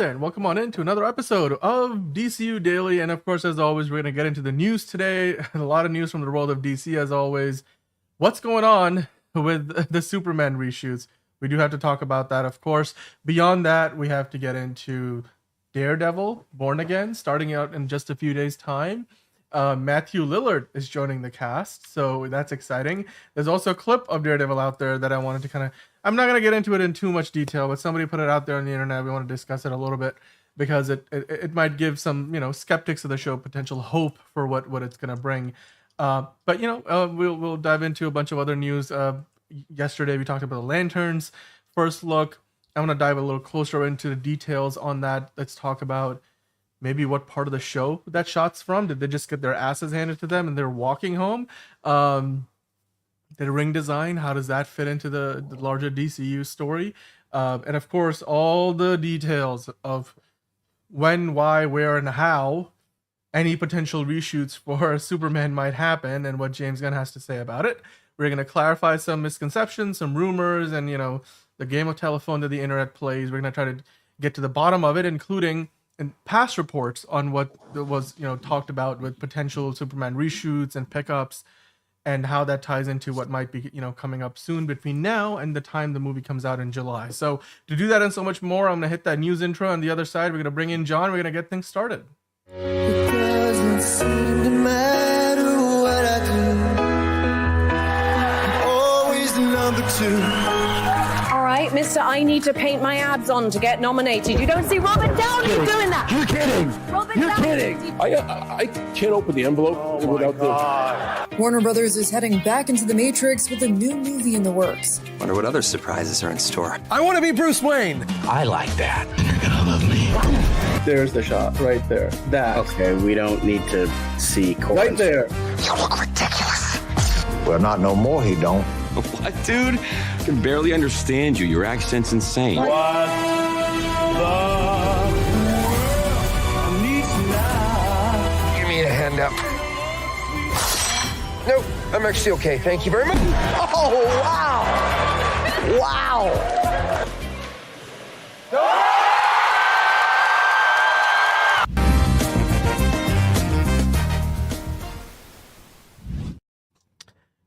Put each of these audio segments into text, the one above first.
there, and welcome on into another episode of DCU Daily. And of course, as always, we're going to get into the news today. A lot of news from the world of DC, as always. What's going on with the Superman reshoots? We do have to talk about that, of course. Beyond that, we have to get into Daredevil, Born Again, starting out in just a few days' time. Matthew Lillard is joining the cast, so that's exciting. There's also a clip of Daredevil out there that I wanted to kind of... I'm not going to get into it in too much detail, but somebody put it out there on the internet. We want to discuss it a little bit because it might give some, skeptics of the show potential hope for what it's going to bring. But we'll dive into a bunch of other news. Yesterday we talked about the Lanterns first look. I want to dive a little closer into the details on that. Let's talk about maybe what part of the show that shot's from. Did they just get their asses handed to them and they're walking home? The ring design, how does that fit into the larger DCU story? And of course, all the details of when, why, where, and how any potential reshoots for Superman might happen and what James Gunn has to say about it. We're going to clarify some misconceptions, some rumors, and, the game of telephone that the internet plays. We're going to try to get to the bottom of it, including and past reports on what was talked about with potential Superman reshoots and pickups, and how that ties into what might be coming up soon between now and the time the movie comes out in July. So to do that and so much more, I'm gonna hit that news intro. On the other side, we're gonna bring in John. We're gonna get things started. It doesn't seem to matter what I do. I'm always the number two. All right, mister, I need to paint my abs on to get nominated. You don't see Robert Downey doing that. You're kidding. You're kidding. I can't open the envelope without the... Warner Brothers is heading back into the Matrix with a new movie in the works. Wonder what other surprises are in store. I want to be Bruce Wayne. I like that. You're gonna love me. There's the shot right there. That. Okay, we don't need to see right there. You look ridiculous. Well, not no more, he don't. What, dude? I can barely understand you. Your accent's insane. What the Give me a hand up. Nope, I'm actually okay. Thank you very much. Oh, wow. Wow.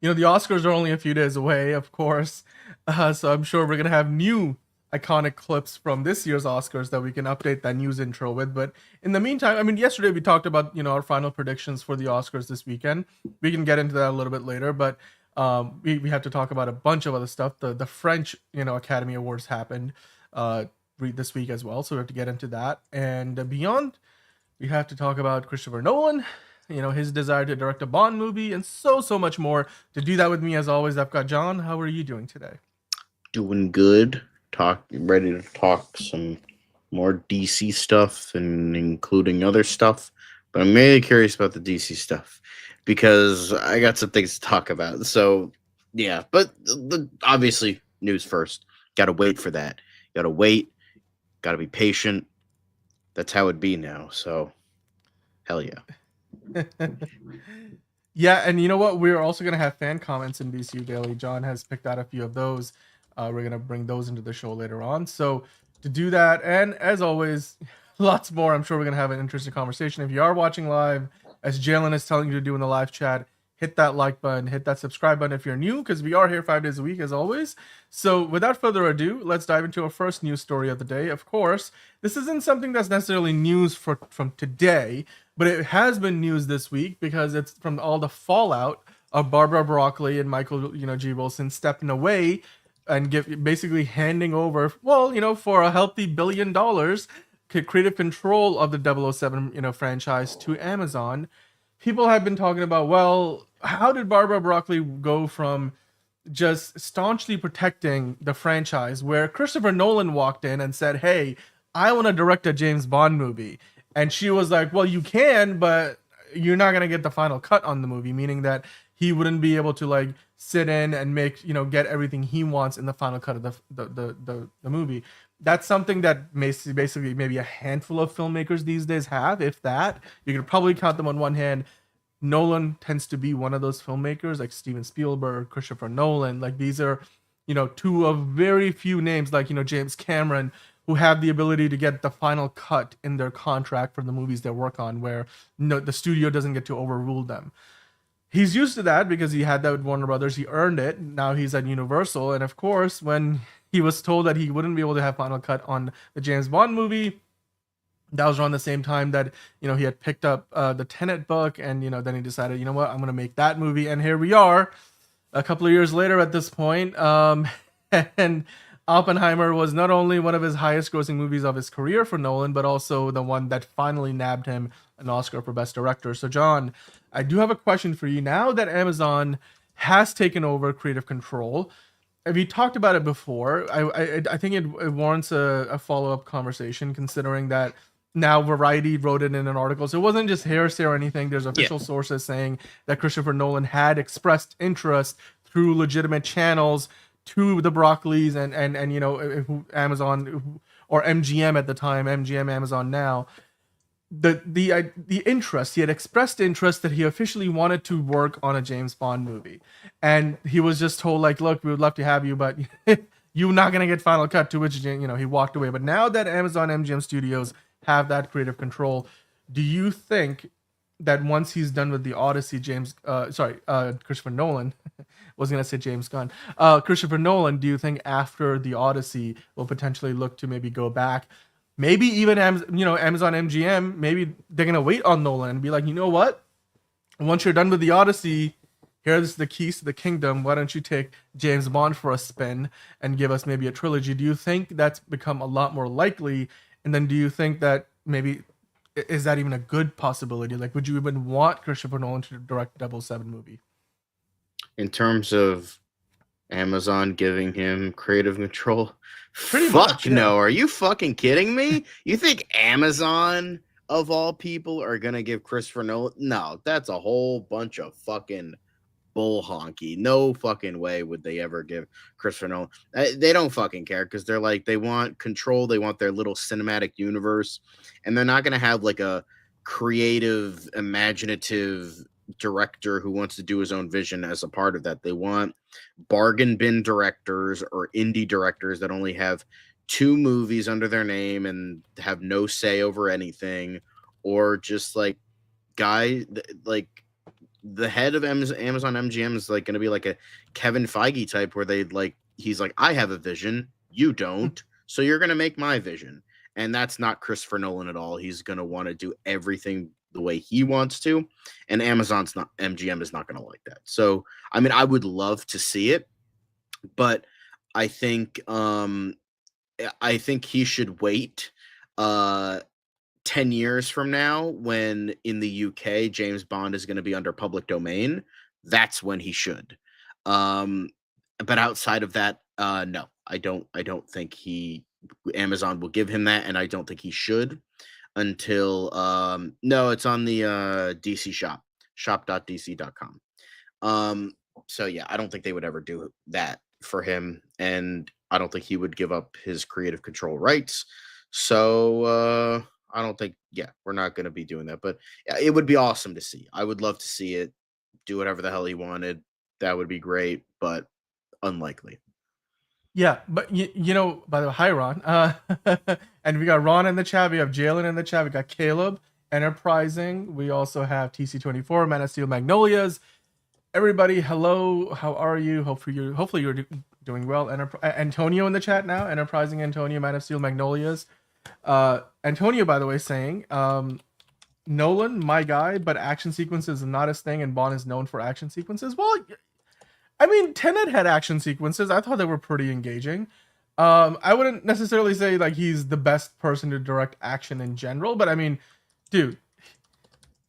The Oscars are only a few days away, of course. So I'm sure we're going to have new iconic clips from this year's Oscars that we can update that news intro with. But in the meantime, yesterday we talked about, our final predictions for the Oscars this weekend. We can get into that a little bit later, but we have to talk about a bunch of other stuff. The French, Academy Awards happened this week as well. So we have to get into that. And beyond, we have to talk about Christopher Nolan, his desire to direct a Bond movie, and so much more. To do that with me, as always, I've got John. How are you doing today? Doing good. Ready to talk some more DC stuff and including other stuff. But I'm really curious about the DC stuff because I got some things to talk about. So, yeah. But obviously, news first. Got to wait for that. Got to wait. Got to be patient. That's how it be now. So, hell yeah. Yeah, and you know what? We're also going to have fan comments in DCU Daily. John has picked out a few of those. We're going to bring those into the show later on. So to do that, and as always, lots more, I'm sure we're going to have an interesting conversation. If you are watching live, as Jalen is telling you to do in the live chat, hit that like button, hit that subscribe button if you're new, because we are here 5 days a week, as always. So without further ado, let's dive into our first news story of the day. Of course, this isn't something that's necessarily news from today, but it has been news this week because it's from all the fallout of Barbara Broccoli and Michael, G. Wilson stepping away and basically handing over, for a healthy $1 billion, creative control of the 007, franchise to Amazon. People have been talking about, well, how did Barbara Broccoli go from just staunchly protecting the franchise, where Christopher Nolan walked in and said, hey, I want to direct a James Bond movie. And she was like, well, you can, but you're not going to get the final cut on the movie, meaning that he wouldn't be able to sit in and make, get everything he wants in the final cut of the movie. That's something that basically maybe a handful of filmmakers these days have, if that. You could probably count them on one hand. Nolan tends to be one of those filmmakers, like Steven Spielberg, Christopher Nolan. These are, two of very few names, James Cameron, who have the ability to get the final cut in their contract for the movies they work on, where the studio doesn't get to overrule them. He's used to that because he had that with Warner Brothers. He earned it. Now he's at Universal. And of course, when he was told that he wouldn't be able to have final cut on the James Bond movie, that was around the same time that, he had picked up the Tenet book. And, then he decided, you know what, I'm going to make that movie. And here we are a couple of years later at this point. And Oppenheimer was not only one of his highest grossing movies of his career for Nolan, but also the one that finally nabbed him an Oscar for Best Director. So, John, I do have a question for you. Now that Amazon has taken over creative control, we talked about it before. I think it warrants a follow-up conversation, considering that now Variety wrote it in an article. So it wasn't just hearsay or anything. There's official sources saying that Christopher Nolan had expressed interest through legitimate channels to the Broccoli's and Amazon or MGM at the time, MGM Amazon now. The interest, he had expressed interest that he officially wanted to work on a James Bond movie, and he was just told, like, look, we would love to have you, but you're not gonna get final cut, to which he walked away. But now that Amazon MGM Studios have that creative control, do you think that once he's done with the Odyssey, Christopher Nolan was gonna say James Gunn, Christopher Nolan, do you think after the Odyssey will potentially look to maybe go back, maybe even Amazon MGM, maybe they're gonna wait on Nolan and be like, you know what, once you're done with the Odyssey, here's the keys to the kingdom, why don't you take James Bond for a spin and give us maybe a trilogy? Do you think that's become a lot more likely? And then do you think that maybe, is that even a good possibility? Like, would you even want Christopher Nolan to direct a 007 movie? In terms of Amazon giving him creative control, Pretty fuck much, yeah. no. Are you fucking kidding me? You think Amazon, of all people, are gonna give Christopher Nolan? No, that's a whole bunch of fucking bull honky. No fucking way would they ever give Christopher Nolan. They don't fucking care, because they're like, they want control. They want their little cinematic universe, and they're not gonna have like a creative, imaginative director who wants to do his own vision as a part of that. They want bargain bin directors or indie directors that only have 2 movies under their name and have no say over anything, or just like like the head of Amazon MGM is like going to be like a Kevin Feige type, where he's like, I have a vision, you don't, so you're going to make my vision. And that's not Christopher Nolan at all. He's going to want to do everything the way he wants to, and MGM is not going to like that. So, I mean, I would love to see it, but I think he should wait 10 years from now, when in the UK James Bond is going to be under public domain. That's when he should. But outside of that, no, I don't think Amazon will give him that, and I don't think he should until no, it's on the DC shop.dc.com. So yeah, I don't think they would ever do that for him, and I don't think he would give up his creative control rights. So I don't think, we're not going to be doing that, but it would be awesome to see. I would love to see it do whatever the hell he wanted. That would be great, but unlikely. Yeah, but by the way, hi Ron. And we got Ron in the chat. We have Jalen in the chat. We got Caleb, Enterprising. We also have TC24, Man of Steel, Magnolias. Everybody, hello. How are you? Hopefully you're doing well. Antonio in the chat now. Enterprising Antonio, Man of Steel, Magnolias. Antonio, by the way, saying Nolan, my guy, but action sequences is not his thing, and Bond is known for action sequences. Well, I mean, Tenet had action sequences. I thought they were pretty engaging. I wouldn't necessarily say like he's the best person to direct action in general, but I mean, dude,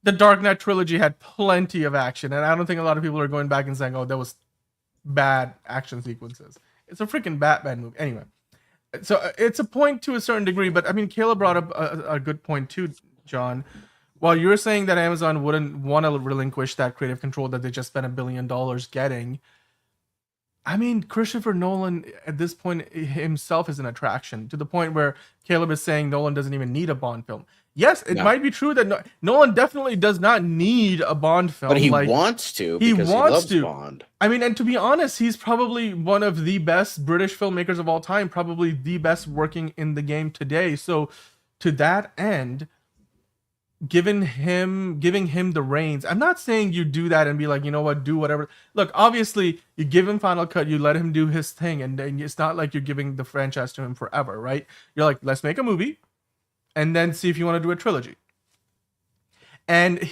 the Dark Knight trilogy had plenty of action, and I don't think a lot of people are going back and saying, oh, that was bad action sequences. It's a freaking Batman movie. Anyway, so it's a point to a certain degree, but I mean, Caleb brought up a good point too, John. While you're saying that Amazon wouldn't want to relinquish that creative control that they just spent $1 billion getting, I mean, Christopher Nolan at this point himself is an attraction, to the point where Caleb is saying Nolan doesn't even need a Bond film. Yes, it No. might be true that Nolan definitely does not need a Bond film. But he wants to he because wants he loves to. Bond. I mean, and to be honest, he's probably one of the best British filmmakers of all time, probably the best working in the game today. So to that end, giving him the reins, I'm not saying you do that and be like, you know what, do whatever. Look, obviously you give him Final Cut, you let him do his thing, and it's not like you're giving the franchise to him forever, right? You're like, let's make a movie and then see if you want to do a trilogy. And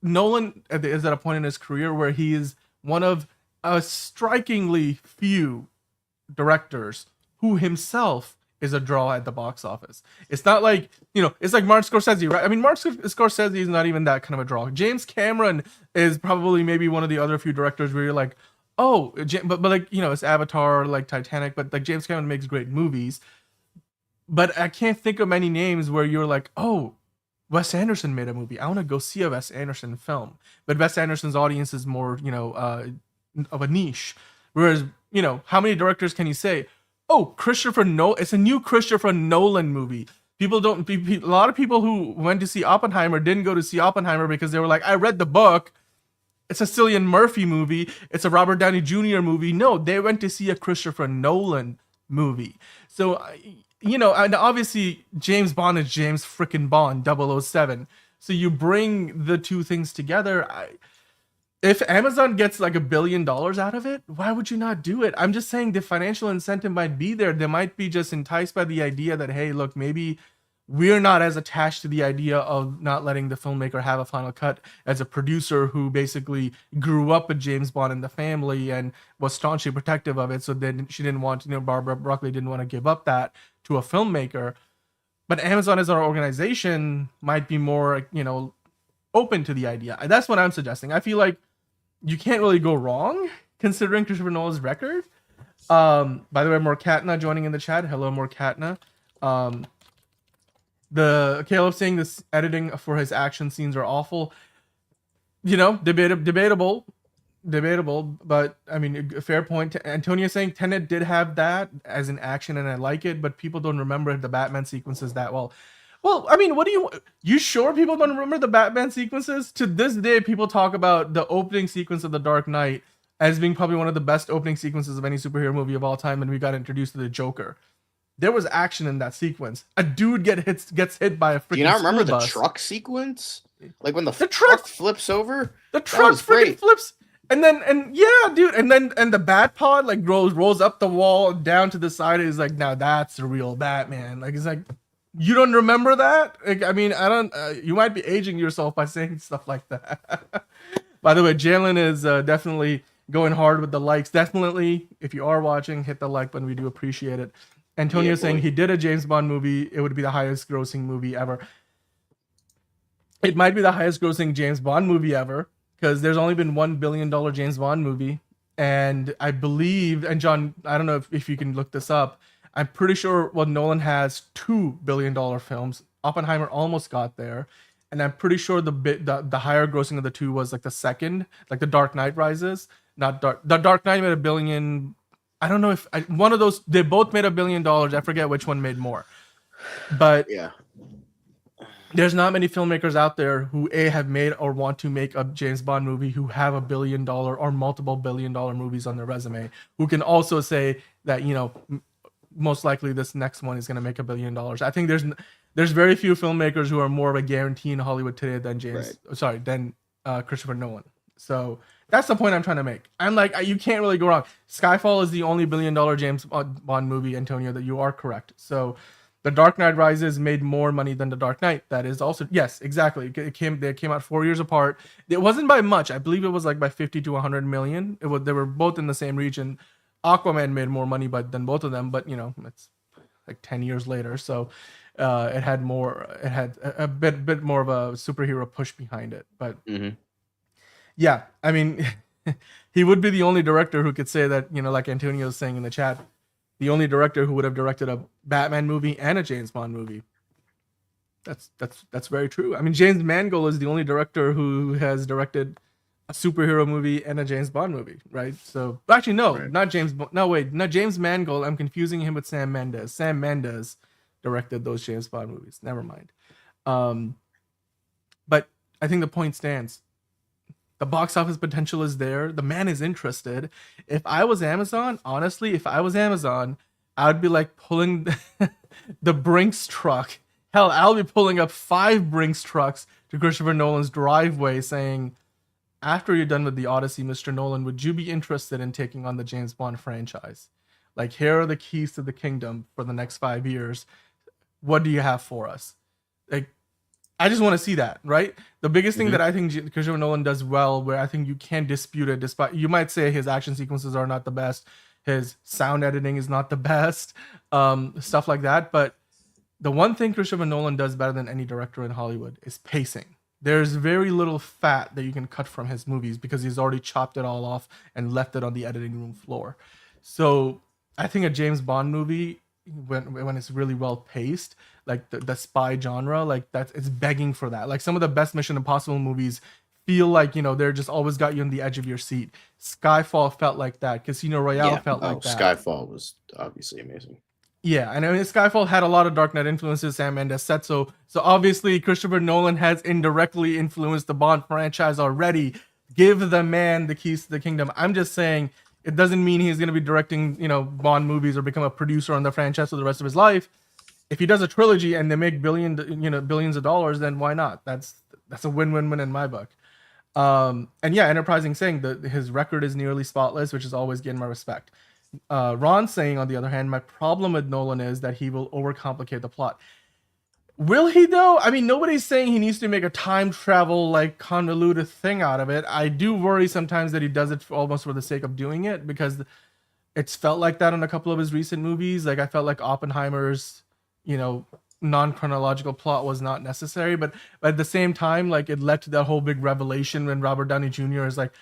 Nolan is at a point in his career where he is one of a strikingly few directors who himself is a draw at the box office. It's not like, it's like Martin Scorsese, right? I mean, Martin Scorsese is not even that kind of a draw. James Cameron is probably maybe one of the other few directors where you're like, oh, but like, it's Avatar, like Titanic, but like James Cameron makes great movies. But I can't think of many names where you're like, oh, Wes Anderson made a movie. I want to go see a Wes Anderson film. But Wes Anderson's audience is more, of a niche. Whereas, how many directors can you say, oh, Christopher Nolan, it's a new Christopher Nolan movie. A lot of people who went to see Oppenheimer didn't go to see Oppenheimer because they were like, I read the book. It's a Cillian Murphy movie. It's a Robert Downey Jr. movie. No, they went to see a Christopher Nolan movie. So, and obviously James Bond is James frickin' Bond, 007. So you bring the two things together. If Amazon gets like $1 billion out of it, why would you not do it? I'm just saying the financial incentive might be there. They might be just enticed by the idea that, hey, look, maybe we're not as attached to the idea of not letting the filmmaker have a final cut as a producer who basically grew up with James Bond in the family and was staunchly protective of it. So then she didn't want, Barbara Broccoli didn't want to give up that to a filmmaker. But Amazon as our organization might be more, open to the idea. That's what I'm suggesting. I feel like you can't really go wrong considering Christopher Nolan's record. By the way, Morkatna joining in the chat. Hello, Morkatna. The Caleb saying this editing for his action scenes are awful. Debatable, but I mean, a fair point. Antonio saying Tenet did have that as an action and I like it, but people don't remember the Batman sequences that well. Well, I mean, you sure people don't remember the Batman sequences? To this day, people talk about the opening sequence of The Dark Knight as being probably one of the best opening sequences of any superhero movie of all time, and we got introduced to the Joker. There was action in that sequence. A dude gets hit by a freaking. Do you not remember the bus. Truck sequence? Like when the truck flips over? The truck freaking flips. And the bat pod like rolls up the wall down to the side. Is like, now that's the real Batman. Like, it's like, you don't remember that? Like, I mean, I don't. You might be aging yourself by saying stuff like that. By the way, Jalen is definitely going hard with the likes. Definitely, if you are watching, hit the like button. We do appreciate it. Antonio saying he did a James Bond movie. It would be the highest grossing movie ever. It might be the highest grossing James Bond movie ever because there's only been $1 billion James Bond movie. And I believe, and John, I don't know if you can look this up. I'm pretty sure Nolan has $2 billion films. Oppenheimer almost got there. And I'm pretty sure the higher grossing of the two was like the second, like The Dark Knight Rises. The Dark Knight made $1 billion. I don't know if one of those, they both made $1 billion. I forget which one made more. But yeah, there's not many filmmakers out there who have made or want to make a James Bond movie who have $1 billion or multiple $1 billion movies on their resume, who can also say that, most likely this next one is going to make $1 billion. I think there's very few filmmakers who are more of a guarantee in Hollywood today than Christopher Nolan. So that's the point I'm trying to make. I'm like, you can't really go wrong. Skyfall is the only $1 billion James Bond movie, Antonio, that you are correct. So The Dark Knight Rises made more money than The Dark Knight. That is also, yes, exactly. They came out 4 years apart. It wasn't by much. I believe it was like by 50 to 100 million. They were both in the same region. Aquaman made more money than both of them, but it's like 10 years later. So it had a bit more of a superhero push behind it. But yeah, I mean, he would be the only director who could say that, like Antonio was saying in the chat, the only director who would have directed a Batman movie and a James Bond movie. That's very true. I mean, James Mangold is the only director who has directed a superhero movie and a James Bond movie, right? So actually, no, right. Not James Mangold. I'm confusing him with Sam Mendes. Sam Mendes directed those James Bond movies. Never mind. But I think the point stands. The box office potential is there. The man is interested. If I was Amazon, honestly, if I was Amazon, I would be like pulling the Brinks truck. Hell, I'll be pulling up 5 Brinks trucks to Christopher Nolan's driveway saying, after you're done with the Odyssey, Mr. Nolan, would you be interested in taking on the James Bond franchise? Like, here are the keys to the kingdom for the next 5 years. What do you have for us? Like, I just want to see that, right? The biggest thing that I think Christopher Nolan does well, where I think you can't dispute it, despite you might say his action sequences are not the best, his sound editing is not the best, stuff like that. But the one thing Christopher Nolan does better than any director in Hollywood is pacing. There's very little fat that you can cut from his movies because he's already chopped it all off and left it on the editing room floor. So I think a James Bond movie, when it's really well paced, like the spy genre, like that, it's begging for that. Like some of the best Mission Impossible movies feel like, you know, they're just always got you on the edge of your seat. Skyfall felt like that. Casino Royale felt like that. Skyfall was obviously amazing. Yeah, and I mean, Skyfall had a lot of Dark Knight influences, Sam Mendes said so. So obviously, Christopher Nolan has indirectly influenced the Bond franchise already. Give the man the keys to the kingdom. I'm just saying, it doesn't mean he's going to be directing, you know, Bond movies or become a producer on the franchise for the rest of his life. If he does a trilogy and they make billions of dollars, then why not? That's a win-win-win in my book. And yeah, Enterprising saying that his record is nearly spotless, which is always getting my respect. Ron saying, on the other hand, my problem with Nolan is that he will overcomplicate the plot. Will he though? I mean, nobody's saying he needs to make a time travel like convoluted thing out of it. I do worry sometimes that he does it almost for the sake of doing it, because it's felt like that in a couple of his recent movies. Like I felt like Oppenheimer's, you know, non-chronological plot was not necessary, but at the same time, like it led to that whole big revelation when Robert Downey Jr. is like,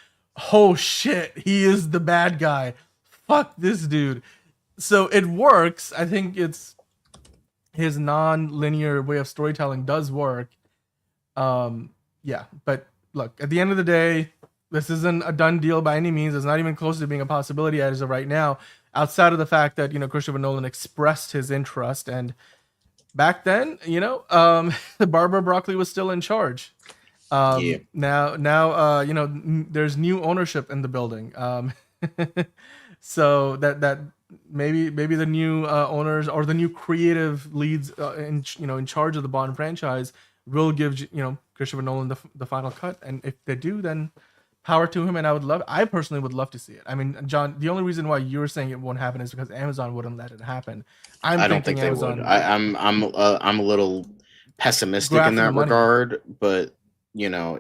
oh shit, he is the bad guy. Fuck this dude. So it works. I think it's his non-linear way of storytelling does work. Yeah, but look, at the end of the day, this isn't a done deal by any means. It's not even close to being a possibility as of right now, outside of the fact that, you know, Christopher Nolan expressed his interest, and back then, you know, Barbara Broccoli was still in charge. Now, you know, there's new ownership in the building. So that maybe the new owners or the new creative leads in charge of the Bond franchise will give, you know, Christopher Nolan the final cut, and if they do, then power to him. And I personally would love to see it. I mean, John, the only reason why you were saying it won't happen is because Amazon wouldn't let it happen. I don't think Amazon, they would. I'm a little pessimistic in that regard, but you know,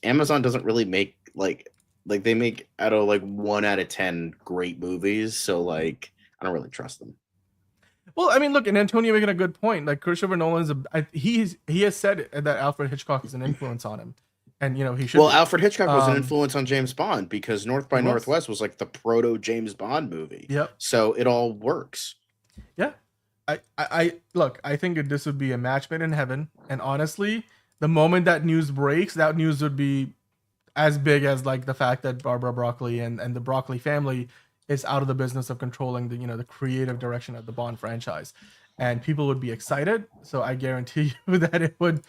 Amazon doesn't really make like they make out of like 1 out of 10 great movies, so like I don't really trust them. Well, I mean, look, and Antonio making a good point. Like Christopher Nolan's he has said that Alfred Hitchcock is an influence on him, and you know he should. Well, Alfred Hitchcock was an influence on James Bond because North by Northwest was like the proto James Bond movie. Yep. So it all works. Yeah, I look. I think this would be a match made in heaven, and honestly, the moment that news breaks, that news would be as big as like the fact that Barbara Broccoli and the Broccoli family is out of the business of controlling the creative direction of the Bond franchise, and people would be excited. So I guarantee you that it would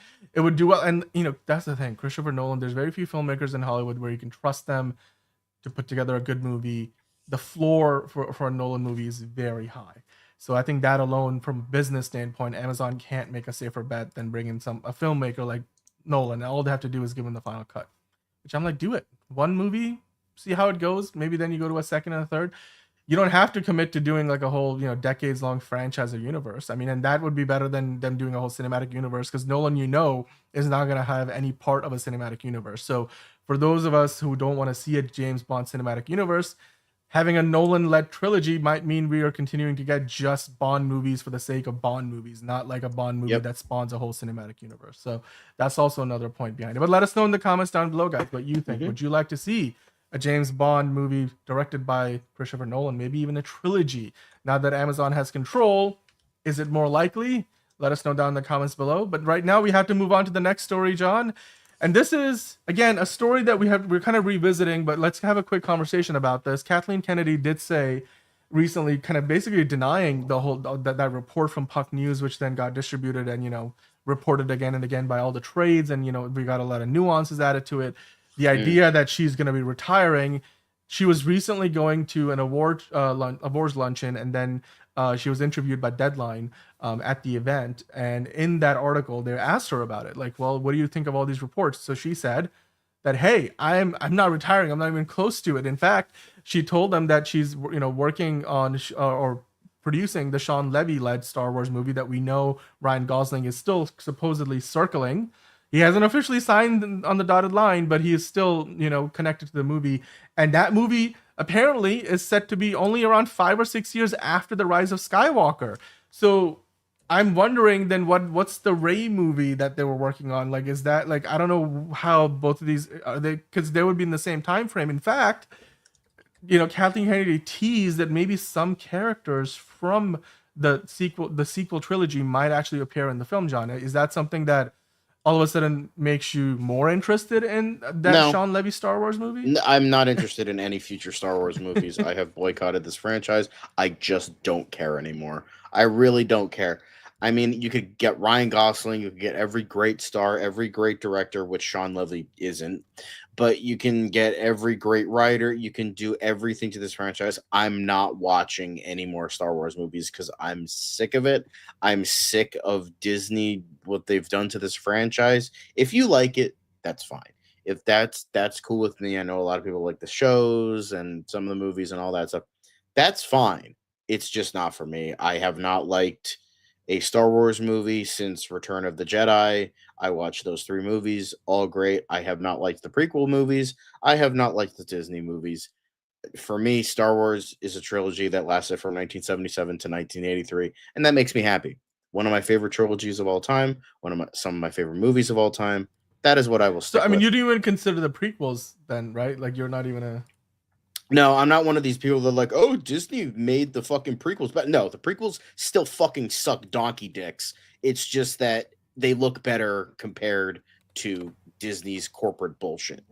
do well. And you know, that's the thing, Christopher Nolan, there's very few filmmakers in Hollywood where you can trust them to put together a good movie. The floor for a Nolan movie is very high. So I think that alone, from a business standpoint, Amazon can't make a safer bet than bringing a filmmaker like Nolan. All they have to do is give him the final cut, which I'm like, do it. One movie, see how it goes. Maybe then you go to a second and a third. You don't have to commit to doing like a whole, you know, decades long franchise or universe. I mean, and that would be better than them doing a whole cinematic universe, because Nolan, you know, is not going to have any part of a cinematic universe. So for those of us who don't want to see a James Bond cinematic universe, having a Nolan-led trilogy might mean we are continuing to get just Bond movies for the sake of Bond movies, not like a Bond movie that spawns a whole cinematic universe. So that's also another point behind it. But let us know in the comments down below, guys, what you think. Would you like to see a James Bond movie directed by Christopher Nolan, maybe even a trilogy? Now that Amazon has control, is it more likely? Let us know down in the comments below. But right now we have to move on to the next story, John. And this is, again, a story that we're kind of revisiting, but let's have a quick conversation about this. Kathleen Kennedy did say recently kind of basically denying the whole that report from Puck News, which then got distributed and reported again and again by all the trades, and we got a lot of nuances added to it. The idea that she's going to be retiring. She was recently going to an awards luncheon, and then she was interviewed by Deadline at the event. And in that article, they asked her about it, like, well, what do you think of all these reports? So she said that, hey, I'm not retiring. I'm not even close to it. In fact, she told them that she's working on or producing the Sean Levy-led Star Wars movie that we know Ryan Gosling is still supposedly circling. He hasn't officially signed on the dotted line, but he is still, connected to the movie. And that movie apparently is set to be only around 5 or 6 years after the Rise of Skywalker. So I'm wondering then what's the Rey movie that they were working on? Like, is that like, I don't know how both of these are they, because they would be in the same time frame. In fact, Kathleen Kennedy teased that maybe some characters from the sequel trilogy might actually appear in the film. John, is that something that all of a sudden makes you more interested in that Sean Levy Star Wars movie? I'm not interested in any future Star Wars movies. I have boycotted this franchise. I just don't care anymore. I really don't care. I mean, you could get Ryan Gosling, you could get every great star, every great director, which Sean Levy isn't, but you can get every great writer. You can do everything to this franchise. I'm not watching any more Star Wars movies because I'm sick of it. I'm sick of Disney, what they've done to this franchise. If you like it, that's fine. If that's cool with me. I know a lot of people like the shows and some of the movies and all that stuff. That's fine. It's just not for me. I have not liked a Star Wars movie since Return of the Jedi. I watched those 3 movies, all great. I have not liked the prequel movies. I have not liked the Disney movies. For me, Star Wars is a trilogy that lasted from 1977 to 1983, and that makes me happy. One of my favorite trilogies of all time, some of my favorite movies of all time. That is what I will stick with. You didn't even consider the prequels then, right? Like, you're not even a... No, I'm not one of these people that are like, oh, Disney made the fucking prequels. But no, the prequels still fucking suck donkey dicks. It's just that they look better compared to Disney's corporate bullshit.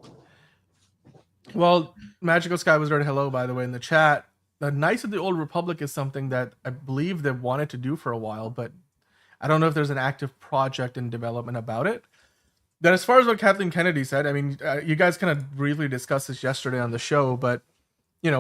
Well, Magical Sky was right. Hello, by the way, in the chat. The Knights of the Old Republic is something that I believe they've wanted to do for a while, but I don't know if there's an active project in development about it. Then as far as what Kathleen Kennedy said, I mean, you guys kind of briefly discussed this yesterday on the show, but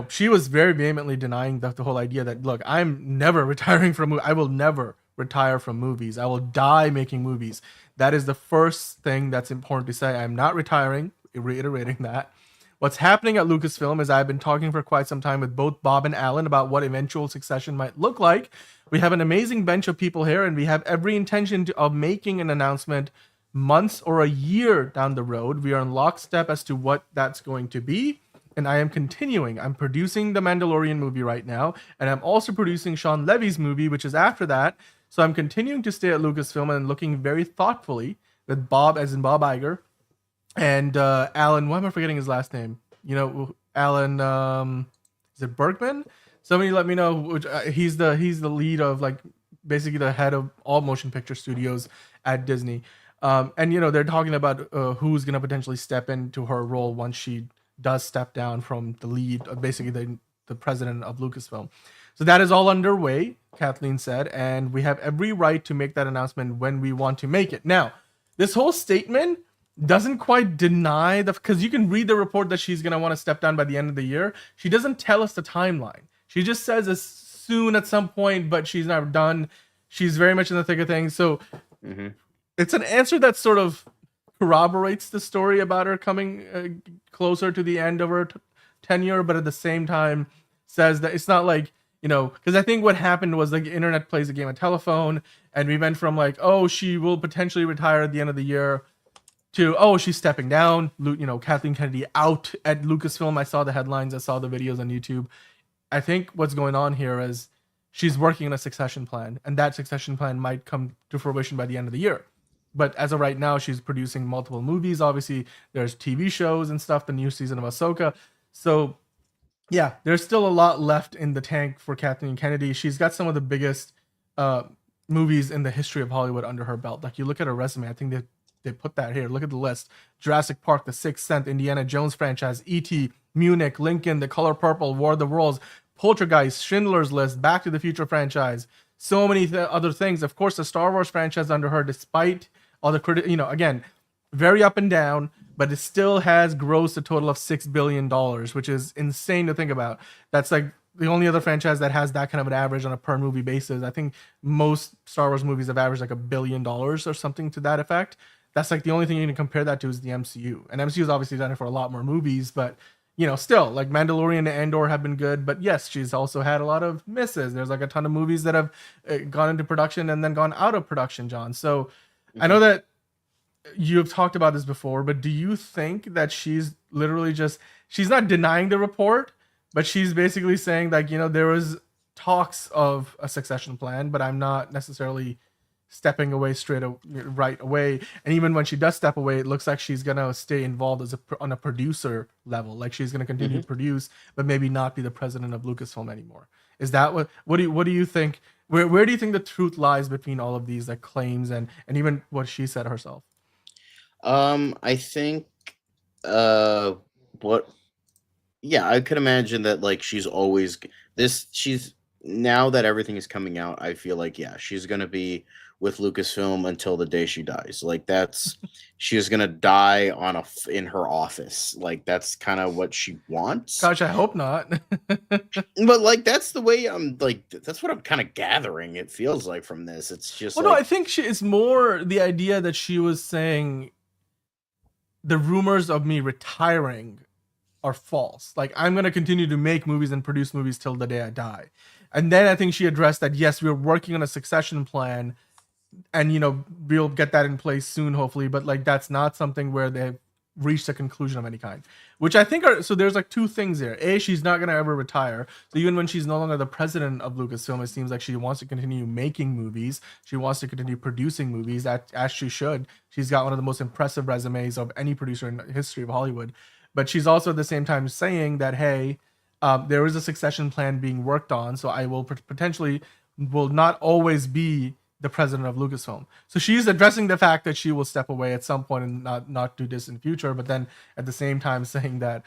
she was very vehemently denying the whole idea that, look, I'm never retiring from movies. I will never retire from movies. I will die making movies. That is the first thing that's important to say. I'm not retiring, reiterating that. What's happening at Lucasfilm is I've been talking for quite some time with both Bob and Alan about what eventual succession might look like. We have an amazing bench of people here, and we have every intention of making an announcement months or a year down the road. We are in lockstep as to what that's going to be. And I am continuing. I'm producing the Mandalorian movie right now, and I'm also producing Sean Levy's movie, which is after that. So I'm continuing to stay at Lucasfilm and looking very thoughtfully with Bob, as in Bob Iger, and Alan. Why am I forgetting his last name? Alan. Is it Bergman? Somebody let me know. Which, he's the lead of, like, basically the head of all motion picture studios at Disney. And they're talking about who's gonna potentially step into her role once she does step down from the lead, basically the president of Lucasfilm. So that is all underway, Kathleen said, and we have every right to make that announcement when we want to make it. Now, this whole statement doesn't quite deny because you can read the report that she's going to want to step down by the end of the year. She doesn't tell us the timeline. She just says as soon at some point, but she's not done. She's very much in the thick of things. So it's an answer that sort of corroborates the story about her coming closer to the end of her tenure, but at the same time says that it's not like, because I think what happened was, like, the internet plays a game of telephone, and we went from, like, oh, she will potentially retire at the end of the year to, oh, she's stepping down. Kathleen Kennedy out at Lucasfilm. I saw the headlines. I saw the videos on YouTube. I think what's going on here is she's working on a succession plan, and that succession plan might come to fruition by the end of the year. But as of right now, she's producing multiple movies. Obviously, there's TV shows and stuff, the new season of Ahsoka. So, yeah, there's still a lot left in the tank for Kathleen Kennedy. She's got some of the biggest movies in the history of Hollywood under her belt. Like, you look at her resume, I think they put that here. Look at the list. Jurassic Park, The Sixth Sense, Indiana Jones franchise, E.T., Munich, Lincoln, The Color Purple, War of the Worlds, Poltergeist, Schindler's List, Back to the Future franchise, so many other things. Of course, the Star Wars franchise under her, despite all the credit, again, very up and down, but it still has grossed a total of $6 billion, which is insane to think about. That's like the only other franchise that has that kind of an average on a per movie basis. I think most Star Wars movies have averaged like $1 billion or something to that effect. That's like the only thing you can compare that to is the MCU. And MCU's obviously done it for a lot more movies, but still, like Mandalorian and Andor have been good. But yes, she's also had a lot of misses. There's like a ton of movies that have gone into production and then gone out of production, John. So I know that you have talked about this before, but do you think that she's literally she's not denying the report, but she's basically saying like, there was talks of a succession plan, but I'm not necessarily stepping away right away. And even when she does step away, it looks like she's gonna stay involved on a producer level. Like she's gonna continue to produce, but maybe not be the president of Lucasfilm anymore. Is that what do you think? Where do you think the truth lies between all of these like claims and even what she said herself? I think I could imagine that like she's now that everything is coming out, I feel like she's gonna be with Lucasfilm until the day she dies. Like she's gonna die in her office. Like that's kind of what she wants. Gosh, I hope not. But like that's the way that's what I'm kind of gathering. It feels like from this. It's just no, I think it's more the idea that she was saying the rumors of me retiring are false. Like I'm gonna continue to make movies and produce movies till the day I die. And then I think she addressed that yes, we're working on a succession plan, and we'll get that in place soon, hopefully. But like that's not something where they've reached a conclusion of any kind. Which I think so there's like two things there. A, she's not gonna ever retire. So even when she's no longer the president of Lucasfilm, it seems like she wants to continue making movies. She wants to continue producing movies, as she should. She's got one of the most impressive resumes of any producer in the history of Hollywood. But she's also at the same time saying that, hey, there is a succession plan being worked on, so I will potentially will not always be the president of Lucasfilm. So she's addressing the fact that she will step away at some point in not too distant future, but then at the same time saying that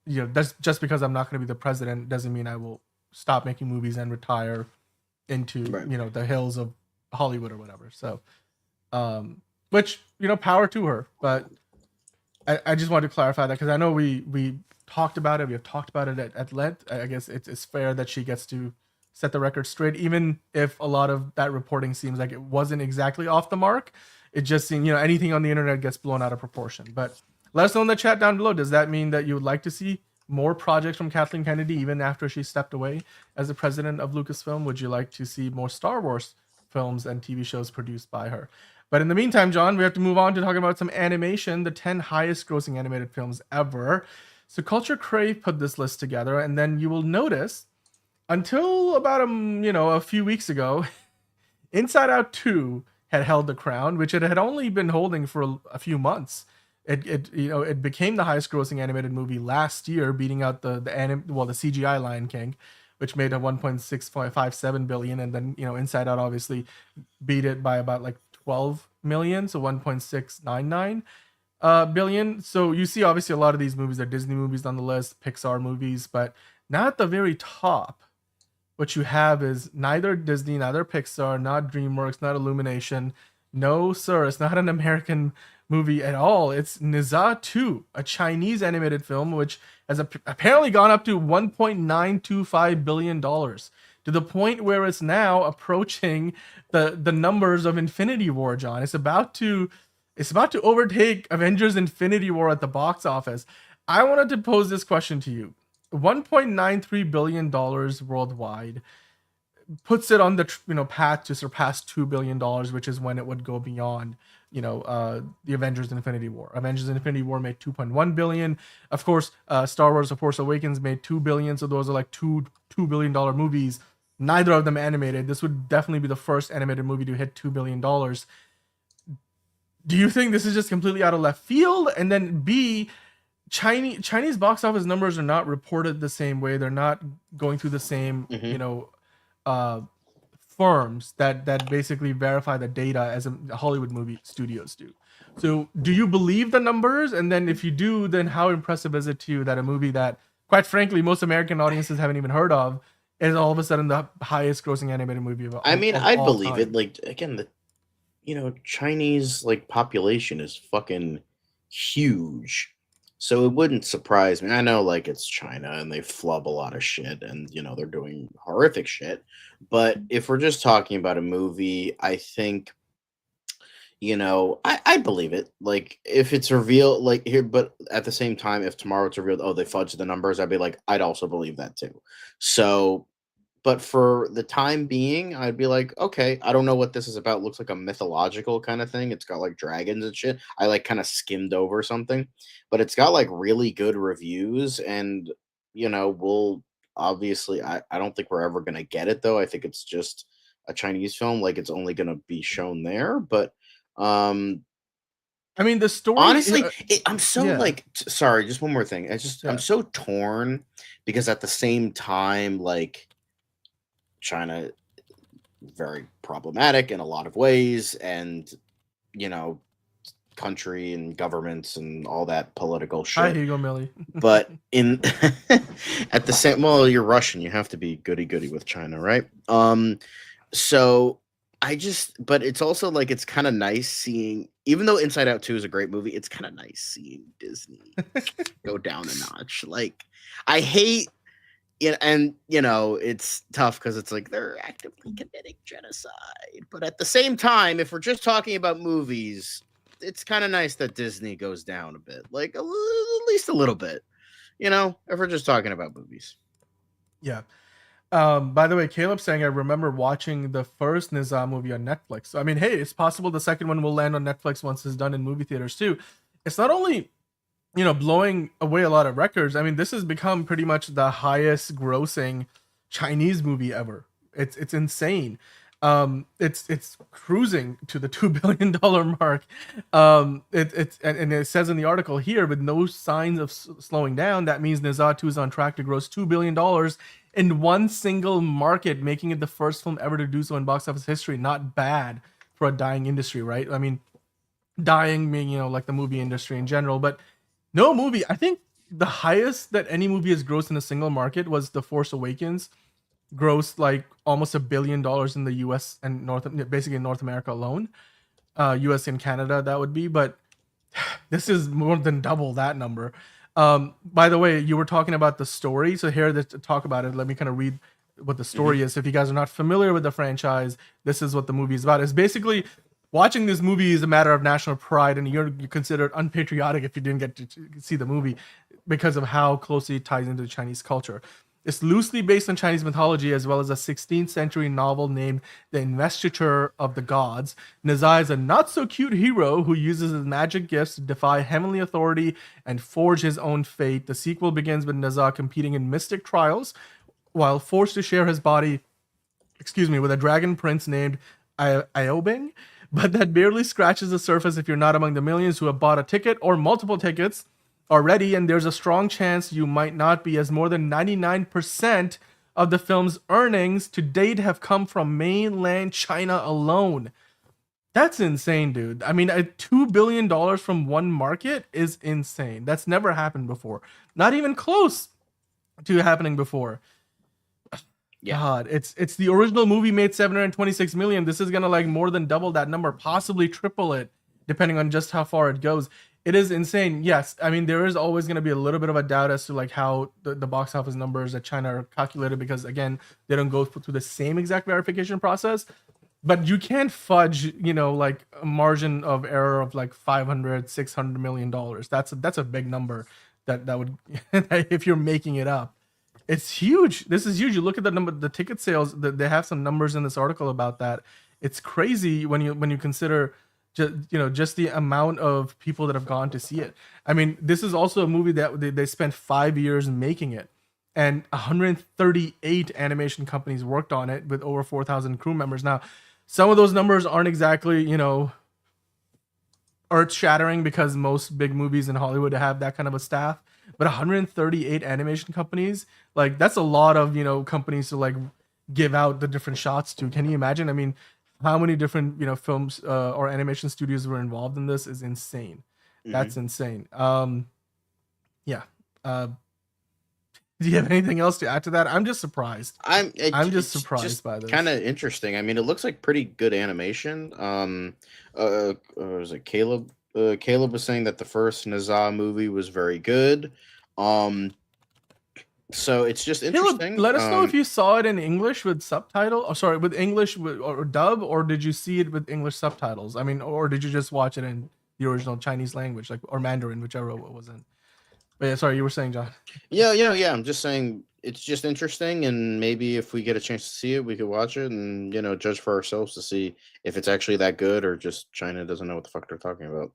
that's just because I'm not going to be the president doesn't mean I will stop making movies and retire into the hills of Hollywood or whatever. So, which power to her, but I just wanted to clarify that because I know we talked about it. We have talked about it at length. I guess it's fair that she gets to set the record straight, even if a lot of that reporting seems like it wasn't exactly off the mark. It just seemed, anything on the internet gets blown out of proportion. But let us know in the chat down below. Does that mean that you would like to see more projects from Kathleen Kennedy even after she stepped away as the president of Lucasfilm? Would you like to see more Star Wars films and TV shows produced by her? But in the meantime, John, we have to move on to talking about some animation, the 10 highest grossing animated films ever. So Culture Crave put this list together, and then you will notice until about a few weeks ago, Inside Out 2 had held the crown, which it had only been holding for a few months. It became the highest grossing animated movie last year, beating out the CGI Lion King, which made a 1.657 billion, and then Inside Out obviously beat it by about like 12 million, so 1.699 billion. So you see obviously a lot of these movies are Disney movies on the list, Pixar movies, but now at the very top, what you have is neither Disney, neither Pixar, not DreamWorks, not Illumination. No, sir, it's not an American movie at all. It's Nizza 2, a Chinese animated film, which has apparently gone up to $1.925 billion, to the point where it's now approaching the numbers of Infinity War, John. It's about to overtake Avengers Infinity War at the box office. I wanted to pose this question to you. $1.93 billion worldwide puts it on the path to surpass $2 billion, which is when it would go beyond the Avengers Infinity War. Avengers Infinity War made $2.1 billion. Of course, Star Wars The Force Awakens made $2 billion, so those are like $2 billion movies. Neither of them animated. This would definitely be the first animated movie to hit $2 billion. Do you think this is just completely out of left field? And then B, Chinese box office numbers are not reported the same way. They're not going through the same, firms that basically verify the data as Hollywood movie studios do. So do you believe the numbers? And then if you do, then how impressive is it to you that a movie that, quite frankly, most American audiences haven't even heard of is all of a sudden the highest grossing animated movie of, I mean, of I all believe time. it. Like again, the Chinese like population is fucking huge. So it wouldn't surprise me. I know like it's China and they flub a lot of shit and they're doing horrific shit. But if we're just talking about a movie, I think I believe it. Like if it's revealed like here, but at the same time, if tomorrow it's revealed, oh, they fudged the numbers, I'd be like, I'd also believe that too. So but for the time being, I'd be like, okay, I don't know what this is about. Looks like a mythological kind of thing. It's got like dragons and shit. I like kind of skimmed over something, but it's got like really good reviews. And, we'll obviously, I don't think we're ever going to get it though. I think it's just a Chinese film. Like it's only going to be shown there. But, I mean, the story. honestly, I'm so yeah. like, sorry, just one more thing. Yeah. I'm so torn because at the same time, like, China very problematic in a lot of ways, and country and governments and all that political Hi, shit. Hugo Millie. But in at the same, well, you're Russian, you have to be goody goody with China, right? So but it's also like it's kind of nice seeing, even though Inside Out 2 is a great movie, it's kind of nice seeing Disney go down a notch. Like I hate and it's tough because it's like they're actively committing genocide. But at the same time, if we're just talking about movies, it's kind of nice that Disney goes down a bit, like at least a little bit, if we're just talking about movies. Yeah. By the way, Caleb's saying I remember watching the first Nizam movie on Netflix. So, I mean, hey, it's possible the second one will land on Netflix once it's done in movie theaters too. It's not only blowing away a lot of records. I mean, this has become pretty much the highest grossing Chinese movie ever. It's insane. It's cruising to the $2 billion mark. And it says in the article here, with no signs of slowing down, that means Ne Zha 2 is on track to gross $2 billion in one single market, making it the first film ever to do so in box office history. Not bad for a dying industry, right? I mean, dying meaning, like the movie industry in general, but no movie. I think the highest that any movie has grossed in a single market was The Force Awakens, grossed like almost $1 billion in the U.S. and basically in North America alone, U.S. and Canada that would be. But this is more than double that number. By the way, you were talking about the story, so here to talk about it, let me kind of read what the story is. If you guys are not familiar with the franchise, this is what the movie is about. It's basically watching this movie is a matter of national pride, and you're considered unpatriotic if you didn't get to see the movie because of how closely it ties into Chinese culture. It's loosely based on Chinese mythology as well as a 16th century novel named The Investiture of the Gods. Ne Zha is a not-so-cute hero who uses his magic gifts to defy heavenly authority and forge his own fate. The sequel begins with Ne Zha competing in mystic trials while forced to share his body, with a dragon prince named Iobing, but that barely scratches the surface if you're not among the millions who have bought a ticket or multiple tickets already, and there's a strong chance you might not be, as more than 99% of the film's earnings to date have come from mainland China alone. That's insane, dude. I mean, $2 billion from one market is insane. That's never happened before. Not even close to happening before. Yeah. God, it's the original movie made 726 million. This is gonna like more than double that number, possibly triple it, depending on just how far it goes. It is insane. Yes, I mean there is always gonna be a little bit of a doubt as to like how the box office numbers at China are calculated, because again, they don't go through the same exact verification process. But you can't fudge, like a margin of error of like 500-600 million dollars. That's a big number that would if you're making it up. It's huge. This is huge. You look at the ticket sales. They have some numbers in this article about that. It's crazy when you consider just the amount of people that have gone to see it. I mean, this is also a movie that they spent 5 years making it, and 138 animation companies worked on it with over 4,000 crew members. Now, some of those numbers aren't exactly earth-shattering because most big movies in Hollywood have that kind of a staff. But 138 animation companies, like that's a lot of companies to like give out the different shots to. Can you imagine? I mean, how many different films or animation studios were involved in this is insane. That's insane. Yeah. Do you have anything else to add to that? I'm just surprised. I'm just surprised by this. Kind of interesting. I mean, it looks like pretty good animation. Was it Caleb? Caleb was saying that the first Nazar movie was very good. So it's just interesting. Caleb, let us know if you saw it in English with subtitle. Oh, sorry, with English or dub, or did you see it with English subtitles? I mean, or did you just watch it in the original Chinese language, like, or Mandarin, whichever it was in? But yeah, sorry, you were saying, John. Yeah. I'm just saying it's just interesting, and maybe if we get a chance to see it, we could watch it and judge for ourselves to see if it's actually that good or just China doesn't know what the fuck they're talking about,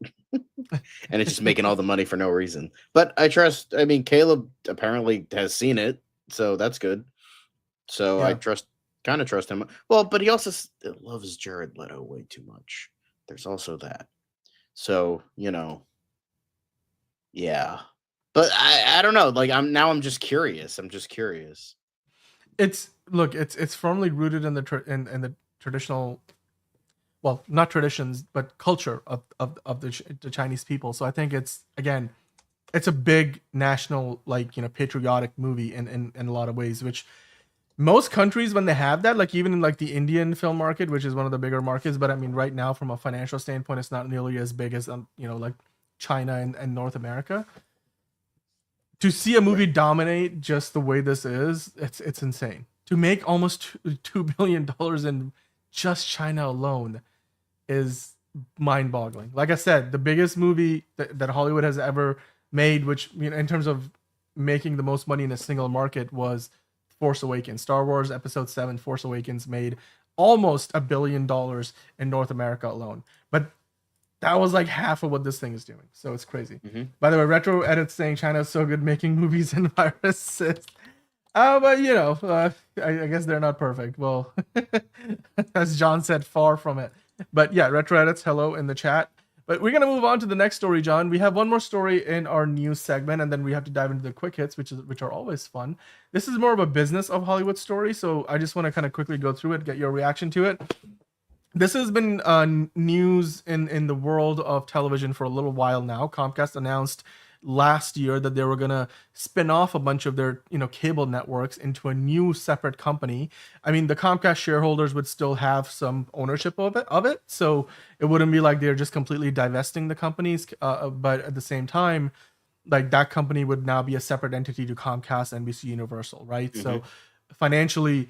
and it's just making all the money for no reason. But I trust. I mean, Caleb apparently has seen it, so that's good. So yeah. I kind of trust him. Well, but he also loves Jared Leto way too much. There's also that. So yeah. But I don't know. Like I'm just curious. It's firmly rooted in the traditional, well, not traditions, but culture of the Chinese people. So I think it's a big national, patriotic movie in a lot of ways, which most countries, when they have that, like even in like the Indian film market, which is one of the bigger markets, but I mean right now from a financial standpoint, it's not nearly as big as like China and North America. To see a movie dominate just the way this is, it's insane. To make almost $2 billion in just China alone is mind-boggling. Like I said, the biggest movie that Hollywood has ever made, which in terms of making the most money in a single market, was Force Awakens. Star Wars Episode 7, Force Awakens made almost $1 billion in North America alone. But that was like half of what this thing is doing. So it's crazy. Mm-hmm. By the way, Retro Edit's saying China's so good making movies and viruses. But I guess they're not perfect. Well, as John said, far from it. But yeah, Retro Edits, hello in the chat. But we're going to move on to the next story, John. We have one more story in our news segment, and then we have to dive into the quick hits, which are always fun. This is more of a business of Hollywood story, so I just want to kind of quickly go through it, get your reaction to it. This has been news in the world of television for a little while now. Comcast announced last year that they were going to spin off a bunch of their cable networks into a new separate company. I mean, the Comcast shareholders would still have some ownership of it, so it wouldn't be like they're just completely divesting the companies. But at the same time, like that company would now be a separate entity to Comcast, NBC Universal, right? Mm-hmm. So financially,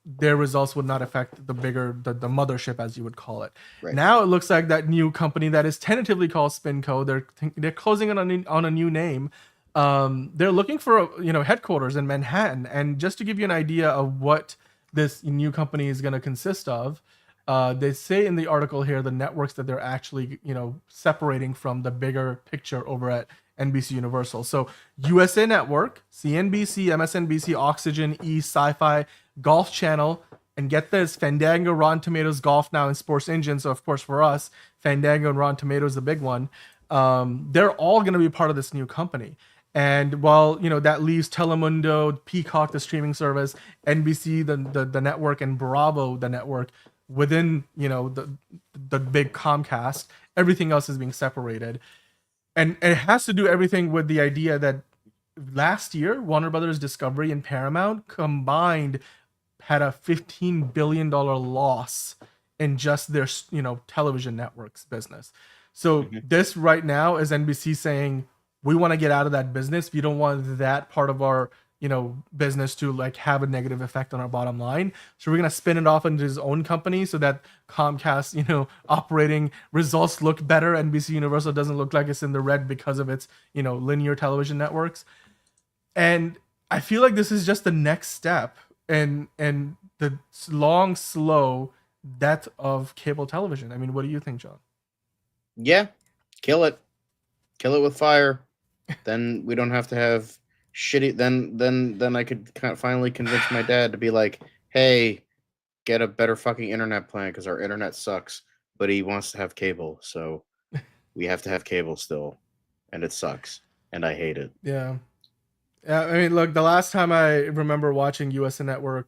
their results would not affect the mothership, as you would call it. Right. Now it looks like that new company that is tentatively called SpinCo, they're closing on a new name. They're looking for headquarters in Manhattan. And just to give you an idea of what this new company is going to consist of, they say in the article here the networks that they're actually separating from the bigger picture over at NBC Universal. So USA Network, CNBC, MSNBC, Oxygen, E, Sci-Fi, Golf Channel, and get this, Fandango, Rotten Tomatoes, Golf Now, and Sports Engine. So of course for us, Fandango and Rotten Tomatoes, the big one. They're all going to be part of this new company. And while that leaves Telemundo, Peacock, the streaming service, NBC, the network, and Bravo, the network, within the big Comcast, everything else is being separated. And it has to do everything with the idea that last year, Warner Brothers Discovery and Paramount combined had a $15 billion loss in just their television networks business. So this right now is NBC saying, we want to get out of that business. We don't want that part of our business to like have a negative effect on our bottom line. So we're going to spin it off into his own company so that Comcast, operating results look better. NBC Universal doesn't look like it's in the red because of its, linear television networks. And I feel like this is just the next step in the long, slow death of cable television. I mean, what do you think, John? Yeah, kill it with fire. Then we don't have to have shitty. Then I could finally convince my dad to be like, hey, get a better fucking internet plan because our internet sucks. But he wants to have cable, so we have to have cable still, and it sucks, and I hate it. Yeah. I mean, look, the last time I remember watching USA Network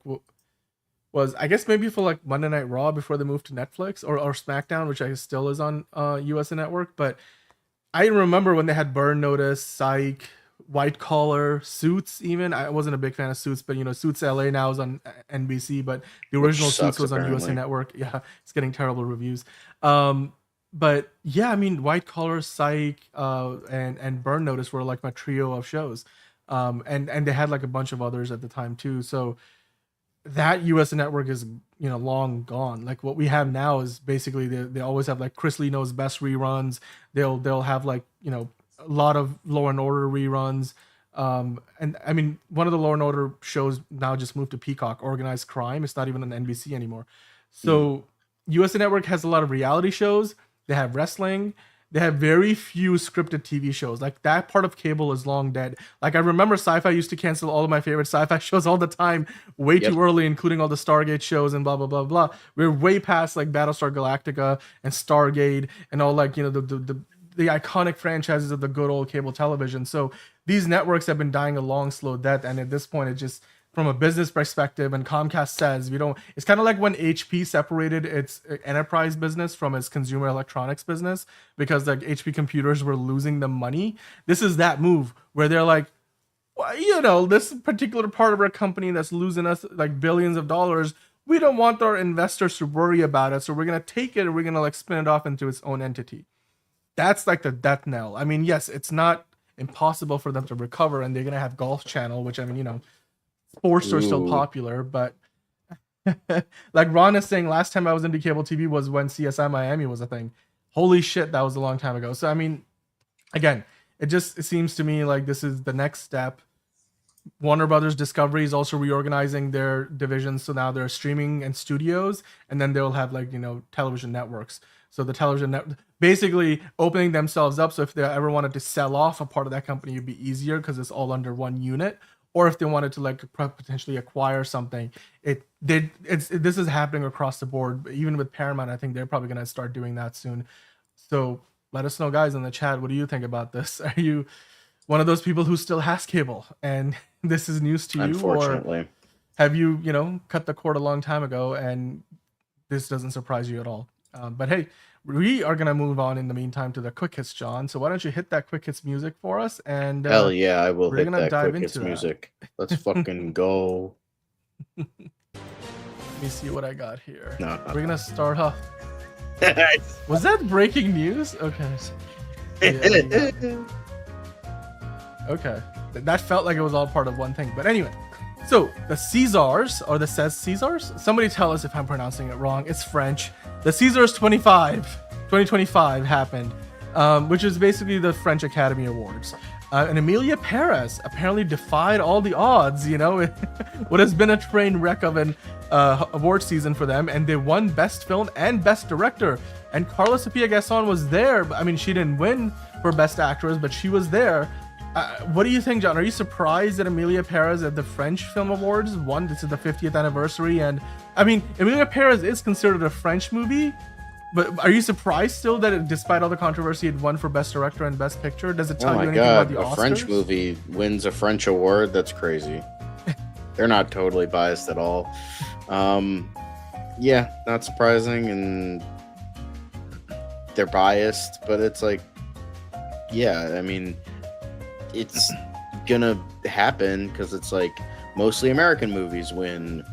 was, I guess, maybe for like Monday Night Raw before they moved to Netflix, or SmackDown, which I guess still is on USA Network. But I remember when they had Burn Notice, Psych, White Collar, Suits. Even I wasn't a big fan of Suits, but Suits LA now is on NBC, but the original Suits was on USA Network. Yeah, it's getting terrible reviews. But yeah, I mean, White Collar, Psych, and Burn Notice were like my trio of shows. And they had like a bunch of others at the time too. So that USA Network is long gone. Like what we have now is basically they always have like Chris Lee Knows Best reruns. They'll have like a lot of Law and Order reruns. And I mean, one of the Law and Order shows now just moved to Peacock, Organized Crime. It's not even on NBC anymore. So USA Network has a lot of reality shows. They have wrestling. They have very few scripted TV shows. Like that part of cable is long dead. Like I remember Sci-Fi used to cancel all of my favorite Sci-Fi shows all the time, way too early, including all the Stargate shows and blah blah blah blah. We're way past like Battlestar Galactica and Stargate and all like the iconic franchises of the good old cable television. So these networks have been dying a long, slow death. And at this point, it just, from a business perspective, and Comcast says it's kind of like when HP separated its enterprise business from its consumer electronics business because like HP computers were losing them money. This is that move where they're like, well, this particular part of our company that's losing us like billions of dollars, we don't want our investors to worry about it. So we're going to take it and we're going to like spin it off into its own entity. That's like the death knell. I mean, yes, it's not impossible for them to recover, and they're going to have Golf Channel, which I mean, sports are still popular, but like Ron is saying, last time I was into cable TV was when CSI Miami was a thing. Holy shit, that was a long time ago. So I mean, again, it seems to me like this is the next step. Warner Brothers Discovery is also reorganizing their divisions, so now they're streaming and studios, and then they'll have like television networks. So the television network basically opening themselves up. So if they ever wanted to sell off a part of that company, it'd be easier because it's all under one unit. Or if they wanted to like potentially acquire something, this is happening across the board. Even with Paramount, I think they're probably going to start doing that soon. So let us know, guys, in the chat. What do you think about this? Are you one of those people who still has cable and this is news to you? Unfortunately. Or have you, cut the cord a long time ago and this doesn't surprise you at all? But hey, we are going to move on in the meantime to the quick hits, John. So why don't you hit that quick hits music for us? And hell yeah, I will hit that quick hits music. Let's fucking go. Let me see what I got here. No, we're going to start off. Was that breaking news? Okay. Yeah, okay. That felt like it was all part of one thing. But anyway, so the Caesars, or the Says Caesars, somebody tell us if I'm pronouncing it wrong. It's French. The Caesars 2025 happened, which is basically the French Academy Awards. And Emilia Perez apparently defied all the odds, what has been a train wreck of an award season for them. And they won Best Film and Best Director. And Carla Sofia Gasson was there. I mean, she didn't win for Best Actress, but she was there. What do you think, John? Are you surprised that Emilia Perez at the French Film Awards won? This is the 50th anniversary, and I mean, Emilia Perez is considered a French movie, but are you surprised still that despite all the controversy, it won for Best Director and Best Picture? Does it tell you anything about the Oscars? A French movie wins a French award? That's crazy. They're not totally biased at all. Yeah, not surprising, and they're biased, but it's like, yeah, I mean, it's gonna happen because it's like mostly American movies win,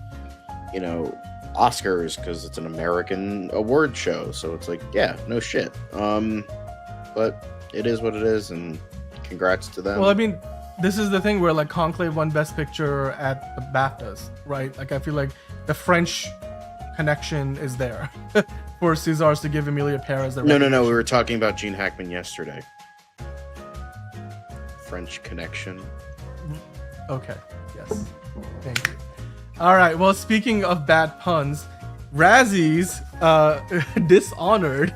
Oscars because it's an American award show. So it's like, yeah, no shit. But it is what it is, and congrats to them. Well, I mean, this is the thing where like Conclave won Best Picture at the BAFTAs, right? Like I feel like the French connection is there for Caesars to give Emilia Perez the No. We were talking about Gene Hackman yesterday. French connection. Okay. Yes. Thank you. All right. Well, speaking of bad puns, Razzies dishonored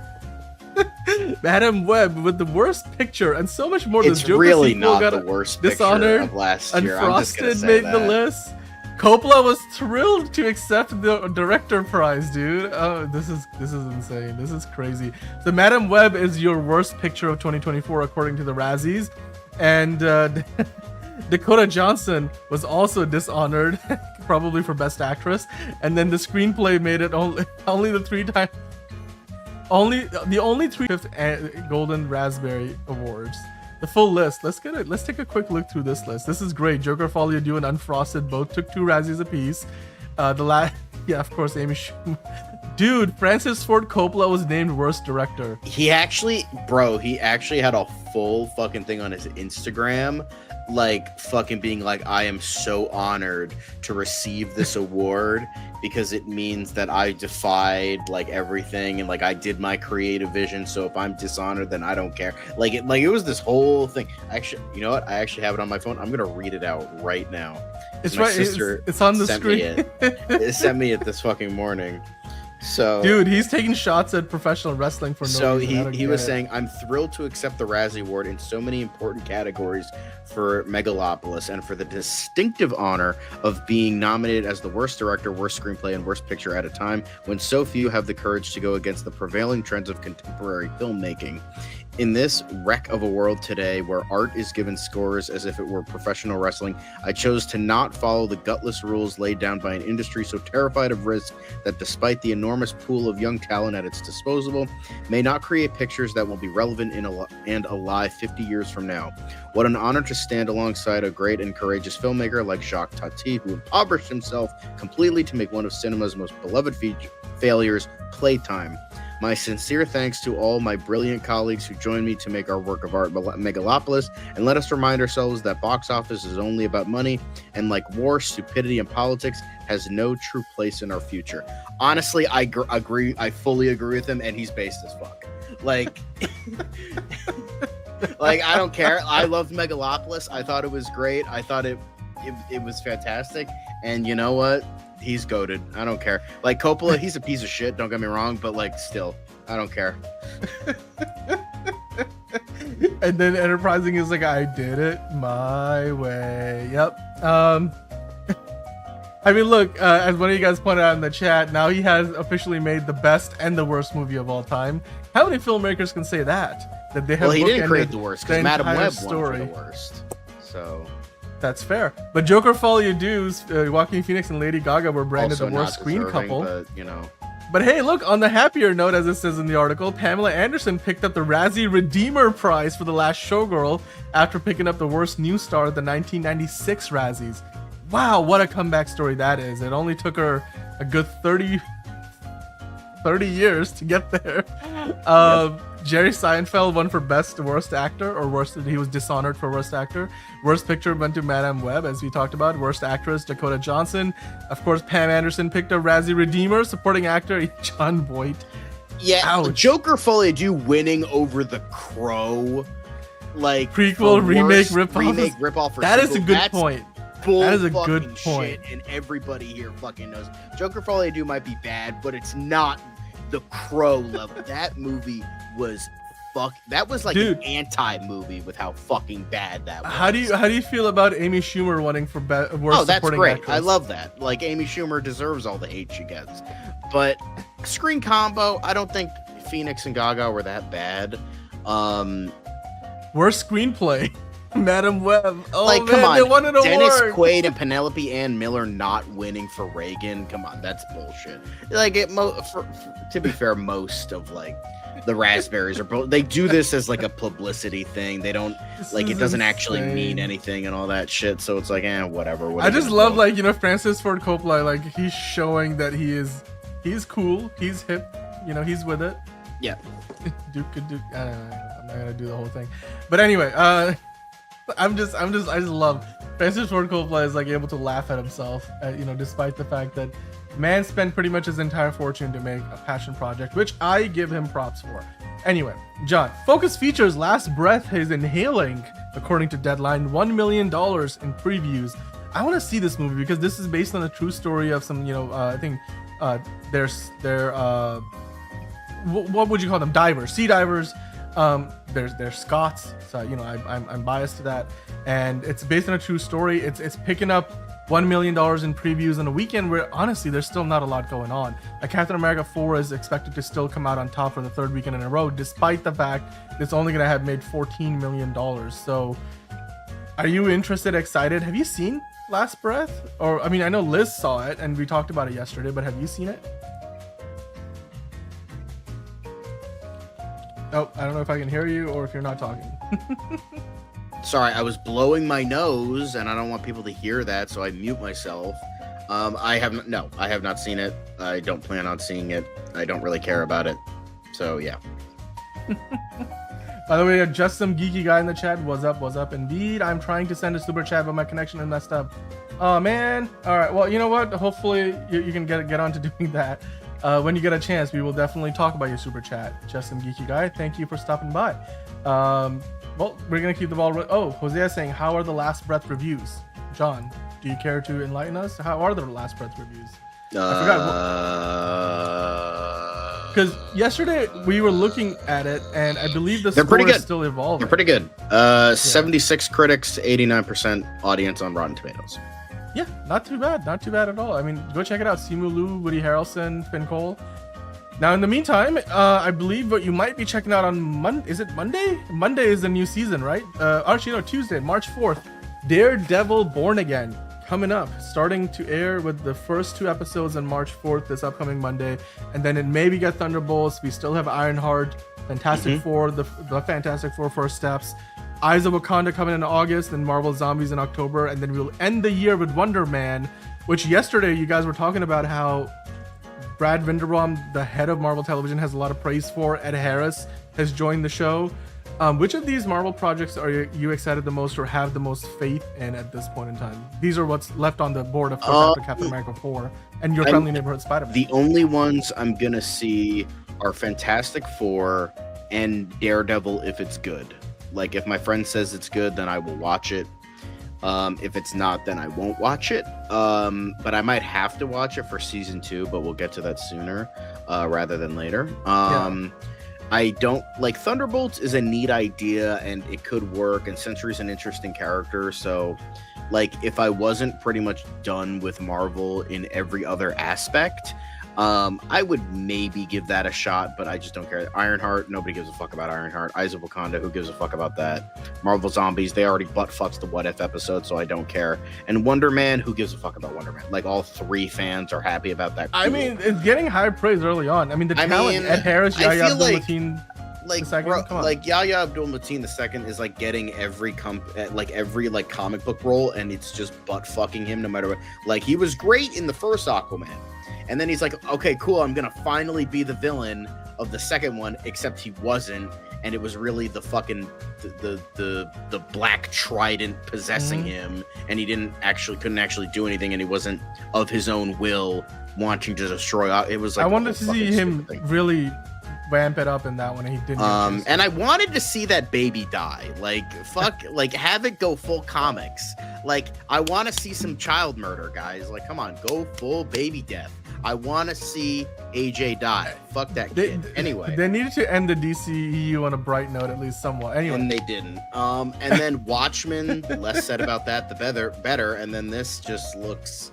Madam Web with the worst picture and so much more. It's really not the worst picture of last year. Unfrosted made the list. Coppola was thrilled to accept the director prize, dude. Oh, this is insane. This is crazy. So Madam Web is your worst picture of 2024 according to the Razzies. And Dakota Johnson was also dishonored, probably for Best Actress. And then the screenplay made it only the only three Golden Raspberry Awards. the full list. Let's get it. Let's take a quick look through this list. This is great. Joker, Folly, Ado, and Unfrosted both took 2 Razzies apiece. Yeah, of course, Amy Schumer. Dude, Francis Ford Coppola was named worst director. He actually had a full fucking thing on his Instagram, like fucking being like, I am so honored to receive this award because it means that I defied like everything and like I did my creative vision. So if I'm dishonored, then I don't care. Like it was this whole thing. Actually, you know what? I actually have it on my phone. I'm gonna read it out right now. It's my right. Sister it's on the sent screen. Me it sent me it this fucking morning. So, dude, he's taking shots at professional wrestling for no reason. So he was saying, I'm thrilled to accept the Razzie Award in so many important categories for Megalopolis and for the distinctive honor of being nominated as the worst director, worst screenplay, and worst picture at a time when so few have the courage to go against the prevailing trends of contemporary filmmaking. In this wreck of a world today where art is given scores as if it were professional wrestling, I chose to not follow the gutless rules laid down by an industry so terrified of risk that despite the enormous pool of young talent at its disposal, may not create pictures that will be relevant and alive 50 years from now. What an honor to stand alongside a great and courageous filmmaker like Jacques Tati, who impoverished himself completely to make one of cinema's most beloved failures, Playtime. My sincere thanks to all my brilliant colleagues who joined me to make our work of art Megalopolis, and let us remind ourselves that box office is only about money, and like war, stupidity, and politics has no true place in our future. Honestly, I agree. I fully agree with him, and he's based as fuck. Like, like I don't care. I loved Megalopolis. I thought it was great. I thought it was fantastic. And you know what? He's goated. I don't care. Like Coppola, he's a piece of shit. Don't get me wrong, but like, still, I don't care. And then Enterprising is like, I did it my way. Yep. I mean, look, as one of you guys pointed out in the chat, now he has officially made the best and the worst movie of all time. How many filmmakers can say that? That they have. Well, he didn't create the worst because Madam Web won for the worst. So. That's fair. But Joker, Folly, Ado's Joaquin Phoenix and Lady Gaga were branded also the worst screen couple. But, you know. But hey, look, on the happier note, as it says in the article, Pamela Anderson picked up the Razzie Redeemer Prize for The Last Showgirl after picking up the worst new star at the 1996 Razzies. Wow, what a comeback story that is. It only took her a good 30 years to get there. Yep. Jerry Seinfeld won for best worst actor, or worst, he was dishonored for worst actor. Worst picture went to Madame Web, as we talked about. Worst actress, Dakota Johnson. Of course, Pam Anderson picked up Razzie Redeemer. Supporting actor, John Boyd. Yeah, ouch. Joker Foley Ado winning over The Crow, like prequel, remake, ripoff. That is a good point. That is a good point, and everybody here fucking knows. Joker Foley Ado might be bad, but it's not The Crow level. That movie was that was like an anti-movie with how fucking bad that was. How do you feel about Amy Schumer winning for worst that's supporting great. actress? I love that. Like, Amy Schumer deserves all the hate she gets. But screen combo, I don't think Phoenix and Gaga were that bad. Worst screenplay, Madam Web. Oh, like, man, come on, they won an Dennis award. Quaid and Penelope Ann Miller not winning for Reagan. Come on, that's bullshit. Like, to be fair, most of like the raspberries are they do this as like a publicity thing. They don't it doesn't actually mean anything and all that shit. So it's like, whatever. I just love like, Francis Ford Coppola, like he's showing that he's cool, he's hip, he's with it. Yeah. Duke. I'm not gonna do the whole thing, but anyway, I just love Francis Ford Coppola is like able to laugh at himself, despite the fact that man spent pretty much his entire fortune to make a passion project, which I give him props for. Anyway, John, Focus Features' Last Breath is inhaling, according to Deadline, $1 million in previews. I want to see this movie because this is based on a true story of some, I think they're what would you call them? Divers, sea divers. They're Scots, so I'm biased to that, and it's based on a true story. It's picking up $1 million in previews on a weekend where honestly there's still not a lot going on. Captain America 4 is expected to still come out on top for the third weekend in a row, despite the fact it's only gonna have made $14 million. So, are you interested, excited? Have you seen Last Breath? Or I mean, I know Liz saw it and we talked about it yesterday, but have you seen it? Oh, I don't know if I can hear you or if you're not talking. Sorry, I was blowing my nose, and I don't want people to hear that, so I mute myself. I have not seen it. I don't plan on seeing it. I don't really care about it. So yeah. By the way, just some geeky guy in the chat. What's up? What's up? Indeed, I'm trying to send a super chat, but my connection is messed up. Oh man. All right. Well, you know what? Hopefully you can get on to doing that. When you get a chance, we will definitely talk about your super chat. Just some geeky guy. Thank you for stopping by. Well, we're gonna keep the ball. Oh, Hosea saying, "How are the Last Breath reviews?" John, do you care to enlighten us? How are the Last Breath reviews? I forgot. Because yesterday we were looking at it, and I believe the score is still evolving. They're pretty good. 76 critics, 89% audience on Rotten Tomatoes. Yeah, not too bad. Not too bad at all. I mean, go check it out. Simu Liu, Woody Harrelson, Finn Cole. Now, in the meantime, I believe what you might be checking out on Monday. Is it Monday? Monday is the new season, right? Actually, no, Tuesday, March 4th. Daredevil Born Again coming up, starting to air with the first 2 episodes on March 4th, this upcoming Monday. And then it maybe get Thunderbolts. We still have Ironheart, Fantastic Four, the Fantastic Four First Steps. Eyes of Wakanda coming in August, and Marvel Zombies in October. And then we'll end the year with Wonder Man, which yesterday you guys were talking about how Brad Vinderbaum, the head of Marvel Television, has a lot of praise for. Ed Harris has joined the show. Which of these Marvel projects are you excited the most or have the most faith in at this point in time? These are what's left on the board, of course, after Captain America 4 and Your Friendly Neighborhood Spider-Man. The only ones I'm going to see are Fantastic Four and Daredevil if it's good. Like, if my friend says it's good, then I will watch it. If it's not, then I won't watch it. But I might have to watch it for season 2, but we'll get to that sooner rather than later. I don't like Thunderbolts is a neat idea and it could work, and Sentry's an interesting character. So, like, if I wasn't pretty much done with Marvel in every other aspect, I would maybe give that a shot, but I just don't care. Ironheart, nobody gives a fuck about Ironheart. Eyes of Wakanda, who gives a fuck about that? Marvel Zombies, they already butt fucks the What If episode, so I don't care. And Wonder Man, who gives a fuck about Wonder Man? Like, all 3 fans are happy about that. Cool. I mean, it's getting high praise early on. I mean, the talent, Ed Harris, Yahya Abdul-Mateen. Like Yahya Abdul-Mateen II is like getting every comic book role, and it's just butt fucking him no matter what. Like, he was great in the first Aquaman. And then he's like, okay, cool, I'm going to finally be the villain of the second one, except he wasn't. And it was really the fucking, the black trident possessing him. And he couldn't actually do anything. And he wasn't of his own will wanting to destroy. It was like, I wanted to see him really ramp it up in that one. And he didn't. And I wanted to see that baby die. Like, fuck, like, have it go full comics. Like, I want to see some child murder, guys. Like, come on, go full baby death. I want to see AJ die. Fuck that kid. Anyway. They needed to end the DCU on a bright note, at least somewhat. Anyway. And they didn't. And then Watchmen, the less said about that, the better. And then this just looks...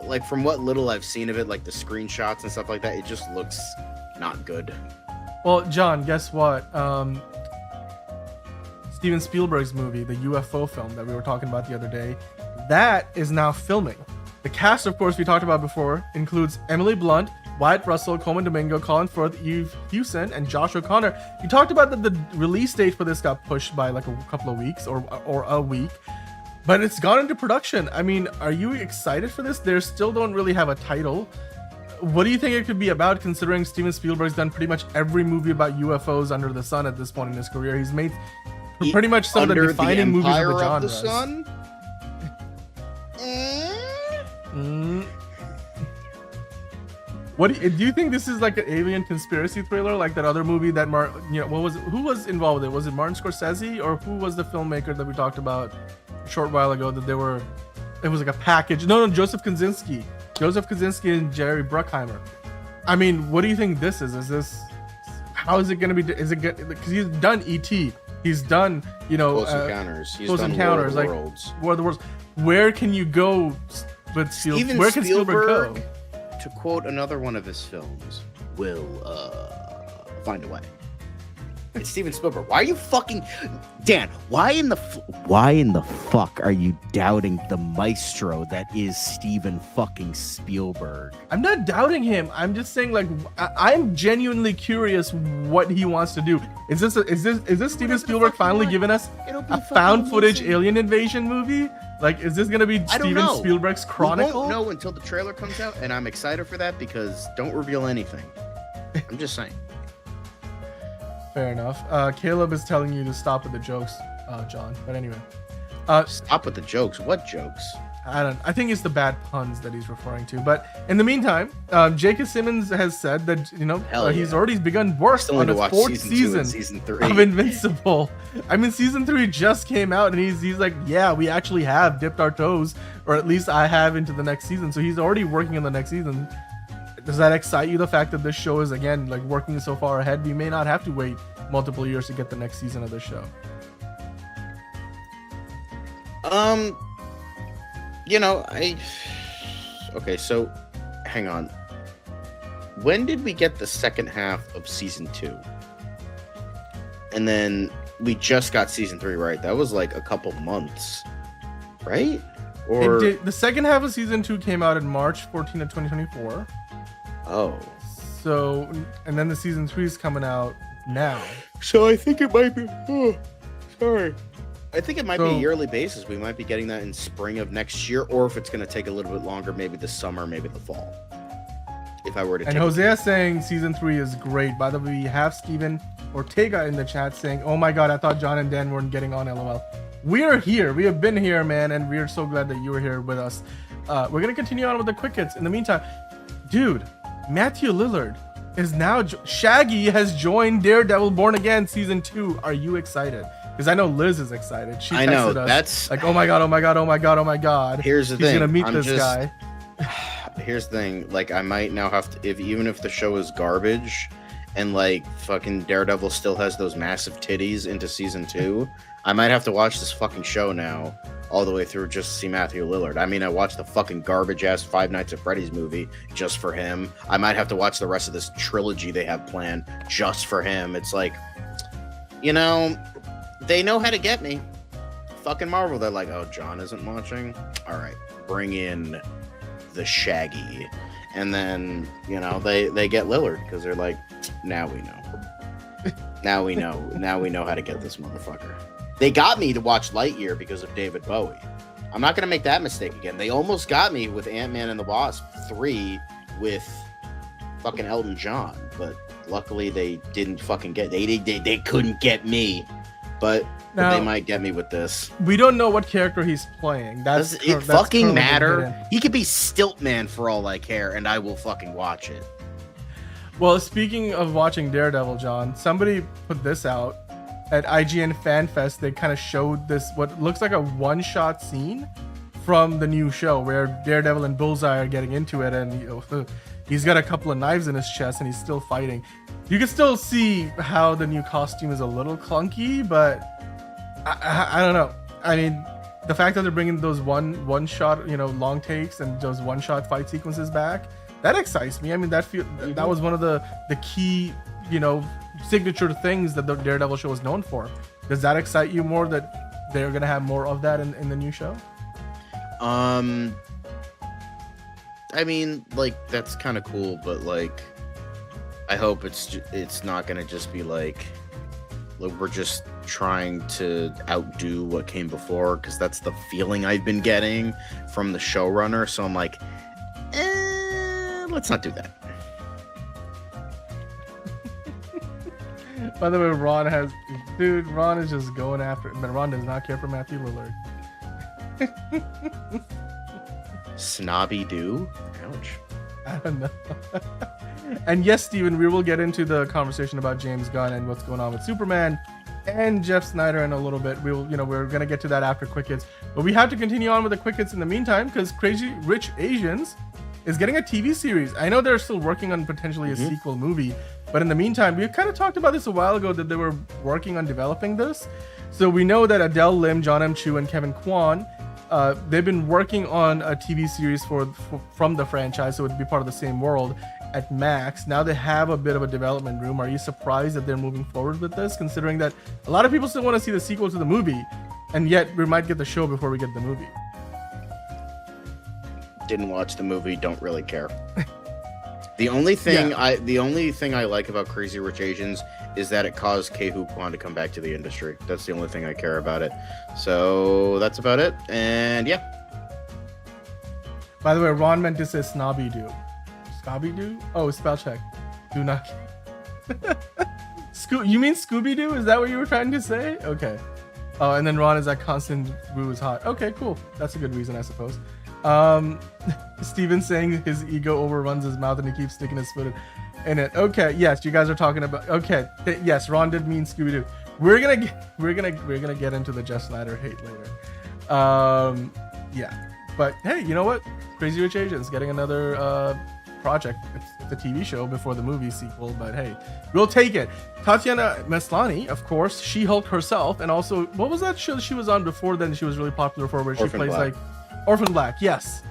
like, from what little I've seen of it, like the screenshots and stuff like that, it just looks not good. Well, John, guess what? Steven Spielberg's movie, the UFO film that we were talking about the other day, that is now filming. The cast, of course, we talked about before, includes Emily Blunt, Wyatt Russell, Coleman Domingo, Colin Firth, Eve Hewson, and Josh O'Connor. You talked about that the release date for this got pushed by like a couple of weeks or a week, but it's gone into production. I mean, are you excited for this? They still don't really have a title. What do you think it could be about, considering Steven Spielberg's done pretty much every movie about UFOs under the sun at this point in his career? He's made pretty much some of the defining movies of the genre. The sun? What do you think this is, like an alien conspiracy thriller, like that other movie that who was involved with it? Was it Martin Scorsese, or who was the filmmaker that we talked about a short while ago that it was like a package? No, Joseph Kosinski and Jerry Bruckheimer. I mean, what do you think this is? How is it going to be? Is it good? Because he's done E.T. He's done, Close Encounters. He's Close done Encounters, War of the like Worlds. War of the Worlds. Where can you go with Spielberg? Where can Spielberg go? To quote another one of his films, will find a way. It's Steven Spielberg. Why are you fucking Dan? Why in the fuck are you doubting the maestro that is Steven fucking Spielberg? I'm not doubting him. I'm just saying, like, I'm genuinely curious what he wants to do. Is this Steven Spielberg finally giving us a found footage alien invasion movie? Like, is this gonna be Steven Spielberg's Chronicle? We won't know until the trailer comes out, and I'm excited for that because don't reveal anything. I'm just saying. Fair enough. Caleb is telling you to stop with the jokes, John. But anyway, stop with the jokes. What jokes? I think it's the bad puns that he's referring to. But in the meantime, J.K. Simmons has said that he's already begun work on the 4th season of Invincible. I mean, season 3 just came out, and he's like, yeah, we actually have dipped our toes, or at least I have, into the next season. So he's already working on the next season. Does that excite you, the fact that this show is, again, like, working so far ahead? We may not have to wait multiple years to get the next season of the show. Okay, so hang on. When did we get the second half of season 2? And then we just got season 3, right? That was like a couple months, right? Or the second half of season 2 came out in March 14 of 2024. Oh. So, and then the season 3 is coming out now. So I think it might be. Oh, sorry. I think it might be a yearly basis. We might be getting that in spring of next year, or if it's going to take a little bit longer, maybe the summer, maybe the fall. If I were to. And Hosea saying season 3 is great. By the way, we have Steven Ortega in the chat saying, "Oh my God, I thought John and Dan weren't getting on." LOL. We're here. We have been here, man, and we are so glad that you were here with us. We're gonna continue on with the quick hits. In the meantime, dude, Matthew Lillard is now Shaggy has joined Daredevil Born Again season 2. Are you excited? Because I know Liz is excited. She texted us, that's like, oh my god, oh my god, oh my god, oh my god. Here's the thing. He's gonna meet this guy. Here's the thing. Like, I might now have to, even if the show is garbage, and like fucking Daredevil still has those massive titties into season 2, I might have to watch this fucking show now all the way through just to see Matthew Lillard. I mean, I watched the fucking garbage ass Five Nights at Freddy's movie just for him. I might have to watch the rest of this trilogy they have planned just for him. It's like, they know how to get me. Fucking Marvel, they're like, oh, John isn't watching? All right, bring in the Shaggy. And then, they get Lillard because they're like, now we know. Now we know how to get this motherfucker. They got me to watch Lightyear because of David Bowie. I'm not going to make that mistake again. They almost got me with Ant-Man and the Wasp 3 with fucking Elton John, but luckily they didn't fucking get. They couldn't get me, but they might get me with this. We don't know what character he's playing. Does it fucking matter? He could be Stiltman for all I care, and I will fucking watch it. Well, speaking of watching Daredevil, John, somebody put this out. At IGN FanFest, they kind of showed this, what looks like a one-shot scene from the new show where Daredevil and Bullseye are getting into it, and he's got a couple of knives in his chest and he's still fighting. You can still see how the new costume is a little clunky, but I don't know. I mean, the fact that they're bringing those one-shot, long takes and those one-shot fight sequences back, that excites me. I mean, that was one of the key, signature things that the Daredevil show is known for. Does that excite you more that they're gonna have more of that in the new show? I mean, like, that's kind of cool, but like, I hope it's not gonna just be like we're just trying to outdo what came before, because that's the feeling I've been getting from the showrunner. So I'm like, let's not do that. By the way, Ron is just going after it, but Ron does not care for Matthew Lillard. Snobby do? Ouch. I don't know. And yes, Steven, we will get into the conversation about James Gunn and what's going on with Superman and Jeff Snyder in a little bit. We're gonna get to that after Quick Hits, but we have to continue on with the Quick Hits in the meantime, because Crazy Rich Asians is getting a TV series. I know they're still working on potentially a sequel movie, but in the meantime, we kind of talked about this a while ago that they were working on developing this. So we know that Adele Lim, John M. Chu, and Kevin Kwan, they've been working on a TV series from the franchise, so it would be part of the same world. at max. Now they have a bit of a development room. Are you surprised that they're moving forward with this, considering that a lot of people still want to see the sequel to the movie, and yet we might get the show before we get the movie? Didn't watch the movie, don't really care. The only thing I like about Crazy Rich Asians is that it caused Ke-Huy Quan to come back to the industry. That's the only thing I care about it. So that's about it. And yeah. By the way, Ron meant to say Snobby Doo. Scobby Doo? Oh, spell check. Do not. You mean Scooby Doo? Is that what you were trying to say? Okay. Oh, and then Ron is that constant Boo is hot. Okay, cool. That's a good reason, I suppose. Steven saying his ego overruns his mouth and he keeps sticking his foot in it. Okay, yes, you guys are talking about. Okay, yes, Ron did mean Scooby Doo. We're gonna get into the Jeff Snyder hate later. Yeah, but hey, you know what? Crazy Rich Asians getting another project. It's a TV show before the movie sequel, but hey, we'll take it. Tatiana Maslany, of course, She-Hulk herself, and also what was that show she was on before then? She was really popular for where she Orphan plays Black. like Orphan Black. Yes,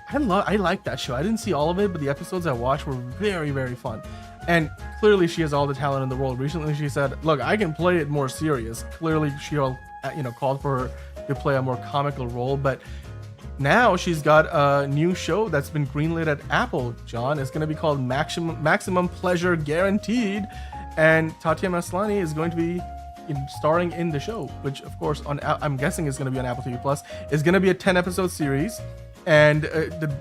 I like that show. I didn't see all of it, but the episodes I watched were very, very fun. And clearly, she has all the talent in the world. Recently, she said, "Look, I can play it more serious." Clearly, she called for her to play a more comical role, but now she's got a new show that's been greenlit at Apple. John, it's going to be called Maximum Pleasure Guaranteed, and Tatiana Maslany is going to be starring in the show, which of course I'm guessing is going to be on Apple TV Plus. It's going to be a 10-episode series, and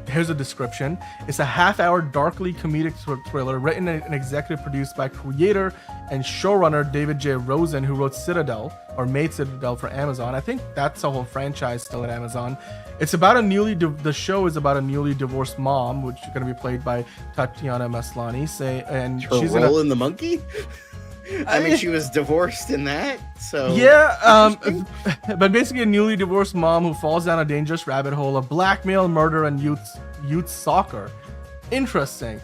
here's a description. It's a half-hour darkly comedic thriller written and executive produced by creator and showrunner David J. Rosen, who wrote Citadel or made Citadel for Amazon. I think that's a whole franchise still at Amazon. It's about the show is about a newly divorced mom, which is going to be played by Tatiana Maslany. She's in the monkey. I mean, she was divorced in that, so yeah. But basically, a newly divorced mom who falls down a dangerous rabbit hole of blackmail, murder, and youth soccer. Interesting.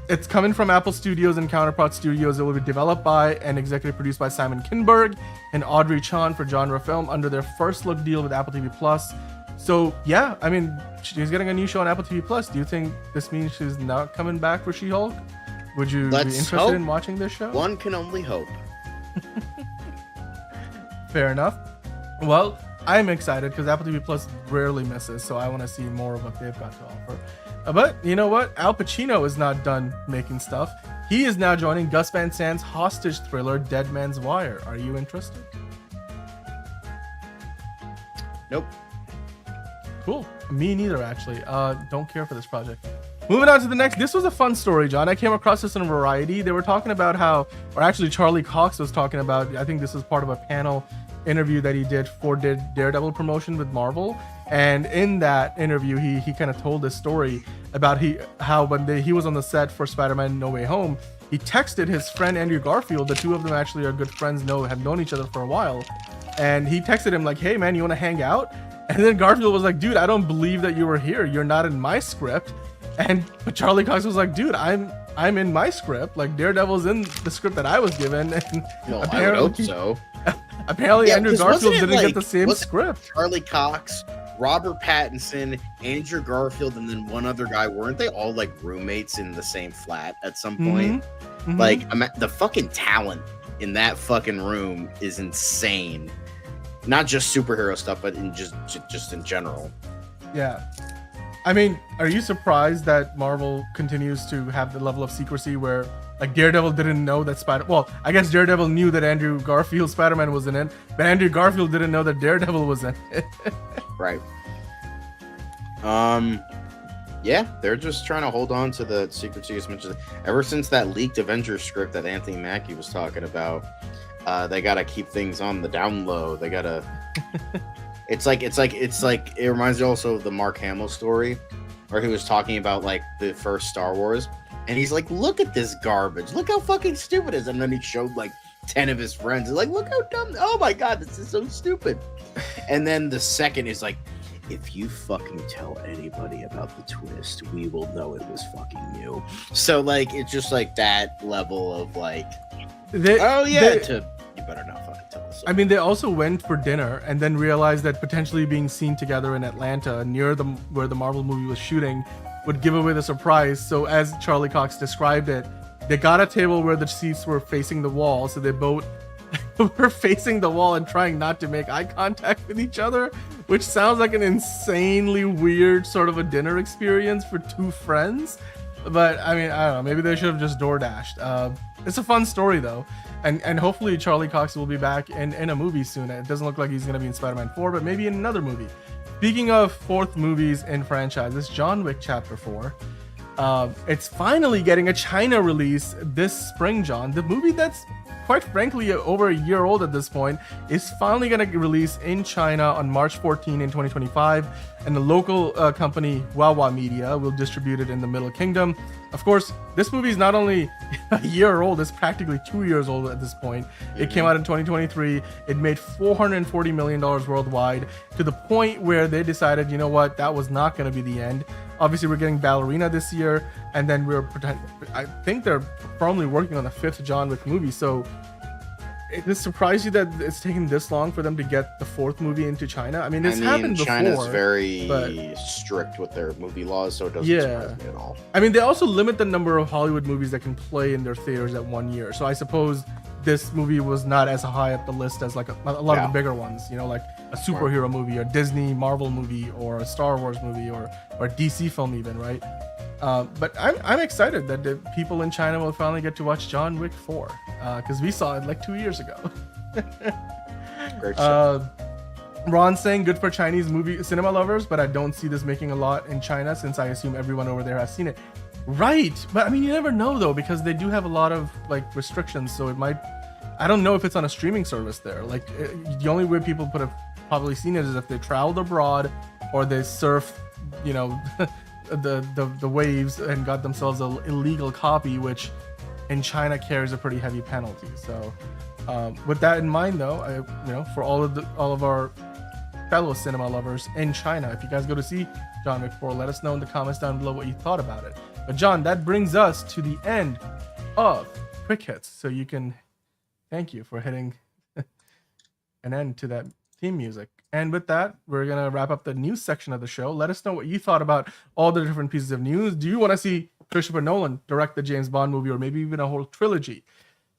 It's coming from Apple Studios and Counterpart Studios. It will be developed by and executive produced by Simon Kinberg and Audrey Chan for Genre Film under their first look deal with Apple TV Plus. So yeah, I mean, she's getting a new show on Apple TV Plus. Do you think this means she's not coming back for She-Hulk? Would you be interested in watching this show? One can only hope. Fair enough. Well, I'm excited because Apple TV Plus rarely misses, so I want to see more of what they've got to offer. But you know what? Al Pacino is not done making stuff. He is now joining Gus Van Sant's hostage thriller, Dead Man's Wire. Are you interested? Nope. Cool. Me neither, actually. Don't care for this project. Moving on to the next. This was a fun story, John. I came across this in Variety. They were talking about how, or actually Charlie Cox was talking about, I think this was part of a panel interview that he did for Daredevil promotion with Marvel. And in that interview, he kind of told this story about how when he was on the set for Spider-Man No Way Home, he texted his friend Andrew Garfield. The two of them actually are good friends, have known each other for a while. And he texted him like, "Hey man, you want to hang out?" And then Garfield was like, "Dude, I don't believe that you were here. You're not in my script." But Charlie Cox was like, "Dude, I'm in my script. Like Daredevil's in the script that I was given." And well, I would hope so. Apparently, yeah, Andrew Garfield didn't get the same script. Charlie Cox, Robert Pattinson, Andrew Garfield, and then one other guy, weren't they all like roommates in the same flat at some point? Mm-hmm. Like the fucking talent in that fucking room is insane. Not just superhero stuff, but in just in general. Yeah. I mean, are you surprised that Marvel continues to have the level of secrecy where like Daredevil didn't know that I guess Daredevil knew that Andrew Garfield Spider-Man was in it, but Andrew Garfield didn't know that Daredevil was in it. Right. Yeah, they're just trying to hold on to the secrecy as much as ever since that leaked Avengers script that Anthony Mackie was talking about. They gotta keep things on the down low. They gotta. It's like it reminds me also of the Mark Hamill story, where he was talking about like the first Star Wars, and he's like, "Look at this garbage! Look how fucking stupid it is!" And then he showed like 10 of his friends, and like, "Look how dumb! Oh my god, this is so stupid!" And then the second is like, "If you fucking tell anybody about the twist, we will know it was fucking you." So like, it's just like that level of like, you better not fucking tell us. I mean, they also went for dinner and then realized that potentially being seen together in Atlanta near where the Marvel movie was shooting would give away the surprise. So as Charlie Cox described it, they got a table where the seats were facing the wall, so they both were facing the wall and trying not to make eye contact with each other, which sounds like an insanely weird sort of a dinner experience for two friends. But I mean, I don't know, maybe they should have just door dashed. It's a fun story though, and hopefully Charlie Cox will be back in a movie soon. It doesn't look like he's going to be in Spider-Man 4, but maybe in another movie. Speaking of fourth movies in franchises, John Wick Chapter 4. It's finally getting a China release this spring, John. The movie that's quite frankly over a year old at this point is finally going to release in China on March 14 in 2025, and the local company Wawa Media will distribute it in the Middle Kingdom. Of course, this movie is not only a year old, it's practically 2 years old at this point. It came out in 2023. It made $440 million worldwide, to the point where they decided, you know what, that was not going to be the end. Obviously, we're getting Ballerina this year, and then I think they're firmly working on the fifth John Wick movie. So, does it surprise you that it's taken this long for them to get the fourth movie into China? I mean, happened before. China's very strict with their movie laws, so it doesn't surprise me at all. I mean, they also limit the number of Hollywood movies that can play in their theaters at 1 year. So I suppose this movie was not as high up the list as like a lot of the bigger ones, you know, like a superhero movie, or Disney Marvel movie, or a Star Wars movie, or a DC film even, right? But I'm excited that the people in China will finally get to watch John Wick 4, because we saw it like 2 years ago. Great show. Ron saying good for Chinese movie cinema lovers, but I don't see this making a lot in China, since I assume everyone over there has seen it. Right, but I mean, you never know though, because they do have a lot of like restrictions, so it might, I don't know if it's on a streaming service there. Like the only way people would have probably seen it is if they traveled abroad, or they surf, you know, the waves and got themselves an illegal copy, which in China carries a pretty heavy penalty. So with that in mind though, for all of our fellow cinema lovers in China, if you guys go to see John Wick 4, let us know in the comments down below what you thought about it. But John, that brings us to the end of Quick Hits, so you can thank you for hitting an end to that theme music. And with that, we're gonna wrap up the news section of the show. Let us know what you thought about all the different pieces of news. Do you want to see Christopher Nolan direct the James Bond movie, or maybe even a whole trilogy?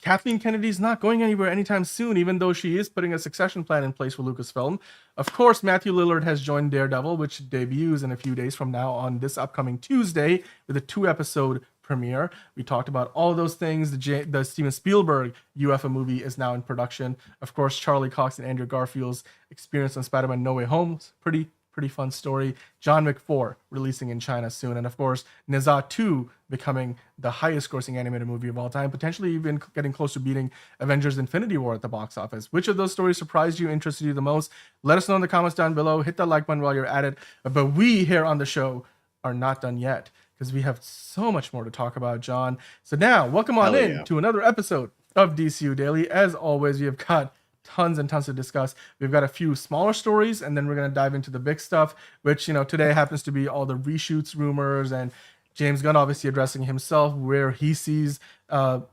Kathleen Kennedy's not going anywhere anytime soon, even though she is putting a succession plan in place for Lucasfilm. Of course, Matthew Lillard has joined Daredevil, which debuts in a few days from now on this upcoming Tuesday with a 2-episode premiere. We talked about all those things. The Steven Spielberg UFO movie is now in production. Of course, Charlie Cox and Andrew Garfield's experience on Spider-Man No Way Home. Pretty fun story. John Wick 4 releasing in China soon. And of course, Naza 2 becoming the highest grossing animated movie of all time, potentially even getting close to beating Avengers Infinity War at the box office. Which of those stories surprised you, interested you the most? Let us know in the comments down below. Hit that like button while you're at it. But we here on the show are not done yet, because we have so much more to talk about, John. So now, welcome on in to another episode of DCU Daily. As always, we have got tons and tons to discuss. We've got a few smaller stories, and then we're going to dive into the big stuff, which, today happens to be all the reshoots rumors, and James Gunn obviously addressing himself where he sees the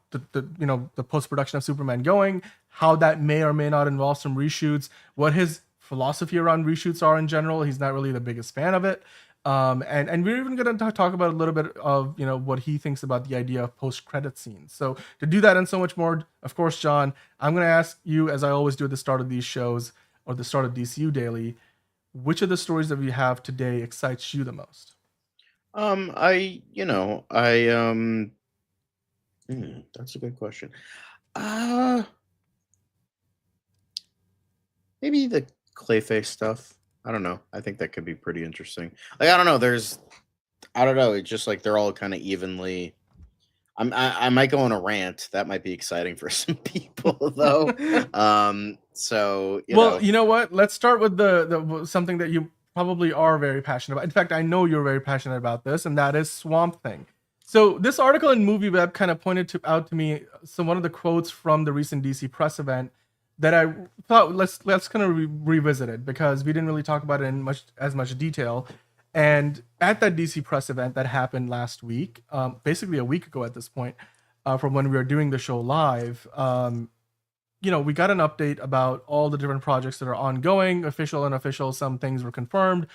post-production of Superman going, how that may or may not involve some reshoots, what his philosophy around reshoots are in general. He's not really the biggest fan of it. And we're even going to talk about a little bit of, what he thinks about the idea of post-credit scenes. So to do that and so much more, of course, John, I'm going to ask you, as I always do at the start of these shows, or the start of DCU Daily, which of the stories that we have today excites you the most? That's a good question. Maybe the Clayface stuff. I don't know. I think that could be pretty interesting. Like, I don't know. It's just like they're all kind of evenly. I might go on a rant. That might be exciting for some people, though. You know what? Let's start with the something that you probably are very passionate about. In fact, I know you're very passionate about this, and that is Swamp Thing. So this article in MovieWeb kind of pointed out to me one of the quotes from the recent DC press event that I thought let's kind of revisit it, because we didn't really talk about it in as much detail. And at that DC press event that happened last week, basically a week ago at this point, from when we were doing the show live, we got an update about all the different projects that are ongoing, official and unofficial. Some things were confirmed.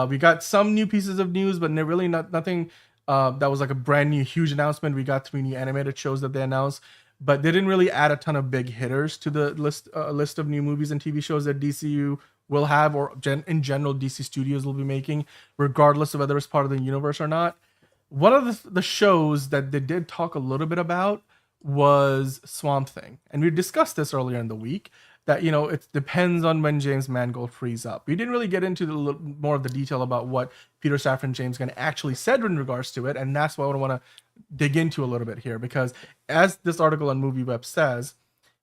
We got some new pieces of news, but really nothing that was like a brand new huge announcement. We got 3 new animated shows that they announced, but they didn't really add a ton of big hitters to the list of new movies and TV shows that DCU will have, or in general DC Studios will be making, regardless of whether it's part of the universe or not. One of the shows that they did talk a little bit about was Swamp Thing, and we discussed this earlier in the week, that it depends on when James Mangold frees up. We didn't really get into more of the detail about what Peter Safran James Gunn actually said in regards to it, and that's what I want to dig into a little bit here, because as this article on MovieWeb says,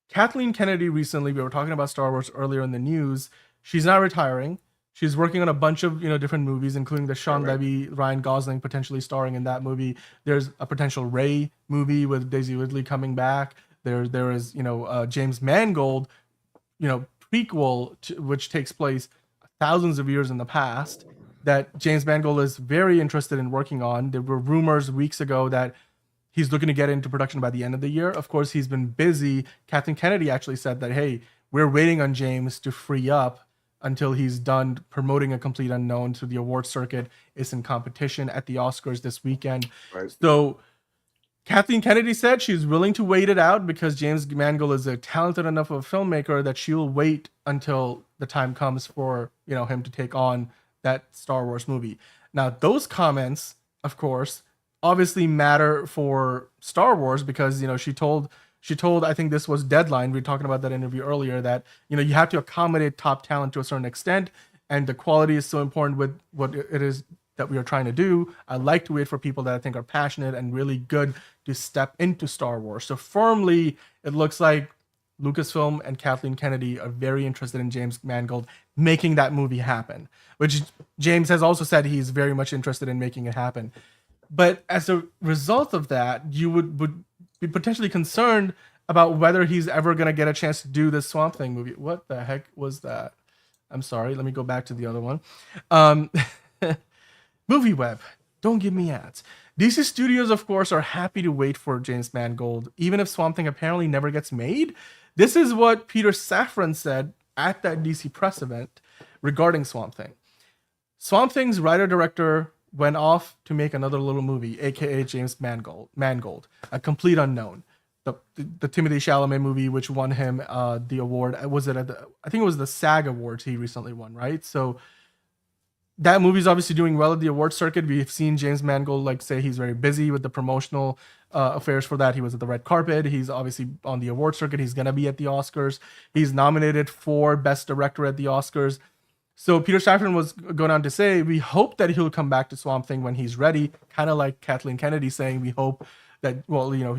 Kathleen Kennedy recently, we were talking about Star Wars earlier in the news, she's not retiring. She's working on a bunch of different movies, including the Sean Levy, Ryan Gosling potentially starring in that movie. There's a potential Rey movie with Daisy Ridley coming back. There is James Mangold, prequel which takes place thousands of years in the past, that James Mangold is very interested in working on. There were rumors weeks ago that he's looking to get into production by the end of the year. Of course, he's been busy. Kathleen Kennedy actually said that, hey, we're waiting on James to free up until he's done promoting A Complete Unknown to the award circuit. It's in competition at the Oscars this weekend. Right. So Kathleen Kennedy said she's willing to wait it out because James Mangold is a talented enough of a filmmaker that she'll wait until the time comes for him to take on that Star Wars movie. Now, those comments, of course, obviously matter for Star Wars because she told, I think this was Deadline, we were talking about that interview earlier, that you have to accommodate top talent to a certain extent, and the quality is so important with what it is that we are trying to do. I like to wait for people that I think are passionate and really good to step into Star Wars. So firmly, it looks like Lucasfilm and Kathleen Kennedy are very interested in James Mangold making that movie happen, which James has also said he's very much interested in making it happen. But as a result of that, you would be potentially concerned about whether he's ever going to get a chance to do this Swamp Thing movie. What the heck was that? I'm sorry. Let me go back to the other one. MovieWeb, don't give me ads. DC Studios, of course, are happy to wait for James Mangold, even if Swamp Thing apparently never gets made. This is what Peter Safran said at that DC press event regarding Swamp Thing. Swamp Thing's writer-director went off to make another little movie, aka James Mangold, A Complete Unknown. The Timothée Chalamet movie, which won him the award. I think it was the SAG Awards he recently won, right? So that movie's obviously doing well at the award circuit. We've seen James Mangold say he's very busy with the promotional affairs for that. He was at the red carpet. He's obviously on the award circuit. He's going to be at the Oscars. He's nominated for Best Director at the Oscars. So Peter Safran was going on to say, we hope that he'll come back to Swamp Thing when he's ready. Kind of like Kathleen Kennedy saying, we hope that,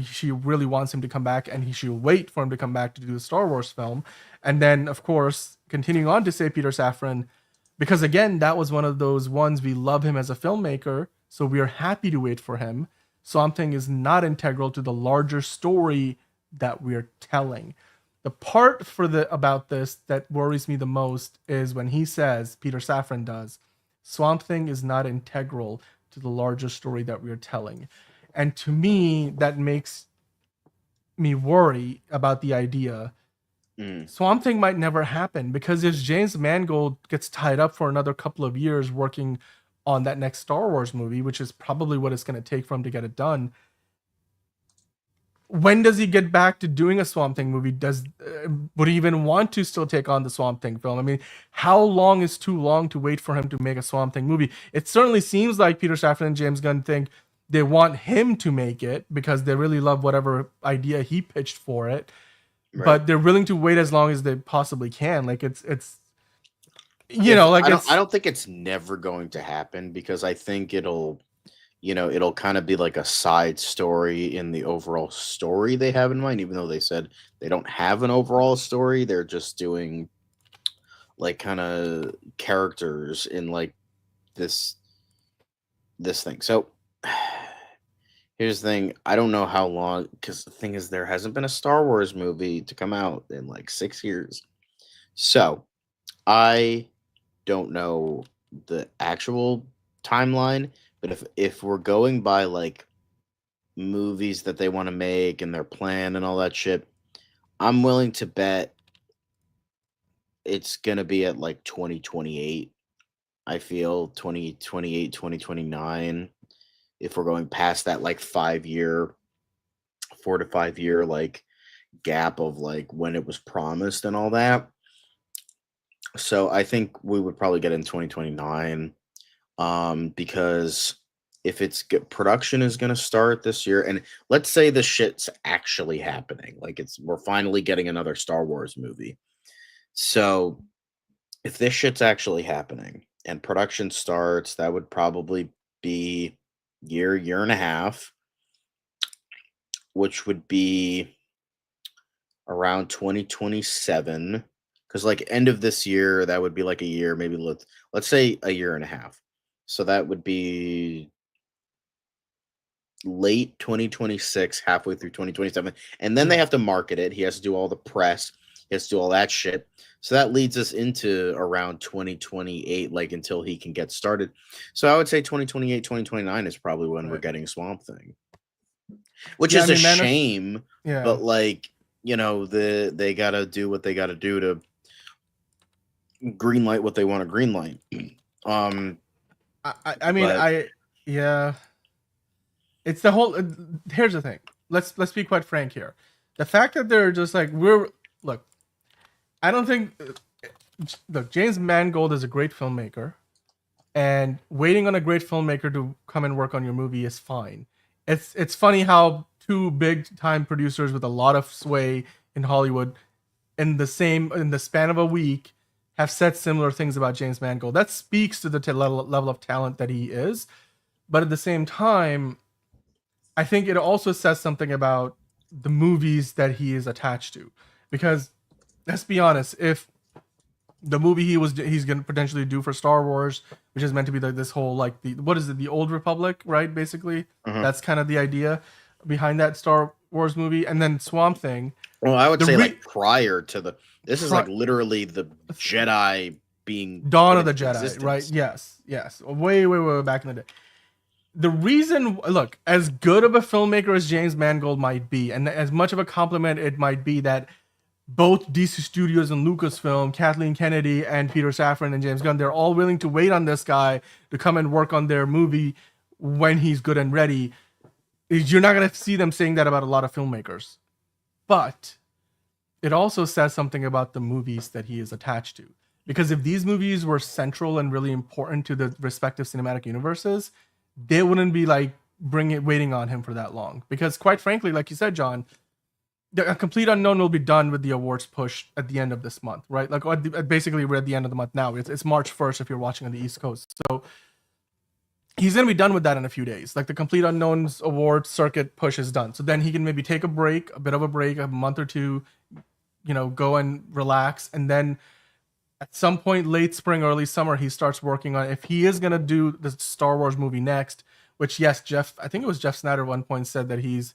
she really wants him to come back and she'll wait for him to come back to do the Star Wars film. And then, of course, continuing on to say Peter Safran, because again, that was one of those ones, we love him as a filmmaker, so we are happy to wait for him. Swamp Thing is not integral to the larger story that we're telling. The part about this that worries me the most is when he says, Peter Safran does, Swamp Thing is not integral to the larger story that we are telling. And to me, that makes me worry about the idea. Swamp Thing might never happen, because if James Mangold gets tied up for another couple of years working on that next Star Wars movie, which is probably what it's going to take for him to get it done, when does he get back to doing a Swamp Thing movie? Would he even want to still take on the Swamp Thing film? I mean, how long is too long to wait for him to make a Swamp Thing movie? It certainly seems like Peter Safran and James Gunn think they want him to make it because they really love whatever idea he pitched for it. Right. But they're willing to wait as long as they possibly can. I don't think it's never going to happen, because I think it'll kind of be like a side story in the overall story they have in mind, even though they said they don't have an overall story. They're just doing kind of characters in this thing. So here's the thing. I don't know how long, because the thing is, there hasn't been a Star Wars movie to come out in 6 years. So I don't know the actual timeline, but if we're going by movies that they want to make and their plan and all that shit, I'm willing to bet it's gonna be at like 2028. I feel 2028, 2029. If we're going past that like 4 to 5 year like gap of like when it was promised and all that. So I think we would probably get in 2029, because if production is going to start this year, and let's say the shit's actually happening, like we're finally getting another Star Wars movie. So if this shit's actually happening and production starts, that would probably be year and a half, which would be around 2027. Because like end of this year, that would be like a year, maybe let's say a year and a half. So that would be late 2026, halfway through 2027. And then they have to market it. He has to do all the press. He has to do all that shit. So that leads us into around 2028, like until he can get started. So I would say 2028, 2029 is probably when we're getting Swamp Thing. Which is a shame. But like, they gotta do what they gotta do to greenlight what they want to greenlight. It's the whole. Here's the thing. Let's be quite frank here. The fact that they're just like look. I don't think. Look, James Mangold is a great filmmaker, and waiting on a great filmmaker to come and work on your movie is fine. It's funny how two big time producers with a lot of sway in Hollywood, in the span of a week, have said similar things about James Mangold. That speaks to the level of talent that he is. But at the same time, I think it also says something about the movies that he is attached to. Because let's be honest, if the movie he's going to potentially do for Star Wars, which is meant to be like this whole like the Old Republic, right? Basically, that's kind of the idea behind that Star Wars movie, and then Swamp Thing. Well, I would say like prior to this is like literally the Jedi being Dawn of the Jedi, right? Yes, way back in the day. The reason, look, as good of a filmmaker as James Mangold might be, and as much of a compliment it might be that both DC Studios and Lucasfilm, Kathleen Kennedy and Peter Safran and James Gunn, they're all willing to wait on this guy to come and work on their movie when he's good and ready. You're not going to see them saying that about a lot of filmmakers. But it also says something about the movies that he is attached to. Because if these movies were central and really important to the respective cinematic universes, they wouldn't be like waiting on him for that long. Because quite frankly, like you said, John, A Complete Unknown will be done with the awards push at the end of this month, right? Like basically we're at the end of the month now. It's March 1st if you're watching on the East Coast. So he's going to be done with that in a few days. Like the Complete Unknowns award circuit push is done. So then he can maybe take a bit of a break, a month or two, go and relax. And then at some point late spring, early summer, he starts working on, if he is going to do the Star Wars movie next, which yes, I think it was Jeff Snyder at one point said that he's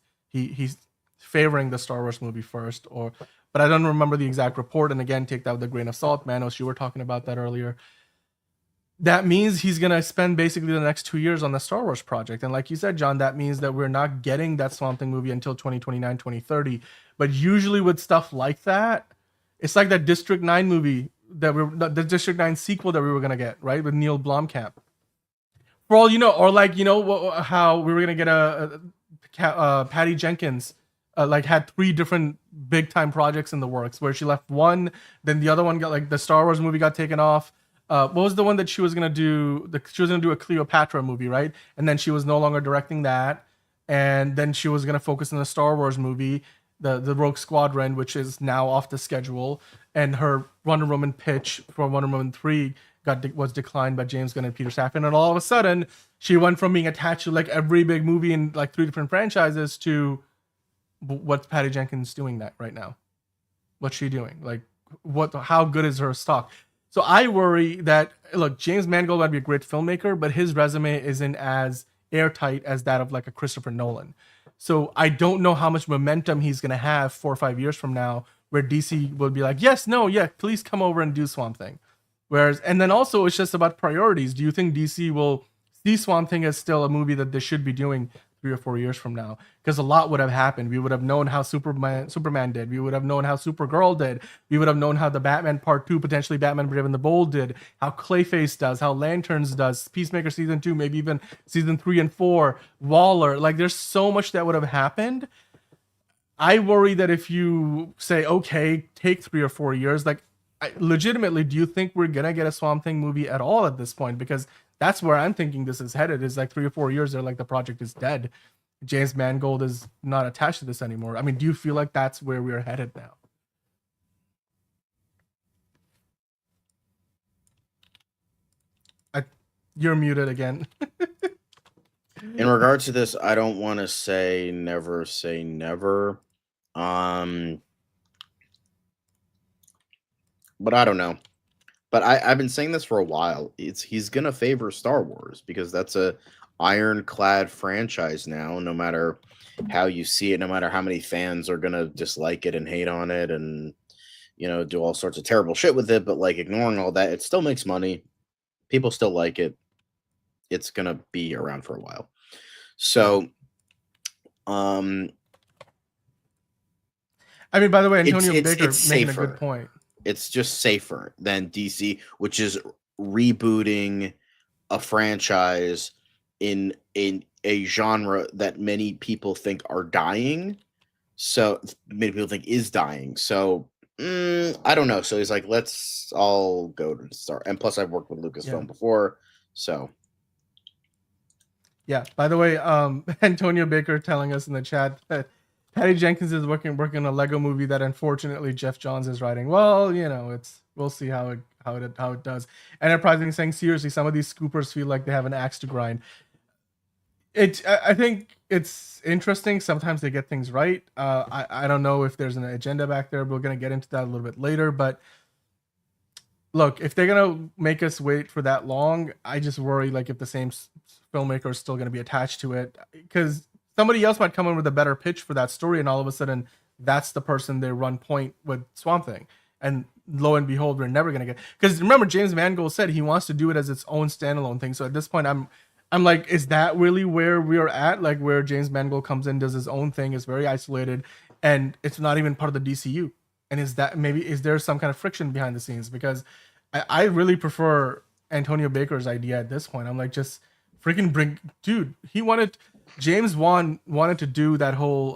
favoring the Star Wars movie first, but I don't remember the exact report. And again, take that with a grain of salt. Manos, you were talking about that earlier. That means he's going to spend basically the next 2 years on the Star Wars project. And like you said, John, that means that we're not getting that Swamp Thing movie until 2029, 2030. But usually with stuff like that, it's like that District 9 movie the District 9 sequel that we were going to get, right? With Neil Blomkamp. For all you know, or like, how we were going to get a Patty Jenkins had 3 different big time projects in the works, where she left one, then the other one got, like, the Star Wars movie got taken off. What was the one that she was gonna do? She was gonna do a Cleopatra movie, right? And then she was no longer directing that, and then she was gonna focus on the Star Wars movie, the Rogue Squadron, which is now off the schedule. And her Wonder Woman pitch for Wonder Woman 3 was declined by James Gunn and Peter Safran. And all of a sudden, she went from being attached to like every big movie in like 3 different franchises to what's Patty Jenkins doing that right now? What's she doing? Like, how good is her stock? So I worry that, look, James Mangold might be a great filmmaker, but his resume isn't as airtight as that of like a Christopher Nolan. So I don't know how much momentum he's going to have 4 or 5 years from now, where DC will be like, yes, no, yeah, please come over and do Swamp Thing. Whereas, and then also it's just about priorities. Do you think DC will see Swamp Thing as still a movie that they should be doing 3 or 4 years from now, because a lot would have happened. We would have known how Superman did. We would have known how Supergirl did. We would have known how the Batman Part 2, potentially Batman Brave and the Bold did, how Clayface does, how Lanterns does, Peacemaker Season 2, maybe even Season 3 and 4, Waller. Like, there's so much that would have happened. I worry that if you say, okay, take 3 or 4 years, like, legitimately, do you think we're gonna get a Swamp Thing movie at all at this point? Because that's where I'm thinking this is headed. Is like 3 or 4 years, they're like, the project is dead. James Mangold is not attached to this anymore. I mean, do you feel like that's where we're headed now? You're muted again. In regards to this, I don't want to say never. But I don't know. But I've been saying this for a while. He's gonna favor Star Wars because that's a ironclad franchise now. No matter how you see it, no matter how many fans are gonna dislike it and hate on it, and do all sorts of terrible shit with it. But like ignoring all that, it still makes money. People still like it. It's gonna be around for a while. So, I mean, by the way, Antonio Baker it's making safer. a good point. It's just safer than DC, which is rebooting a franchise in a genre that many people think are dying. So many people think is dying. So I don't know. So he's like, let's all go to Star. And plus, I've worked with Lucasfilm before, so. Yeah. By the way, Antonio Baker telling us in the chat that Patty Jenkins is working on a Lego movie that unfortunately Jeff Johns is writing. Well, we'll see how it does. Enterprising saying, seriously, some of these scoopers feel like they have an axe to grind. I think it's interesting. Sometimes they get things right. I don't know if there's an agenda back there. We're gonna get into that a little bit later. But look, if they're gonna make us wait for that long, I just worry like if the same filmmaker is still gonna be attached to it, because somebody else might come in with a better pitch for that story, and all of a sudden, that's the person they run point with Swamp Thing. And lo and behold, we're never gonna get. Because remember, James Mangold said he wants to do it as its own standalone thing. So at this point, I'm like, is that really where we are at? Like where James Mangold comes in, does his own thing, is very isolated, and it's not even part of the DCU. And is there some kind of friction behind the scenes? Because I really prefer Antonio Baker's idea at this point. I'm like, just freaking James Wan wanted to do that whole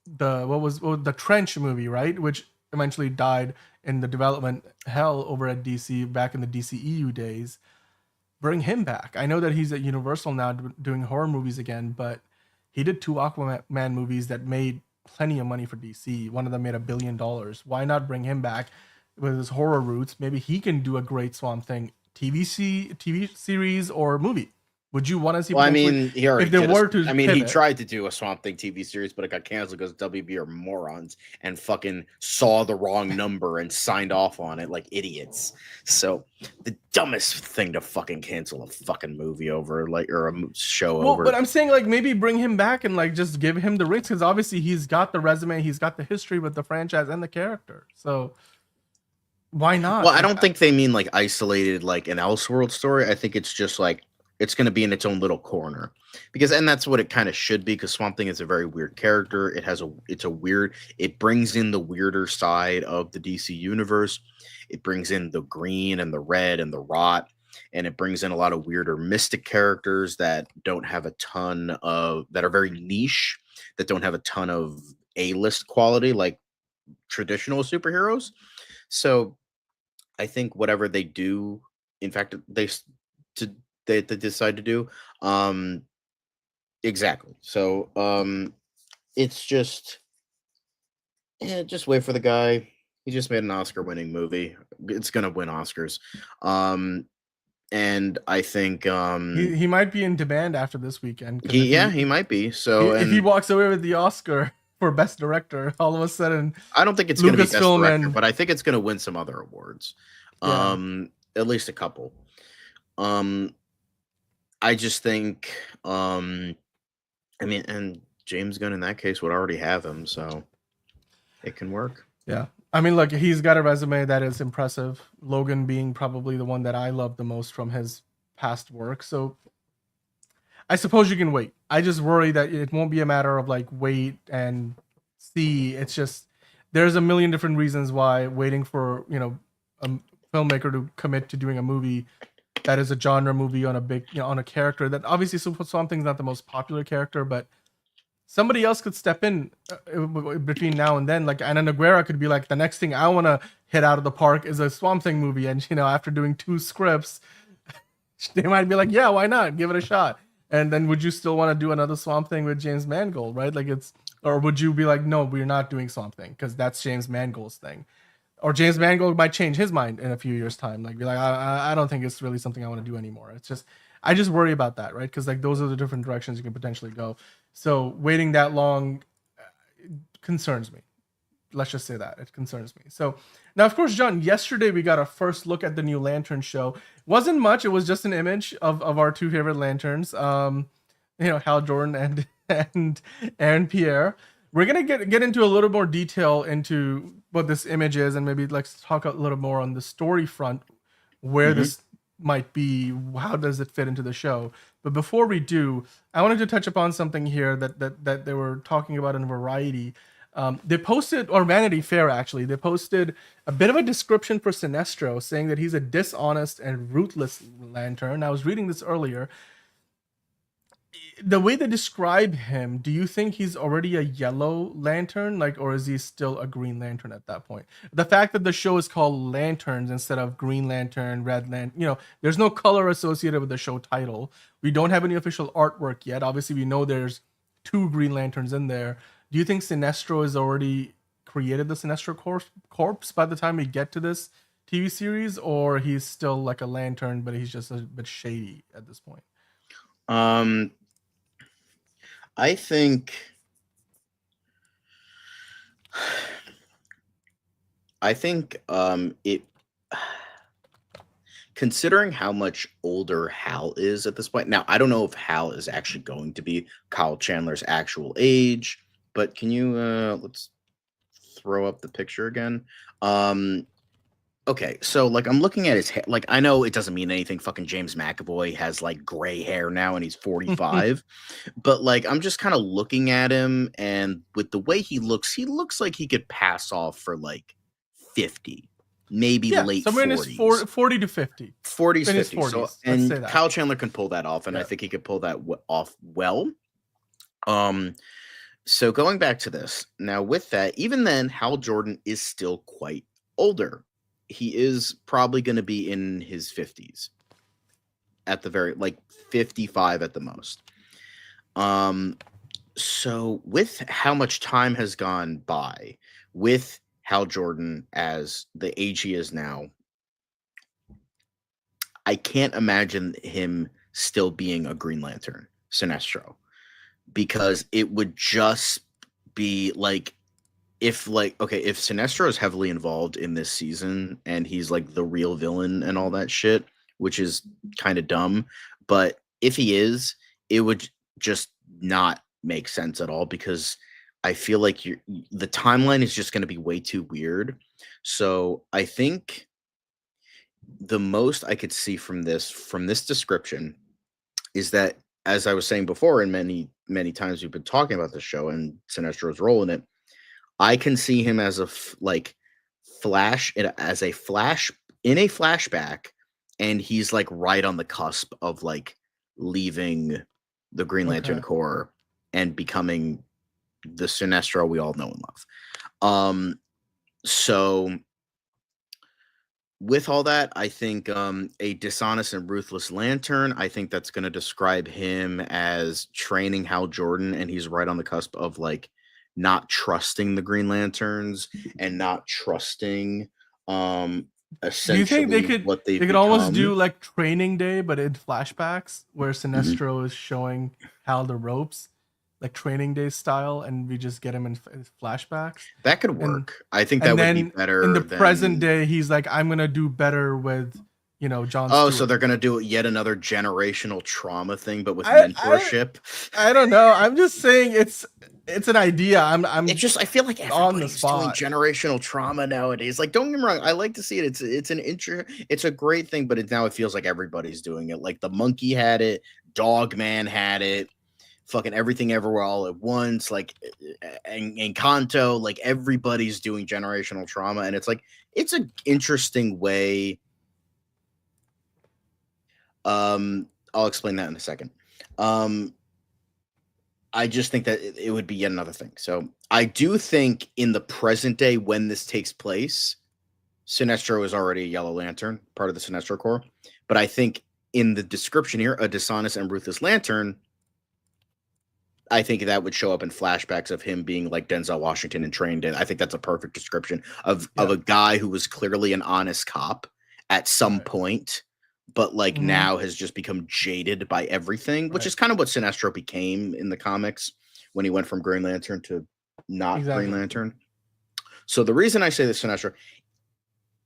the Trench movie, right? Which eventually died in the development hell over at DC back in the DCEU days. Bring him back. I know that he's at Universal now doing horror movies again, but he did 2 Aquaman movies that made plenty of money for DC. One of them made $1 billion. Why not bring him back with his horror roots? Maybe he can do a great Swamp Thing TV series or movie. Would you want to see? Well, I mean, he pivot? tried to do a Swamp Thing TV series, but it got canceled because WB are morons and fucking saw the wrong number and signed off on it like idiots. So the dumbest thing to fucking cancel a fucking movie over, or a show over. But I'm saying like maybe bring him back and like just give him the reins, because obviously he's got the resume, he's got the history with the franchise and the character. So why not? Well, I don't think they mean like isolated, like an Elseworld story. I think it's just like, it's going to be in its own little corner, and that's what it kind of should be. Because Swamp Thing is a very weird character. It brings in the weirder side of the DC universe. It brings in the green and the red and the rot, and it brings in a lot of weirder mystic characters that don't have a ton of, that are very niche, that don't have a ton of A-list quality like traditional superheroes. So I think whatever they do, in fact, they decide to do, exactly. So it's just wait for the guy. He just made an Oscar-winning movie. It's gonna win Oscars. And I think he might be in demand after this weekend. He might be. So if he walks away with the Oscar for Best Director, all of a sudden, I don't think it's going to be Best Director, and... but I think it's going to win some other awards. Yeah. At least a couple. I just think, and James Gunn in that case would already have him, so it can work. Yeah. I mean, look, he's got a resume that is impressive. Logan being probably the one that I love the most from his past work. So I suppose you can wait. I just worry that it won't be a matter of like wait and see. It's just there's a million different reasons why waiting for a filmmaker to commit to doing a movie that is a genre movie on a big on a character that obviously Swamp Thing's not the most popular character, but somebody else could step in between now and then. Like Ana Noguera could be like, the next thing I want to hit out of the park is a Swamp Thing movie, and after doing 2 scripts, they might be like, yeah, why not? Give it a shot. And then would you still want to do another Swamp Thing with James Mangold, right? Like or would you be like, no, we're not doing Swamp Thing because that's James Mangold's thing. Or James Mangold might change his mind in a few years' time. Like, be like, I don't think it's really something I want to do anymore. It's just, I just worry about that, right? Because like those are the different directions you can potentially go. So waiting that long concerns me. Let's just say that it concerns me. So now, of course, John, yesterday we got a first look at the new Lantern show. Wasn't much. It was just an image of our 2 favorite Lanterns, Hal Jordan and Aaron Pierre. We're gonna get into a little more detail into what this image is, and maybe let's talk a little more on the story front, where this might be, how does it fit into the show. But before we do, I wanted to touch upon something here that they were talking about in Variety. They posted, or Vanity Fair actually, they posted a bit of a description for Sinestro, saying that he's a dishonest and ruthless Lantern. I was reading this earlier. The way they describe him, do you think he's already a yellow Lantern, or is he still a Green Lantern at that point? The fact that the show is called Lanterns instead of Green Lantern, Red Lantern, there's no color associated with the show title. We don't have any official artwork yet. Obviously, we know there's 2 Green Lanterns in there. Do you think Sinestro has already created the Sinestro Corpse by the time we get to this TV series, or he's still like a Lantern, but he's just a bit shady at this point? I think it, considering how much older Hal is at this point. Now, I don't know if Hal is actually going to be Kyle Chandler's actual age, but can you let's throw up the picture again. Okay, so I'm looking at his hair. I know it doesn't mean anything. Fucking James McAvoy has gray hair now and he's 45. But I'm just kind of looking at him, and with the way he looks like he could pass off for 50, maybe late somewhere 40s. In his 40 to 50. 40s, 50s. 40s. So, and Kyle Chandler can pull that off, and I think he could pull that off well. So going back to this, now with that, even then, Hal Jordan is still quite older. He is probably going to be in his 50s at the very 55 at the most. So with how much time has gone by with Hal Jordan as the age he is now, I can't imagine him still being a Green Lantern, Sinestro, because it would just be if Sinestro is heavily involved in this season and he's the real villain and all that shit, which is kind of dumb, but if he is, it would just not make sense at all, because I feel like the timeline is just going to be way too weird. So I think the most I could see from this description is that, as I was saying before, and many times we've been talking about the show and Sinestro's role in it, I can see him as a flash in a flashback, and he's right on the cusp of leaving the Green Lantern Corps and becoming the Sinestro we all know and love. So with all that, I think a dishonest and ruthless Lantern, I think that's going to describe him as training Hal Jordan, and he's right on the cusp of not trusting the Green Lanterns and not trusting essentially. Do you think they could almost do Training Day, but in flashbacks, where Sinestro is showing Hal the ropes, Training Day style, and we just get him in flashbacks? That could work. I think that would be better. In the present day, he's I'm gonna do better with John Stewart. So they're gonna do yet another generational trauma thing, but with mentorship. I don't know. I'm just saying it's an idea. I feel like everybody's doing generational trauma nowadays. Don't get me wrong, I like to see it. It's a great thing, but now it feels like everybody's doing it. The Monkey had it, Dogman had it. Fucking Everything Everywhere All at Once, like, and Kanto, like, everybody's doing generational trauma, and it's like, it's an interesting way. I'll explain that in a second. I just think that it would be yet another thing. So I do think in the present day, when this takes place, Sinestro is already a Yellow Lantern, part of the Sinestro Corps. But I think in the description here, a dishonest and ruthless lantern, I think that would show up in flashbacks of him being like Denzel Washington and trained in. I think that's a perfect description of a guy who was clearly an honest cop at some point, but like now has just become jaded by everything, which is kind of what Sinestro became in the comics when he went from Green Lantern to not Green Lantern. So the reason I say this, Sinestro,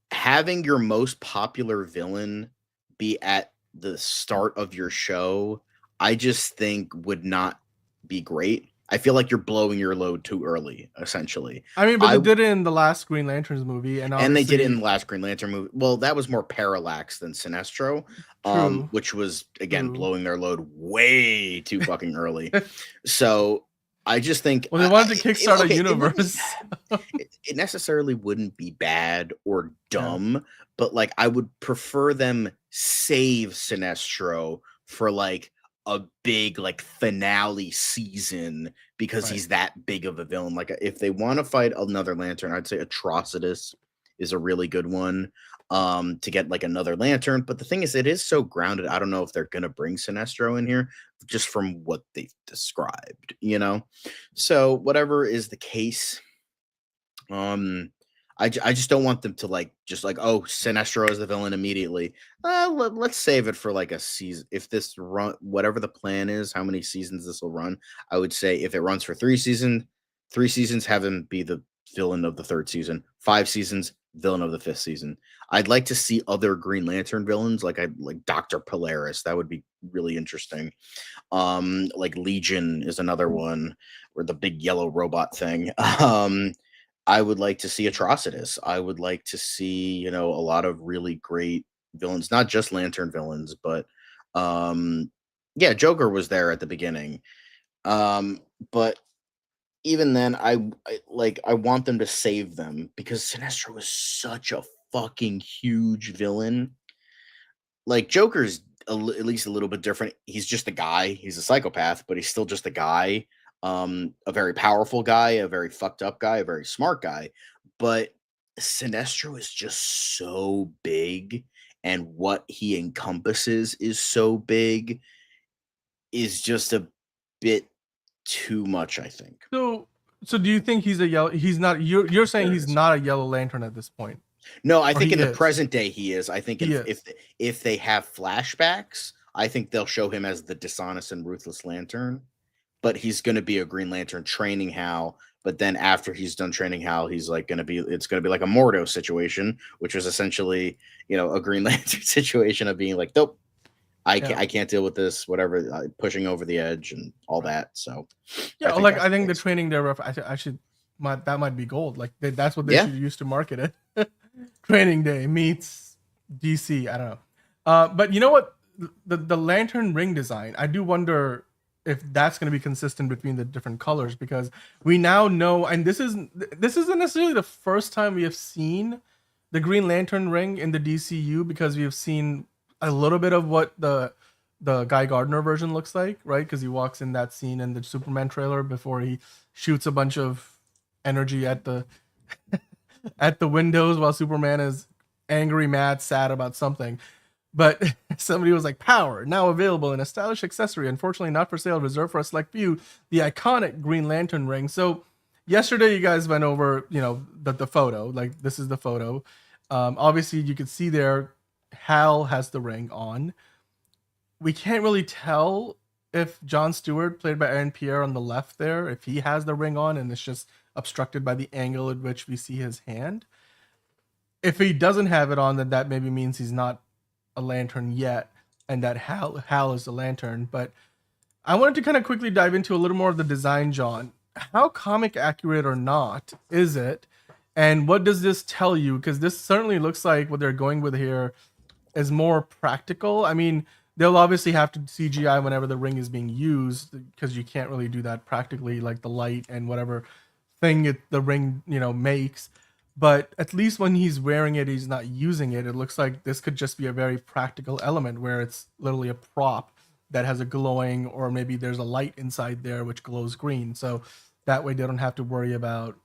having your most popular villain be at the start of your show, I just think would not be great. I feel like you're blowing your load too early, essentially. I mean, but they did it in the last Green Lanterns movie, and they did it in the last Green Lantern movie. Well, that was more Parallax than Sinestro, which was again blowing their load way too fucking early. So I just think, well, they wanted to kickstart a universe. It necessarily wouldn't be bad or dumb, but like I would prefer them save Sinestro for like a big like finale season because he's that big of a villain. Like if they want to fight another Lantern, I'd say Atrocitus is a really good one to get like another Lantern. But the thing is, it is so grounded. I don't know if they're gonna bring Sinestro in here just from what they've described, you know. So whatever is the case, I just don't want them to like just like, oh, Sinestro is the villain immediately. Let's save it for like a season. If this run, whatever the plan is, how many seasons this will run, I would say if it runs for 3 seasons, have him be the villain of the 3rd season. 5 seasons, villain of the 5th season. I'd like to see other Green Lantern villains, like Dr. Polaris. That would be really interesting. Like Legion is another one, or the big yellow robot thing. I would like to see Atrocitus. I would like to see, you know, a lot of really great villains, not just Lantern villains, but Joker was there at the beginning. But even then, I want them to save them because Sinestro is such a fucking huge villain. Like Joker's at least a little bit different. He's just a guy. He's a psychopath, but he's still just a guy. A very powerful guy, a very fucked up guy, a very smart guy, but Sinestro is just so big, and what he encompasses is so big, is just a bit too much, I think. So do you think he's a yellow? He's not. You're saying he's not a Yellow Lantern at this point? No, I think in the present day he is. I think if they have flashbacks, I think they'll show him as the dishonest and ruthless Lantern. But he's going to be a Green Lantern training Hal. But then after he's done training Hal, he's like it's going to be like a Mordo situation, which was essentially, you know, a Green Lantern situation of being like, nope, I can't deal with this, whatever, pushing over the edge and all that. So I think the training there, that might be gold. Like that's what they should use to market it. Training Day meets DC. I don't know. But you know what? The Lantern ring design, I do wonder if that's going to be consistent between the different colors, because we now know, and this isn't necessarily the first time we have seen the Green Lantern ring in the DCU, because we have seen a little bit of what the Guy Gardner version looks like, right? Because he walks in that scene in the Superman trailer before he shoots a bunch of energy at the at the windows while Superman is angry, mad, sad about something. But somebody was like, power, now available in a stylish accessory, unfortunately not for sale, reserved for a select few, the iconic Green Lantern ring. So yesterday you guys went over, you know, the photo, like this is the photo. Obviously you can see there, Hal has the ring on. We can't really tell if Jon Stewart, played by Aaron Pierre on the left there, if he has the ring on and it's just obstructed by the angle at which we see his hand. If he doesn't have it on, then that maybe means he's not a Lantern yet, and that Hal is the Lantern. But I wanted to kind of quickly dive into a little more of the design, John. How comic accurate or not is it, and what does this tell you? Because this certainly looks like what they're going with here is more practical. I mean, they'll obviously have to CGI whenever the ring is being used, because you can't really do that practically, like the light and whatever thing the ring makes. But at least when he's wearing it, he's not using it. It looks like this could just be a very practical element where it's literally a prop that has a glowing, or maybe there's a light inside there which glows green. So that way they don't have to worry about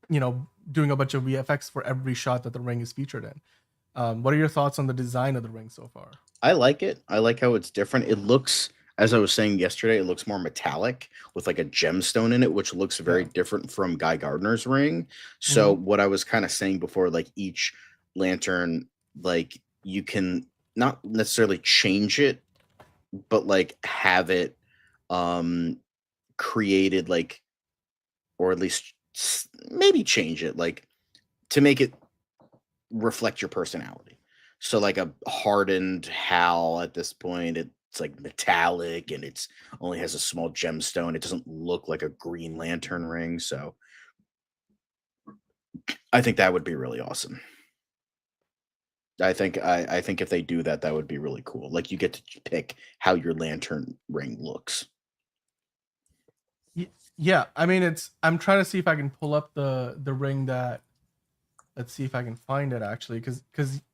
doing a bunch of VFX for every shot that the ring is featured in. What are your thoughts on the design of the ring so far? I like it. I like how it's different. It looks, as I was saying yesterday, it looks more metallic with like a gemstone in it, which looks very different from Guy Gardner's ring. So what I was kind of saying before, like each lantern, like you can not necessarily change it, but like have it created, like, or at least maybe change it, like to make it reflect your personality. So like a hardened Hal at this point, it's like metallic and it's only has a small gemstone. It doesn't look like a Green Lantern ring. So I think that would be really awesome. I think if they do that, that would be really cool. Like you get to pick how your lantern ring looks. Yeah, I mean, I'm trying to see if I can pull up the ring that. Let's see if I can find it actually, because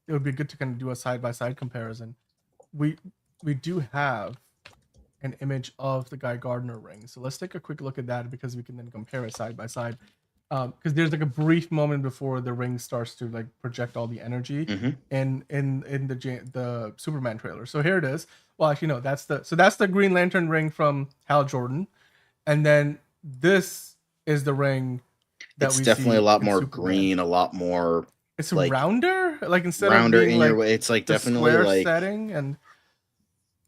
it would be good to kind of do a side by side comparison. We do have an image of the Guy Gardner ring, so let's take a quick look at that, because we can then compare it side by side. Because there's like a brief moment before the ring starts to like project all the energy in the Superman trailer. So here it is. Well, actually no, that's the Green Lantern ring from Hal Jordan, and then this is the ring that it's we definitely see a lot in more Superman. Green, a lot more. It's like, rounder, like instead rounder of being in like your way. It's like the definitely square like setting, and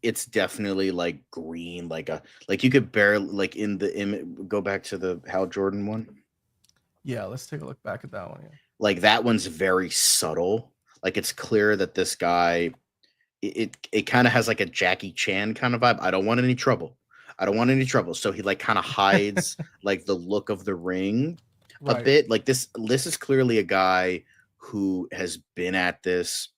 it's definitely like green, like you could barely, like in the image, go back to the Hal Jordan one. Yeah, let's take a look back at that one. Yeah. Like that one's very subtle. Like it's clear that this guy, it kind of has like a Jackie Chan kind of vibe. I don't want any trouble. So he like kind of hides like the look of the ring a bit. Like this is clearly a guy who has been at this.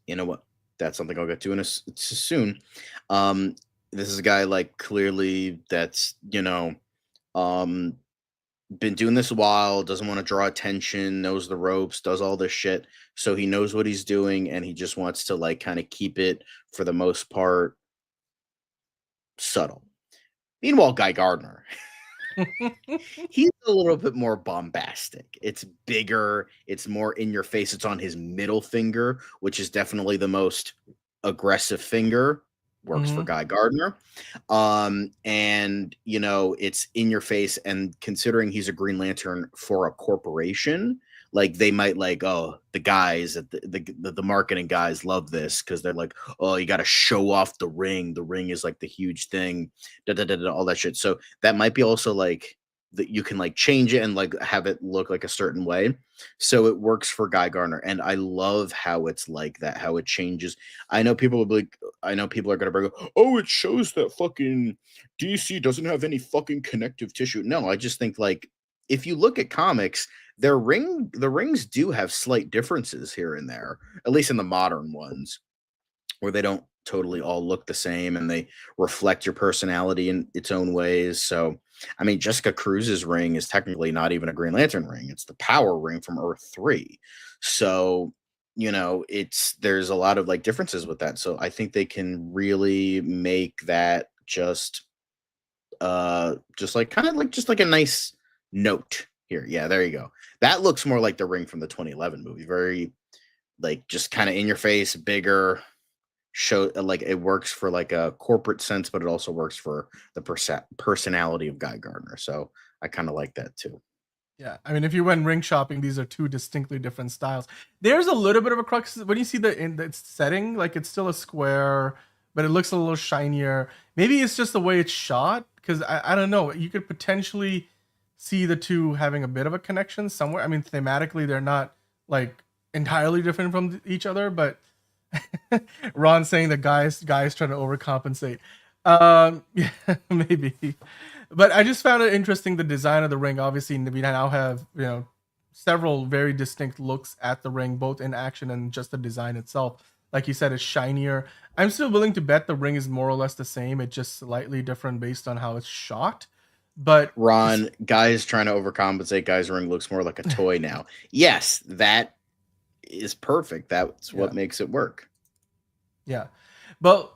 You know what? That's something I'll get to soon. This is a guy like clearly that's been doing this a while, doesn't want to draw attention, knows the ropes, does all this shit. So he knows what he's doing, and he just wants to like kind of keep it for the most part subtle. Meanwhile, Guy Gardner, he's a little bit more bombastic. It's bigger, it's more in your face. It's on his middle finger, which is definitely the most aggressive finger. Works for Guy Gardner. And it's in your face, and considering he's a Green Lantern for a corporation, like they might like, oh, the guys at the marketing guys love this because they're like, oh, you got to show off the ring. The ring is like the huge thing, all that shit. So that might be also like that you can like change it and like have it look like a certain way. So it works for Guy Gardner. And I love how it's like that, how it changes. I know people are going to bring up, oh, it shows that fucking DC doesn't have any fucking connective tissue. No, I just think like, if you look at comics, the rings do have slight differences here and there, at least in the modern ones, where they don't totally all look the same and they reflect your personality in its own ways. So, I mean, Jessica Cruz's ring is technically not even a Green Lantern ring. It's the power ring from Earth 3. So, there's a lot of like differences with that. So I think they can really make that just like kind of like just like a nice note here. Yeah, there you go. That looks more like the ring from the 2011 movie. Very like just kind of in your face, bigger. Show like it works for like a corporate sense, but it also works for the personality of Guy Gardner. So I kind of like that too. Yeah, I mean, if you went ring shopping, these are two distinctly different styles. There's a little bit of a crux when you see in the setting, like it's still a square, but it looks a little shinier. Maybe it's just the way it's shot, because I don't know. You could potentially see the two having a bit of a connection somewhere. I mean, thematically, they're not like entirely different from each other, but Ron saying the guys trying to overcompensate. Yeah, maybe. But I just found it interesting, the design of the ring. Obviously, we now have several very distinct looks at the ring, both in action and just the design itself. Like you said, it's shinier. I'm still willing to bet the ring is more or less the same. It's just slightly different based on how it's shot. But Ron, guys trying to overcompensate. Guy's ring looks more like a toy now. Yes, that is perfect. That's what makes it work. Yeah, but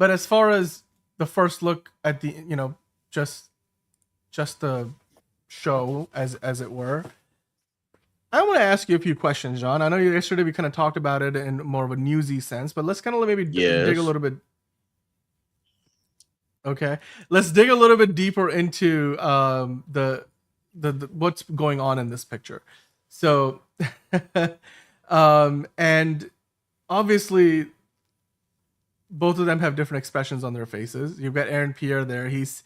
as far as the first look at the, just the show as it were, I want to ask you a few questions, John. I know yesterday we kind of talked about it in more of a newsy sense, but let's kind of maybe dig a little bit. Okay, let's dig a little bit deeper into the what's going on in this picture. So, and obviously, both of them have different expressions on their faces. You've got Aaron Pierre there. He's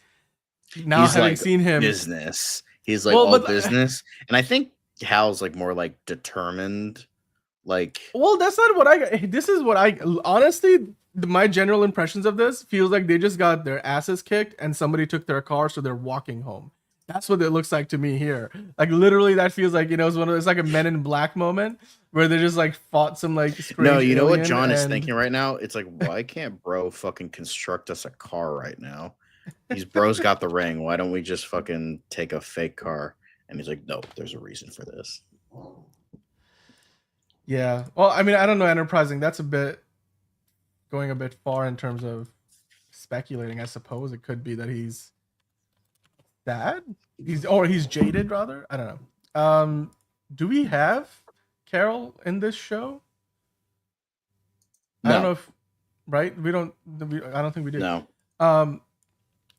having like seen him business. He's like all business, and I think Hal's like more like determined. Like, well, that's not what this is what I honestly. My general impressions of this feels like they just got their asses kicked and somebody took their car, so they're walking home. That's what it looks like to me here. Like literally, that feels like it's like a Men in Black moment where they just like fought some like. No, you know what John is thinking right now? It's like, why can't bro fucking construct us a car right now? These bros got the ring. Why don't we just fucking take a fake car? And he's like, nope, there's a reason for this. Yeah. Well, I mean, I don't know. Enterprising. That's going a bit far in terms of speculating. I suppose it could be that he's sad. He's jaded rather. I don't know. Do we have Carol in this show? No. I don't know if right. I don't think we do. No.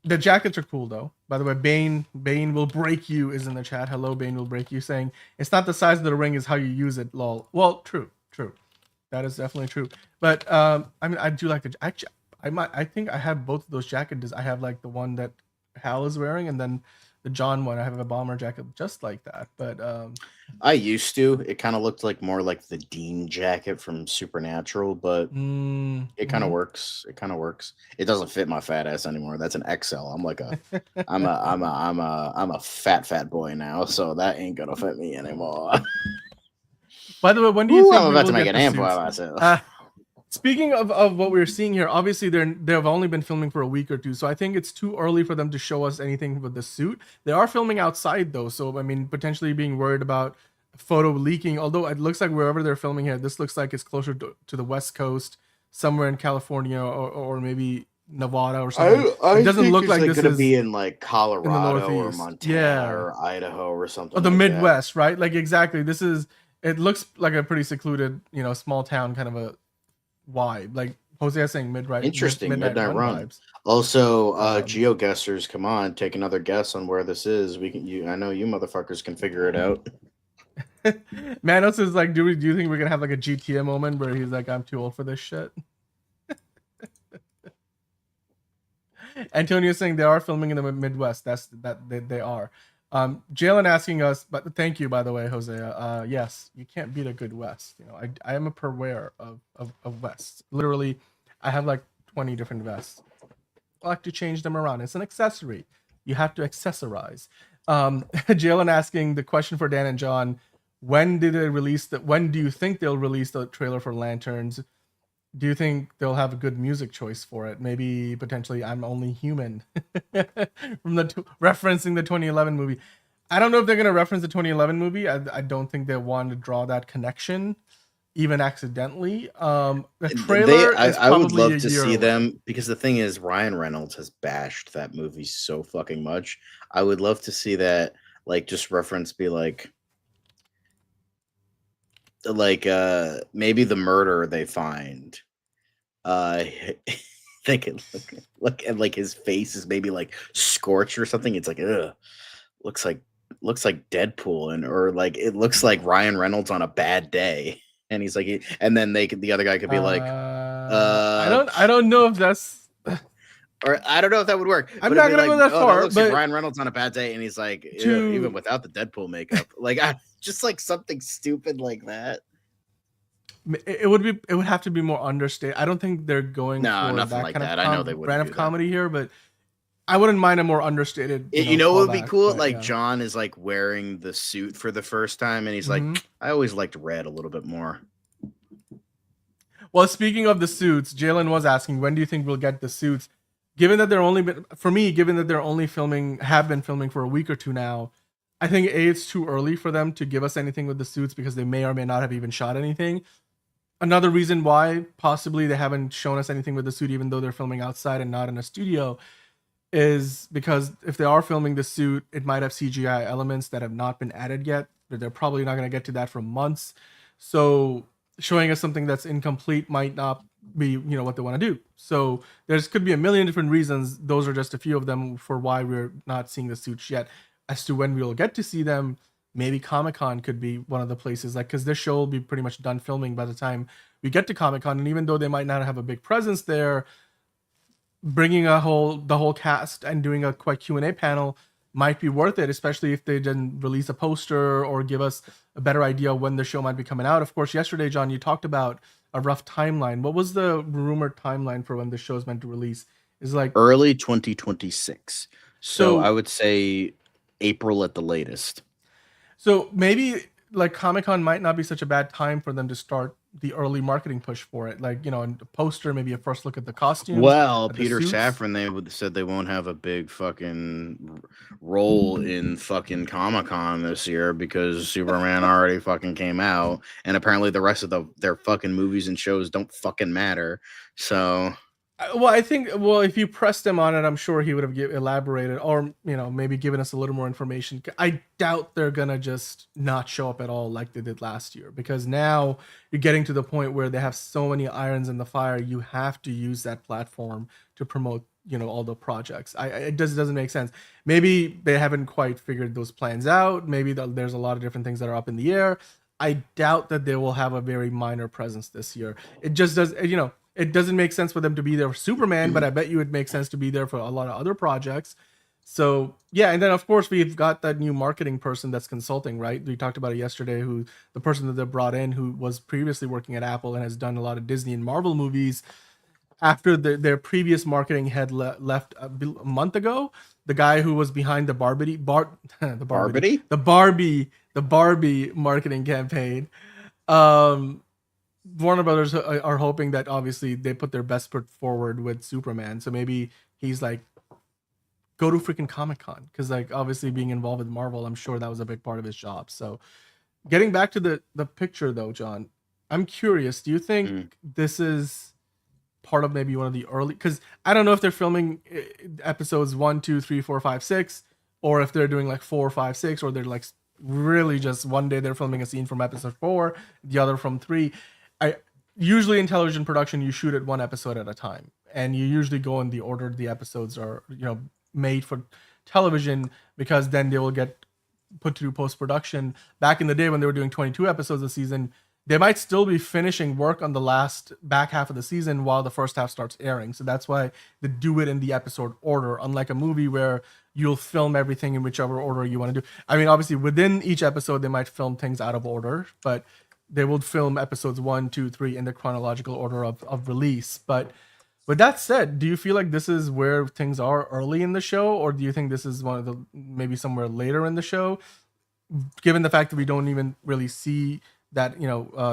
The jackets are cool though. By the way, Bane will break you is in the chat. Hello, Bane will break you, saying it's not the size of the ring, is how you use it. Lol. Well, true. That is definitely true. But I mean, I do like I think I have both of those jackets. I have like the one that Hal is wearing, and then the John one. I have a bomber jacket just like that. But I used to. It kind of looked like more like the Dean jacket from Supernatural, but it kind of works. It kind of works. It doesn't fit my fat ass anymore. That's an XL. I'm like I'm a fat boy now, so that ain't gonna fit me anymore. By the way, when do you think I'm about to make an amp for myself? Speaking of what we're seeing here, obviously they've only been filming for a week or two, so I think it's too early for them to show us anything with the suit. They are filming outside though, so I mean, potentially being worried about photo leaking. Although it looks like wherever they're filming here, this looks like it's closer to the West Coast, somewhere in California or maybe Nevada or something. It doesn't look like this is be in like Colorado or Montana or Idaho or something. Or the Midwest, right? Like exactly. It looks like a pretty secluded, small town kind of a vibe. Like Jose is saying midnight run vibes. Also, GeoGuessers, come on, take another guess on where this is. I know you motherfuckers can figure it out. Manos is like, do you think we're gonna have like a GTA moment where he's like, I'm too old for this shit? Antonio's saying they are filming in the Midwest. They are. Jalen asking us, but thank you, by the way, Jose. Yes, you can't beat a good West. I am a purveyor of vests. Literally, I have like 20 different vests. I like to change them around. It's an accessory. You have to accessorize. Jalen asking the question for Dan and John: when do you think they'll release the trailer for Lanterns? Do you think they'll have a good music choice for it? Maybe potentially I'm Only Human from referencing the 2011 movie. I don't know if they're going to reference the 2011 movie. I don't think they want to draw that connection, even accidentally. The trailer I would love to see them, because the thing is, Ryan Reynolds has bashed that movie so fucking much. I would love to see that, like, just reference be like maybe the murder they find, they can look at like his face is maybe like scorched or something. It's like, looks like Deadpool, or like it looks like Ryan Reynolds on a bad day, and he's like, and then the other guy could be like, I don't know if that's. Or I don't know if that would work. I'm not gonna go that far. Looks like Ryan Reynolds on a bad day, and he's like, even without the Deadpool makeup, like just like something stupid like that. It would have to be more understated. I don't think they're going for nothing that like kind that. of I know they wouldn't brand do of comedy here, but I wouldn't mind a more understated. What would be cool? Like John is like wearing the suit for the first time, and he's like, I always liked red a little bit more. Well, speaking of the suits, Jalen was asking, when do you think we'll get the suits? Given that given that they're only have been filming for a week or two now, I think it's too early for them to give us anything with the suits because they may or may not have even shot anything. Another reason why possibly they haven't shown us anything with the suit, even though they're filming outside and not in a studio, is because if they are filming the suit, it might have CGI elements that have not been added yet. But they're probably not going to get to that for months. So showing us something that's incomplete might not be what they want to do. So there's could be a million different reasons. Those are just a few of them for why we're not seeing the suits yet. As to when we'll get to see them, maybe Comic-Con could be one of the places, like, because this show will be pretty much done filming by the time we get to Comic-Con. And even though they might not have a big presence there, bringing the whole cast and doing a quick Q&A panel might be worth it, especially if they didn't release a poster or give us a better idea of when the show might be coming out. Of course, yesterday, John, you talked about a rough timeline. What was the rumored timeline for when the show is meant to release? Is like early 2026. So So- I would say April at the latest. So maybe like Comic-Con might not be such a bad time for them to start the early marketing push for it. Like, a poster, maybe a first look at the costumes. Well, at the Peter suits. Safran, said they won't have a big fucking role in fucking Comic-Con this year because Superman already fucking came out, and apparently the rest of their fucking movies and shows don't fucking matter. So Well, I think, if you pressed him on it, I'm sure he would have elaborated or, maybe given us a little more information. I doubt they're going to just not show up at all like they did last year, because now you're getting to the point where they have so many irons in the fire. You have to use that platform to promote, all the projects. It just doesn't make sense. Maybe they haven't quite figured those plans out. Maybe there's a lot of different things that are up in the air. I doubt that they will have a very minor presence this year. It just does, it doesn't make sense for them to be there for Superman, but I bet you it makes sense to be there for a lot of other projects. So yeah, and then of course we've got that new marketing person that's consulting, right? We talked about it yesterday, who the person that they brought in, who was previously working at Apple and has done a lot of Disney and Marvel movies. After their previous marketing head left a month ago, the guy who was behind the Barbie marketing campaign, Warner Brothers are hoping that obviously they put their best foot forward with Superman. So maybe he's like, go to freaking Comic-Con, because like obviously being involved with Marvel, I'm sure that was a big part of his job. So getting back to the picture though, John, I'm curious, do you think this is part of maybe one of the early, because I don't know if they're filming episodes 1, 2, 3, 4, 5, 6, or if they're doing like 4, 5, 6, or they're like really just one day they're filming a scene from episode 4, the other from 3. Usually in television production, you shoot it one episode at a time, and you usually go in the order the episodes are, made for television, because then they will get put through post-production. Back in the day when they were doing 22 episodes a season, they might still be finishing work on the last back half of the season while the first half starts airing. So that's why they do it in the episode order, unlike a movie where you'll film everything in whichever order you want to do. I mean, obviously within each episode, they might film things out of order, but they will film episodes 1, 2, 3 in the chronological order of release. But with that said, do you feel like this is where things are early in the show, or do you think this is one of the maybe somewhere later in the show? Given the fact that we don't even really see that,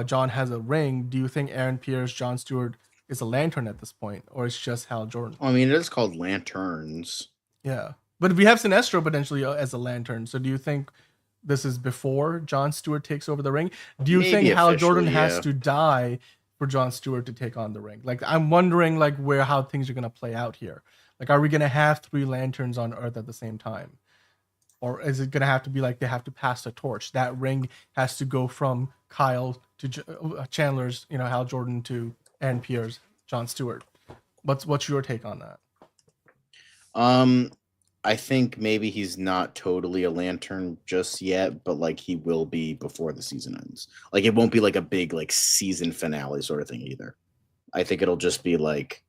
John has a ring, do you think Aaron Pierce, Jon Stewart is a Lantern at this point, or it's just Hal Jordan? I mean, it is called Lanterns. Yeah, but we have Sinestro potentially as a Lantern. So do you think this is before Jon Stewart takes over the ring? Do you think Hal Jordan has to die for Jon Stewart to take on the ring? Like, I'm wondering like how things are going to play out here. Like, are we going to have 3 Lanterns on Earth at the same time? Or is it going to have to be like they have to pass the torch? That ring has to go from Kyle to Chandler's, Hal Jordan, to Aaron Pierce, Jon Stewart. What's your take on that? I think maybe he's not totally a Lantern just yet, but like he will be before the season ends. Like it won't be like a big like season finale sort of thing either. I think it'll just be like,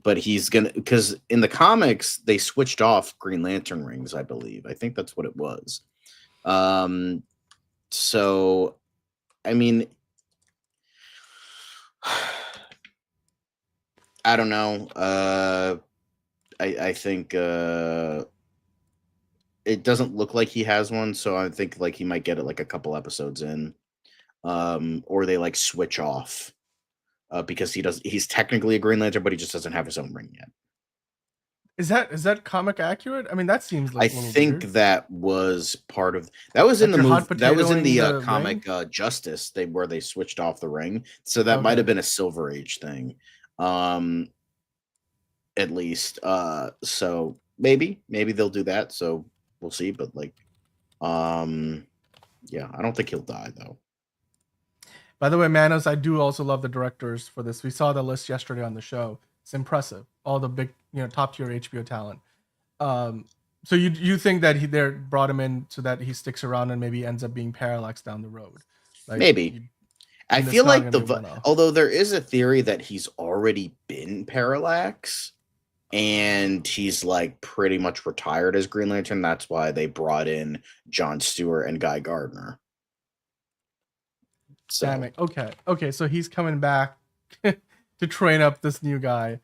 but he's gonna, because in the comics they switched off Green Lantern rings, I believe. I think that's what it was. So I mean, I don't know. I think it doesn't look like he has one, so I think like he might get it like a couple episodes in, or they like switch off. because he's technically a Green Lantern, but he just doesn't have his own ring yet. Is that comic accurate? I mean, that seems I like a little think weird. that was part of that was in Like the you're hot movie that was in the potatoing the comic ring? Justice where they switched off the ring, so that might Okay. have been a Silver Age thing, at least. So maybe they'll do that. So we'll see. But like, yeah, I don't think he'll die though. By the way, Manos, I do also love the directors for this. We saw the list yesterday on the show. It's impressive. All the big, top tier HBO talent. So you think that they brought him in so that he sticks around and maybe ends up being Parallax down the road? Like Maybe. I and it's feel not like gonna be one-off. although there is a theory that he's already been Parallax and he's like pretty much retired as Green Lantern. That's why they brought in Jon Stewart and Guy Gardner. So Damn it. Okay. So he's coming back to train up this new guy,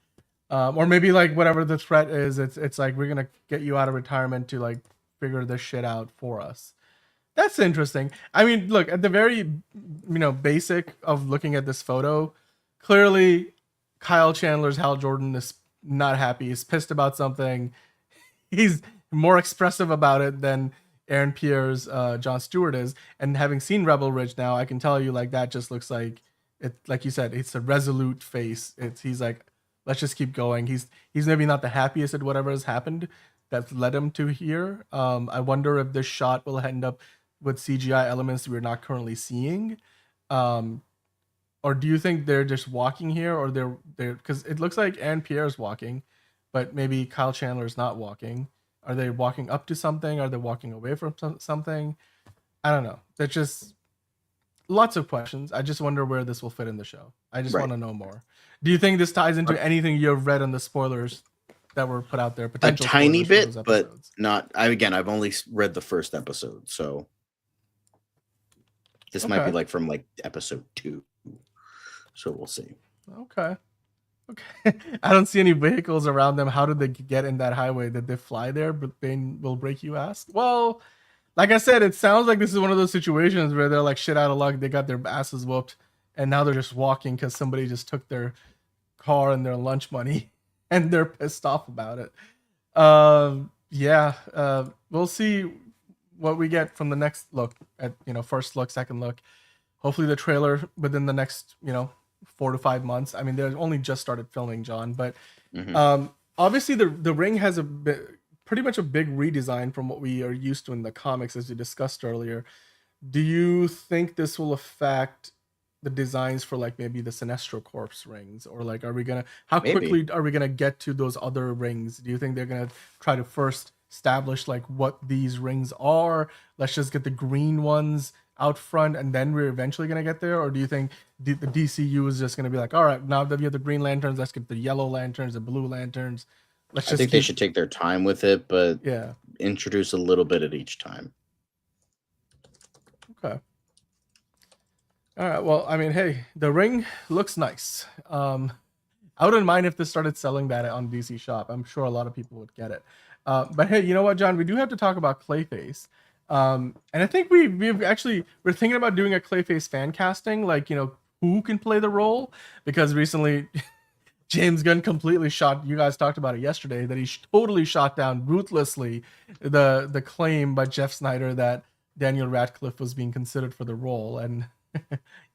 or maybe like whatever the threat is. It's like we're gonna get you out of retirement to like figure this shit out for us. That's interesting. I mean, look at the very basic of looking at this photo. Clearly, Kyle Chandler's Hal Jordan is not happy. He's pissed about something. He's more expressive about it than Aaron Pierre's Jon Stewart is. And having seen Rebel Ridge now, I can tell you like that just looks like it. Like you said, it's a resolute face. He's like, let's just keep going. He's maybe not the happiest at whatever has happened that's led him to here. I wonder if this shot will end up with CGI elements we're not currently seeing. Or do you think they're just walking here, or they're because it looks like Aaron Pierre's walking, but maybe Kyle Chandler's not walking. Are they walking up to something? Are they walking away from something? I don't know. That's just lots of questions. I just wonder where this will fit in the show. I just want to know more. Do you think this ties into anything you've read on the spoilers that were put out there? Potential a tiny spoilers for bit, those but episodes? not. I've only read the first episode, so this might be like from like episode 2. So we'll see. Okay. I don't see any vehicles around them. How did they get in that highway? Did they fly there? But Bane will break, you ask? Well, like I said, it sounds like this is one of those situations where they're like shit out of luck. They got their asses whooped, and now they're just walking because somebody just took their car and their lunch money, and they're pissed off about it. We'll see what we get from the next look at first look, second look. Hopefully the trailer within the next 4 to 5 months. I mean, they're only just started filming, John, but obviously the ring has pretty much a big redesign from what we are used to in the comics, as we discussed earlier. Do you think this will affect the designs for like maybe the Sinestro Corps rings, or like how quickly are we gonna get to those other rings? Do you think they're gonna try to first establish like what these rings are? Let's just get the green ones out front and then we're eventually going to get there? Or do you think the DCU is just going to be like, all right, now that we have the green lanterns, let's get the yellow lanterns, the blue lanterns. I think they should take their time with it, but yeah, introduce a little bit at each time. Okay. All right. Well, I mean, hey, the ring looks nice. I wouldn't mind if this started selling that on DC Shop. I'm sure a lot of people would get it. But hey, you know what, John? We do have to talk about Clayface. And I think we're thinking about doing a Clayface fan casting, like, who can play the role, because recently James Gunn completely shot, you guys talked about it yesterday, that he totally shot down ruthlessly the claim by Jeff Snyder that Daniel Radcliffe was being considered for the role. And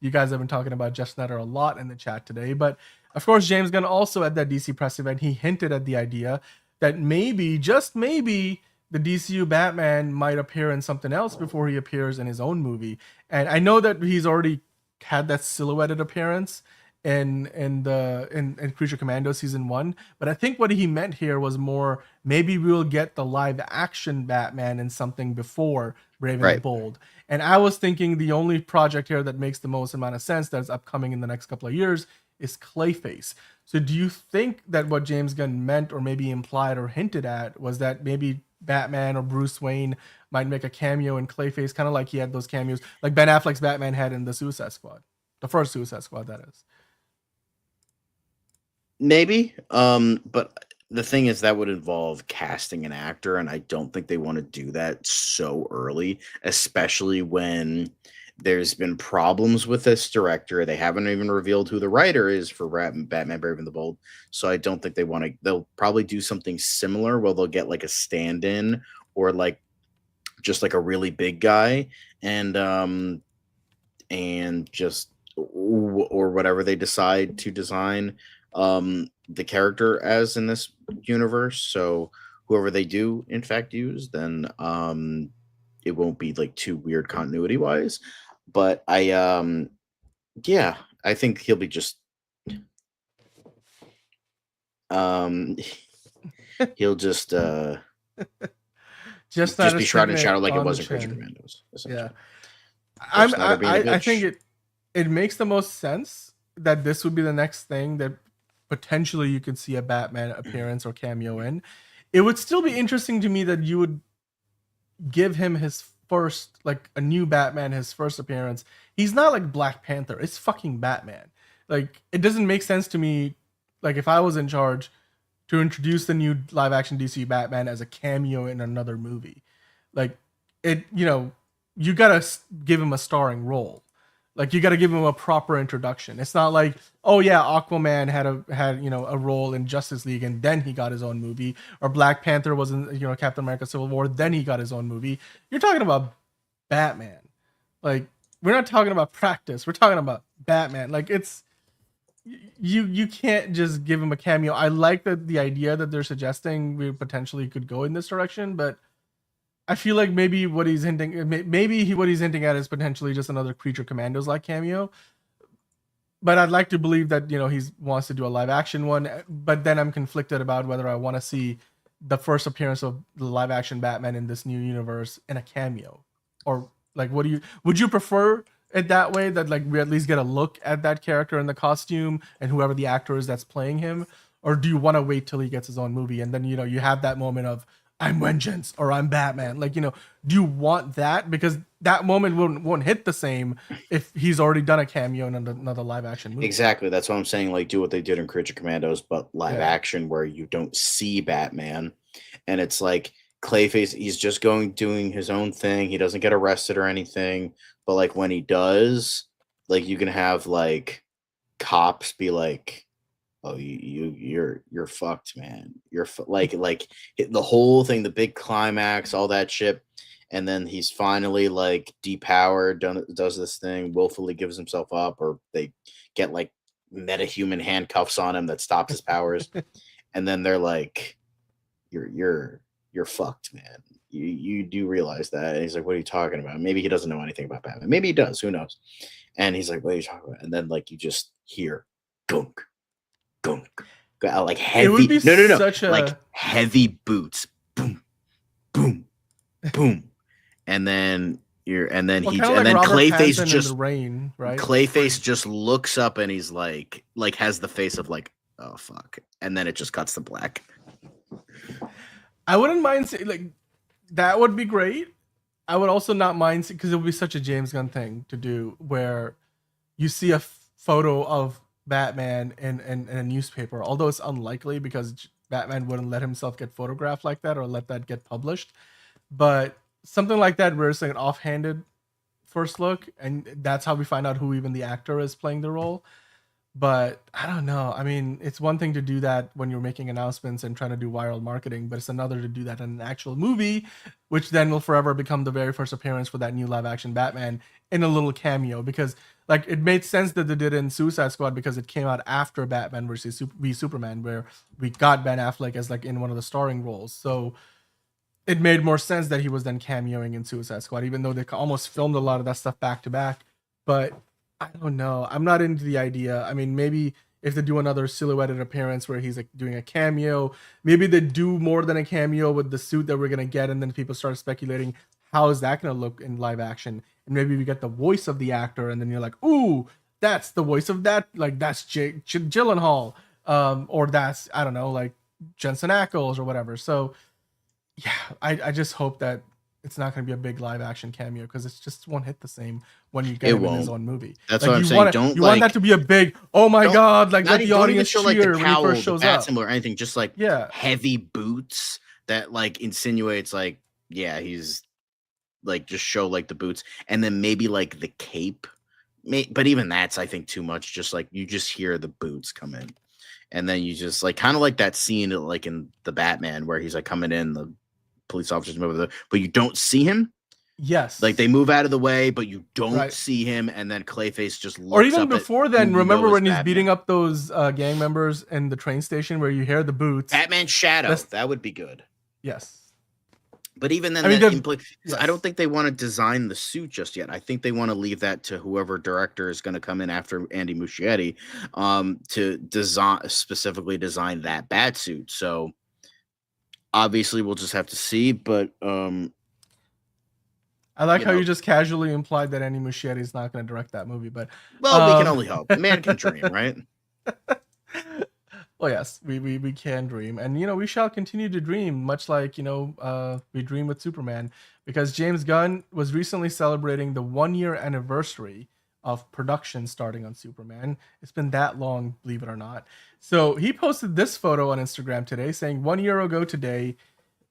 you guys have been talking about Jeff Snyder a lot in the chat today. But of course, James Gunn also at that DC press event, he hinted at the idea that maybe, just maybe, the DCU Batman might appear in something else before he appears in his own movie. And I know that he's already had that silhouetted appearance in Creature Commando season 1, but I think what he meant here was more, maybe we'll get the live action Batman in something before Brave and the Bold. And I was thinking the only project here that makes the most amount of sense that's upcoming in the next couple of years is Clayface. So do you think that what James Gunn meant, or maybe implied or hinted at, was that maybe Batman or Bruce Wayne might make a cameo in Clayface, kind of like he had those cameos like Ben Affleck's Batman had in the Suicide Squad, the first Suicide Squad, that is? Maybe, but the thing is that would involve casting an actor, and I don't think they want to do that so early, especially when there's been problems with this director. They haven't even revealed who the writer is for Batman Brave and the Bold. So I don't think they want to. They'll probably do something similar where they'll get like a stand-in or like just like a really big guy and just or whatever they decide to design the character as in this universe. So whoever they do in fact use, then it won't be like too weird continuity wise. But I think he'll be just he'll just be shrouded in shadow like it was in Creature Commandos. Yeah, I think it makes the most sense that this would be the next thing that potentially you could see a Batman appearance or cameo in. It would still be interesting to me that you would give him his first, like a new Batman, his first appearance. He's not like Black Panther. It's fucking Batman. Like, it doesn't make sense to me, like if I was in charge, to introduce the new live action DC Batman as a cameo in another movie. Like, it, you gotta give him a starring role. Like, you gotta give him a proper introduction. It's not like, oh yeah, Aquaman had a role in Justice League and then he got his own movie, or Black Panther was in Captain America Civil War, then he got his own movie. You're talking about Batman. Like, we're not talking about practice. We're talking about Batman. Like, it's you can't just give him a cameo. I like the idea that they're suggesting we potentially could go in this direction, but I feel like maybe what he's hinting at is potentially just another Creature Commandos like cameo. But I'd like to believe that he wants to do a live action one. But then I'm conflicted about whether I want to see the first appearance of the live action Batman in this new universe in a cameo, or like would you prefer it that way, that like we at least get a look at that character in the costume and whoever the actor is that's playing him, or do you want to wait till he gets his own movie and then you have that moment of I'm vengeance or I'm Batman? Like, do you want that? Because that moment won't hit the same if he's already done a cameo in another live action movie. Exactly. That's what I'm saying. Like, do what they did in Creature Commandos, but live action where you don't see Batman. And it's like Clayface, he's just doing his own thing. He doesn't get arrested or anything. But like when he does, like you can have like cops be like, oh, you're fucked, man. You're like the whole thing, the big climax, all that shit, and then he's finally like depowered, does this thing, willfully gives himself up, or they get like metahuman handcuffs on him that stops his powers, and then they're like, you're fucked, man. You do realize that? And he's like, what are you talking about? Maybe he doesn't know anything about Batman. Maybe he does. Who knows? And he's like, what are you talking about? And then like you just hear gunk. Like heavy, like heavy boots, boom, boom, boom, and then Clayface just rain, right? Clayface just looks up and he's like has the face of like, oh fuck, and then it just cuts to black. I wouldn't mind like that would be great. I would also not mind, because it would be such a James Gunn thing to do, where you see a photo of Batman in a newspaper, although it's unlikely because Batman wouldn't let himself get photographed like that or let that get published. But something like that where it's like an offhanded first look, and that's how we find out who even the actor is playing the role. But I don't know. I mean, it's one thing to do that when you're making announcements and trying to do viral marketing, but it's another to do that in an actual movie, which then will forever become the very first appearance for that new live action Batman in a little cameo. Because like it made sense that they did it in Suicide Squad because it came out after Batman versus Superman, where we got Ben Affleck as like in one of the starring roles. So it made more sense that he was then cameoing in Suicide Squad, even though they almost filmed a lot of that stuff back to back. But I don't know. I'm not into the idea. I mean, maybe if they do another silhouetted appearance where he's like doing a cameo, maybe they do more than a cameo with the suit that we're going to get. And then people start speculating, how is that going to look in live action? And maybe we get the voice of the actor. And then you're like, ooh, that's the voice of that. Like that's Jake Gyllenhaal. Or that's, I don't know, like Jensen Ackles or whatever. So yeah, I just hope that it's not going to be a big live action cameo, because it just won't hit the same when you get him in his own movie. That's like, what I'm saying. You want that to be a big, oh my god, like let the audience show cheer like the when cowl, he first shows the bat up. symbol or anything. Just like heavy boots that like insinuates like, yeah, he's like just show like the boots and then maybe like the cape. But even that's I think too much. Just like you just hear the boots come in, and then you just like kind of like that scene like in the Batman where he's like coming in, the police officers move over, but you don't see him. Yes. Like they move out of the way, but you don't Right. see him, and then Clayface just looks Or even up before at then, who you remember know when is he's Batman. beating up those gang members in the train station where you hear the boots? Batman Shadow. That's- That would be good. Yes. But even then, I mean, so I don't think they want to design the suit just yet. I think they want to leave that to whoever director is going to come in after Andy Muschietti, to specifically design that bat suit. So obviously, we'll just have to see. But I like how you just casually implied that Andy Muschietti is not going to direct that movie. But well, we can only hope. Man can dream, right? Well, yes, we can dream, and we shall continue to dream, much like we dream with Superman, because James Gunn was recently celebrating the 1-year anniversary of production starting on Superman. It's been that long, believe it or not. So he posted this photo on Instagram today, saying 1 year ago today,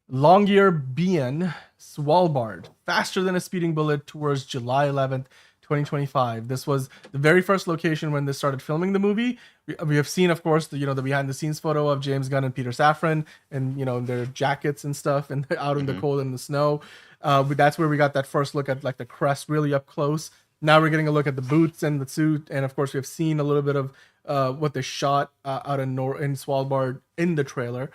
Longyearbyen, Svalbard, faster than a speeding bullet towards July 11th. 2025. This was the very first location when they started filming the movie. We have seen, of course, the behind the scenes photo of James Gunn and Peter Safran, and their jackets and stuff, and out in the cold and the snow. That's where we got that first look at like the crest really up close. Now we're getting a look at the boots and the suit, and of course we have seen a little bit of what they shot out in Svalbard in the trailer.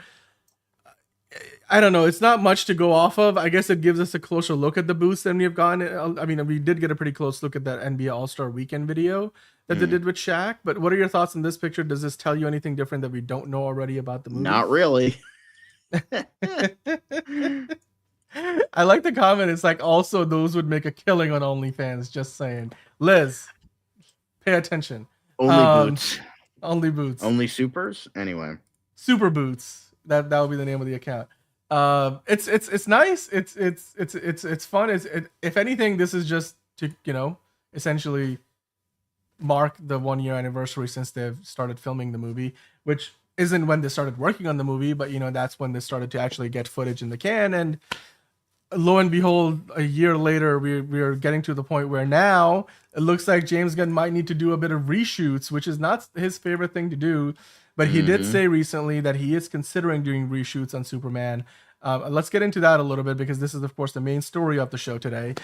I don't know. It's not much to go off of. I guess it gives us a closer look at the boots than we have gotten. I mean, we did get a pretty close look at that NBA All-Star Weekend video that they did with Shaq. But what are your thoughts on this picture? Does this tell you anything different that we don't know already about the movie? Not really. I like the comment. It's like, also those would make a killing on OnlyFans. Just saying. Liz, pay attention. Only boots. Only boots. Only supers. Anyway. Super boots. That will be the name of the account. It's nice. It's fun. If anything, this is just to essentially mark the 1-year anniversary since they've started filming the movie, which isn't when they started working on the movie, but that's when they started to actually get footage in the can. And lo and behold, a year later, we are getting to the point where now it looks like James Gunn might need to do a bit of reshoots, which is not his favorite thing to do. But he did say recently that he is considering doing reshoots on Superman. Let's get into that a little bit, because this is, of course, the main story of the show today.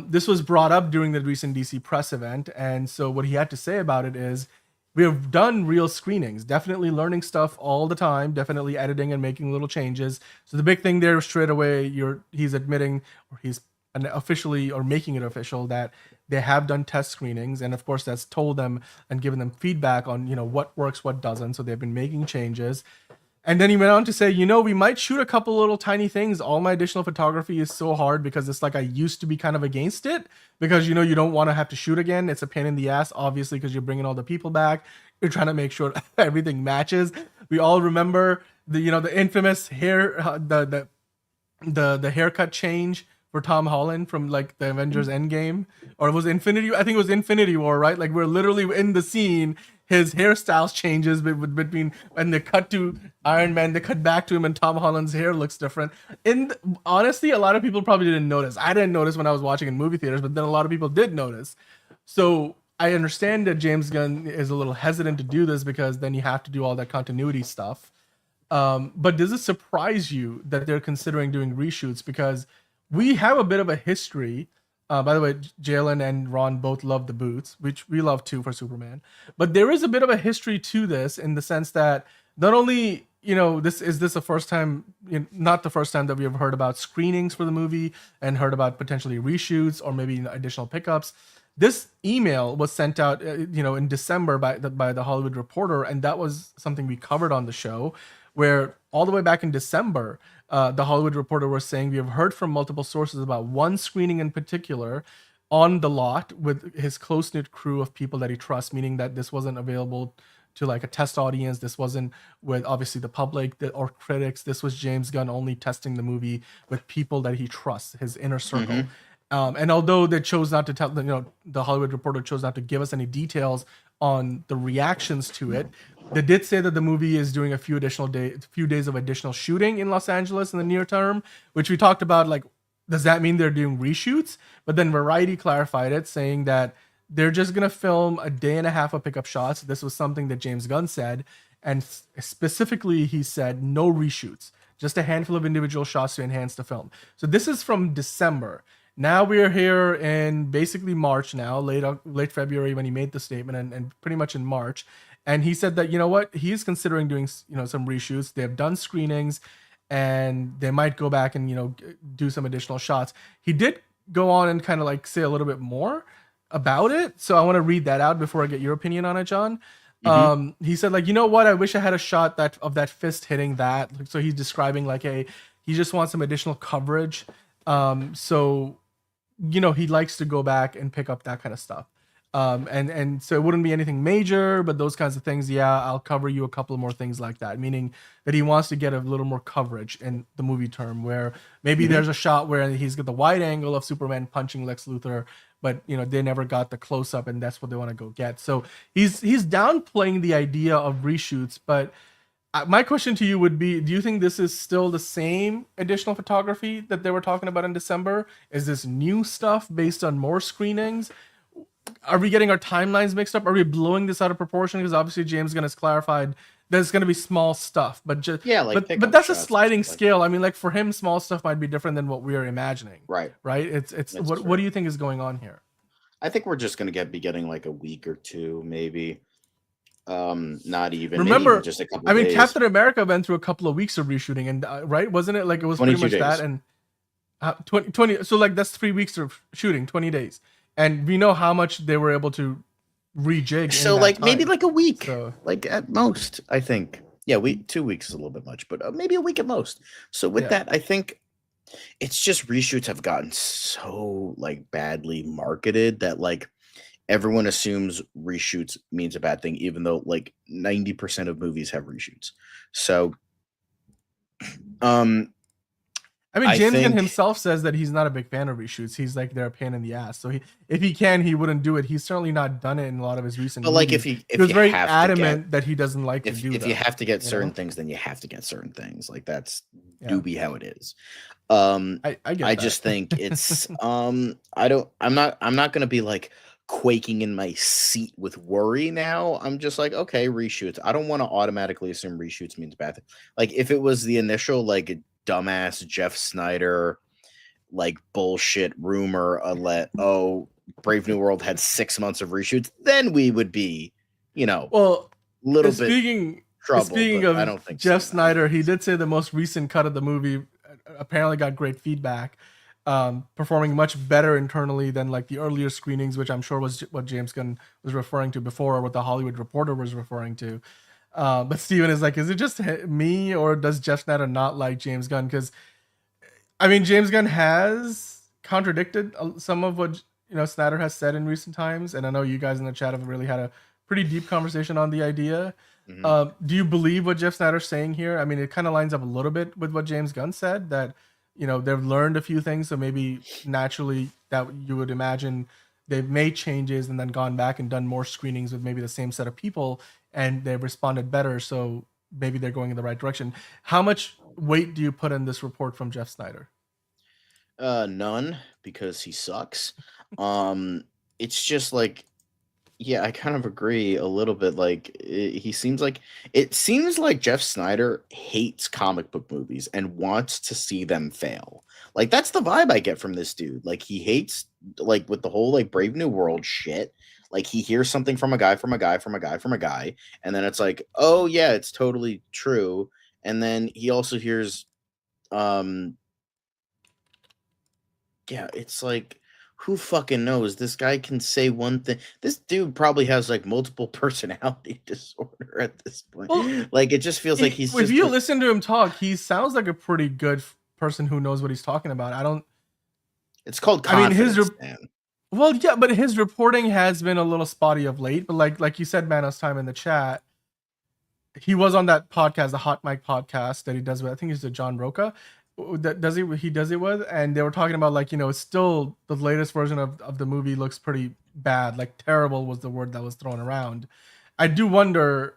This was brought up during the recent DC press event. And so what he had to say about it is, we have done real screenings, definitely learning stuff all the time, definitely editing and making little changes. So the big thing there straight away, he's admitting, or he's officially, or making it official, that they have done test screenings, and of course that's told them and given them feedback on what works, what doesn't. So they've been making changes. And then he went on to say, we might shoot a couple little tiny things. All my additional photography is so hard because it's like I used to be kind of against it, because you don't want to have to shoot again. It's a pain in the ass, obviously, because you're bringing all the people back. You're trying to make sure everything matches. We all remember the infamous hair, the haircut change for Tom Holland from like the Avengers Endgame, or it was Infinity. I think it was Infinity War, right? Like we're literally in the scene. His hairstyles changes between when they cut to Iron Man, they cut back to him, and Tom Holland's hair looks different. Honestly, a lot of people probably didn't notice. I didn't notice when I was watching in movie theaters, but then a lot of people did notice. So I understand that James Gunn is a little hesitant to do this, because then you have to do all that continuity stuff. But does it surprise you that they're considering doing reshoots? Because we have a bit of a history. By the way, Jalen and Ron both love the boots, which we love too for Superman. But there is a bit of a history to this, in the sense that not only, this the first time, not the first time that we have heard about screenings for the movie and heard about potentially reshoots or maybe additional pickups. This email was sent out, in December by the Hollywood Reporter, and that was something we covered on the show, where all the way back in December, the Hollywood Reporter was saying, we have heard from multiple sources about one screening in particular on the lot with his close-knit crew of people that he trusts, meaning that this wasn't available to like a test audience. This wasn't with obviously the public or critics. This was James Gunn only testing the movie with people that he trusts, his inner circle. And although they chose not to tell, the Hollywood Reporter chose not to give us any details on the reactions to it, they did say that the movie is doing a few days of additional shooting in Los Angeles in the near term, which we talked about like does that mean they're doing reshoots? But then Variety clarified it, saying that they're just gonna film a day and a half of pickup shots. This was something that James Gunn said, and specifically he said no reshoots, just a handful of individual shots to enhance the film. So this is from December. Now we're here in basically March now, late February when he made the statement, and pretty much in March. And he said that, you know what, he's considering doing, you know, some reshoots. They have done screenings, and they might go back and, you know, do some additional shots. He did go on and kind of like say a little bit more about it. So I want to read that out before I get your opinion on it, John. He said, like, you know what, I wish I had a shot of that fist hitting that. So he's describing like he just wants some additional coverage. So, you know, he likes to go back and pick up that kind of stuff. And so it wouldn't be anything major, but those kinds of things, yeah, I'll cover you a couple more things like that, meaning that he wants to get a little more coverage in the movie term, where maybe there's a shot where he's got the wide angle of Superman punching Lex Luthor, but, you know, they never got the close up, and that's what they want to go get. So he's downplaying the idea of reshoots, but my question to you would be, do you think this is still the same additional photography that they were talking about in December? Is this new stuff based on more screenings? Are we getting our timelines mixed up? Are we blowing this out of proportion? Because obviously James Gunn has clarified there's going to be small stuff, but just but that's a sliding scale. I mean, like, for him, small stuff might be different than what we are imagining. Right. It's what do you think is going on here? I think we're just going to be getting like a week or two, maybe. Not even. Remember, maybe just a couple. I mean, days. Captain America went through a couple of weeks of reshooting, and right, wasn't it? Like, it was pretty much days. that, and 20. So like that's 3 weeks of shooting, 20 days. And we know how much they were able to rejig. So like time. maybe like a week, so, like at most, I think. Yeah, 2 weeks is a little bit much, but maybe a week at most. So with that, I think it's just reshoots have gotten so like badly marketed that like everyone assumes reshoots means a bad thing, even though like 90% of movies have reshoots. So, I mean, James Gunn himself says that he's not a big fan of reshoots. He's like, they're a pain in the ass. So if he can, he wouldn't do it. He's certainly not done it in a lot of his recent movies. Like if he was very adamant that he doesn't like to do that. If you have to get certain things, then you have to get certain things. Like that's do be how it is. I just think it's I'm not gonna be like quaking in my seat with worry now. I'm just like, okay, reshoots. I don't want to automatically assume reshoots means bad thing. Like if it was the initial like dumbass Jeff Snyder like bullshit rumor Brave New World had 6 months of reshoots, then we would be, you know, little bit trouble. Speaking of I don't think Jeff Snyder, he did say the most recent cut of the movie apparently got great feedback, performing much better internally than like the earlier screenings, which I'm sure was what James Gunn was referring to before, or what the Hollywood Reporter was referring to. But Steven is like, is it just me, or does Jeff Snyder not like James Gunn? Because, I mean, James Gunn has contradicted some of what, you know, Snyder has said in recent times. And I know you guys in the chat have really had a pretty deep conversation on the idea. Do you believe what Jeff Snyder's saying here? I mean, it kind of lines up a little bit with what James Gunn said, that, you know, they've learned a few things. So maybe naturally that you would imagine they've made changes and then gone back and done more screenings with maybe the same set of people, and they've responded better. So maybe they're going in the right direction. How much weight do you put in this report from Jeff Snyder? None, because he sucks. It's just like, yeah, I kind of agree a little bit. Like it seems like Jeff Snyder hates comic book movies and wants to see them fail. Like that's the vibe I get from this dude. Like he hates, like, with the whole like Brave New World shit. Like he hears something from a guy, and then it's like, oh yeah, it's totally true. And then he also hears, yeah, it's like, who fucking knows? This guy can say one thing. This dude probably has like multiple personality disorder at this point. Well, like it just feels like he's. If you listen to him talk, he sounds like a pretty good person who knows what he's talking about. It's called confidence, man. Well, yeah, but his reporting has been a little spotty of late. But like you said, Manos Time in the chat, he was on that podcast, the Hot Mic podcast that he does with, I think it's the John Roca. He does it with, and they were talking about, like, you know, it's still the latest version of the movie looks pretty bad. Like terrible was the word that was thrown around. I do wonder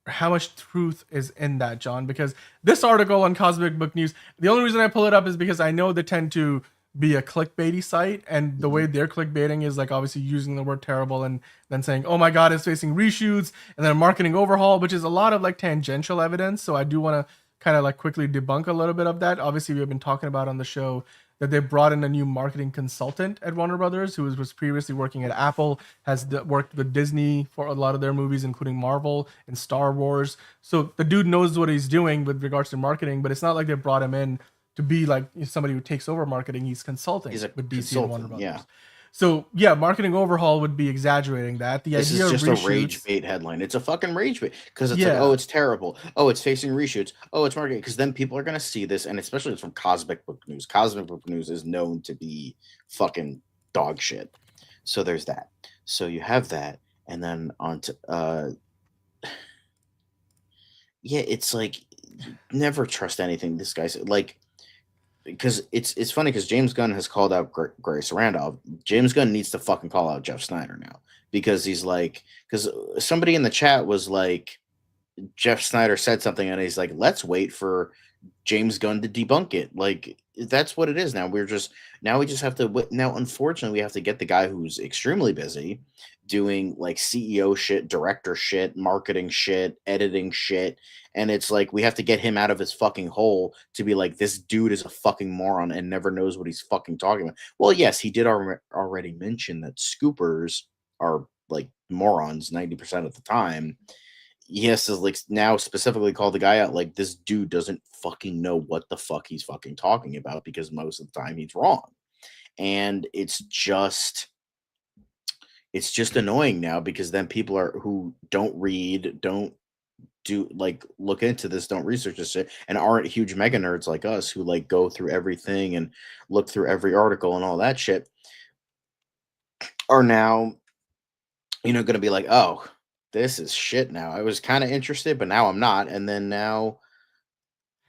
how much truth is in that, John, because this article on Cosmic Book News, the only reason I pull it up is because I know they tend to be a clickbaity site, and the way they're clickbaiting is like obviously using the word terrible and then saying, oh my god, it's facing reshoots, and then a marketing overhaul, which is a lot of like tangential evidence. So I do want to kind of like quickly debunk a little bit of that. Obviously we have been talking about on the show that they brought in a new marketing consultant at Warner Brothers who was previously working at Apple, has worked with Disney for a lot of their movies, including Marvel and Star Wars. So the dude knows what he's doing with regards to marketing, but it's not like they brought him in to be like somebody who takes over marketing. He's consulting with DC and Warner Brothers. Yeah. So yeah, marketing overhaul would be exaggerating that. This is just a rage bait headline. It's a fucking rage bait because it's like, oh, it's terrible. Oh, it's facing reshoots. Oh, it's marketing. Because then people are gonna see this, and especially it's from Cosmic Book News. Cosmic Book News is known to be fucking dog shit. So there's that. So you have that, and then on to yeah, it's like never trust anything this guy's like. Because it's funny because James Gunn has called out Grace Randolph. James Gunn needs to fucking call out Jeff Snyder now because he's like, because somebody in the chat was like, Jeff Snyder said something and he's like, let's wait for James Gunn to debunk it. Like that's what it is now. We just have to now. Unfortunately, we have to get the guy who's extremely busy doing like CEO shit, director shit, marketing shit, editing shit. And it's like, we have to get him out of his fucking hole to be like, this dude is a fucking moron and never knows what he's fucking talking about. Well, yes, he did already mention that scoopers are like morons 90% of the time. He has to like now specifically call the guy out. Like this dude doesn't fucking know what the fuck he's fucking talking about because most of the time he's wrong. And it's just annoying now because then people who don't read, don't do like look into this, don't research this shit, and aren't huge mega nerds like us who like go through everything and look through every article and all that shit are now, going to be like, oh, this is shit now. I was kind of interested, but now I'm not. And then now,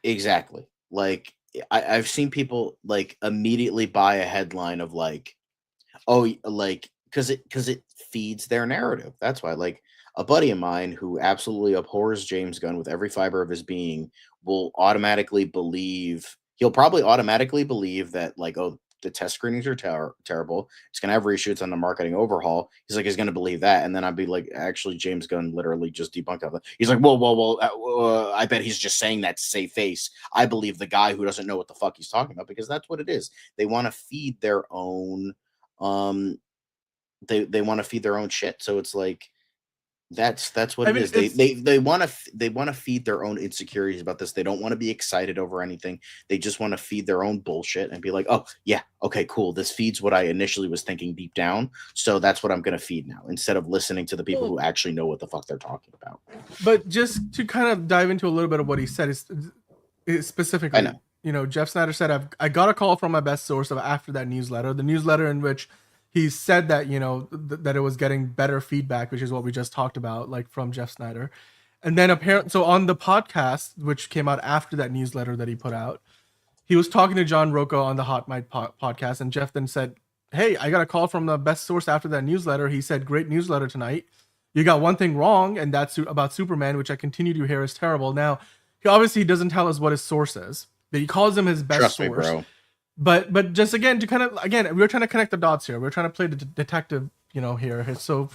exactly. Like I've seen people like immediately buy a headline of like, oh, like, because it feeds their narrative. That's why, like, a buddy of mine who absolutely abhors James Gunn with every fiber of his being will he'll probably automatically believe that, like, oh, the test screenings are terrible. It's going to have reshoots on the marketing overhaul. He's going to believe that. And then I'd be like, actually, James Gunn literally just debunked that. He's like, whoa, I bet he's just saying that to save face. I believe the guy who doesn't know what the fuck he's talking about, because that's what it is. They want to feed their own, they want to feed their own shit. So it's like, that's what it is. They want to feed their own insecurities about this. They don't want to be excited over anything. They just want to feed their own bullshit and be like, oh yeah, okay, cool. This feeds what I initially was thinking deep down. So that's what I'm going to feed now, instead of listening to the people who actually know what the fuck they're talking about. But just to kind of dive into a little bit of what he said is specifically, I know. Jeff Snyder said, I got a call from my best source after that newsletter, the newsletter in which he said that, that it was getting better feedback, which is what we just talked about, like from Jeff Snyder. And then apparently, so on the podcast, which came out after that newsletter that he put out, he was talking to John Rocco on the Hot Mic podcast. And Jeff then said, hey, I got a call from the best source after that newsletter. He said, great newsletter tonight. You got one thing wrong, and that's about Superman, which I continue to hear is terrible. Now, he obviously doesn't tell us what his source is, but he calls him his best source. Trust me, bro. But just again, we're trying to connect the dots here. We're trying to play the detective, here. So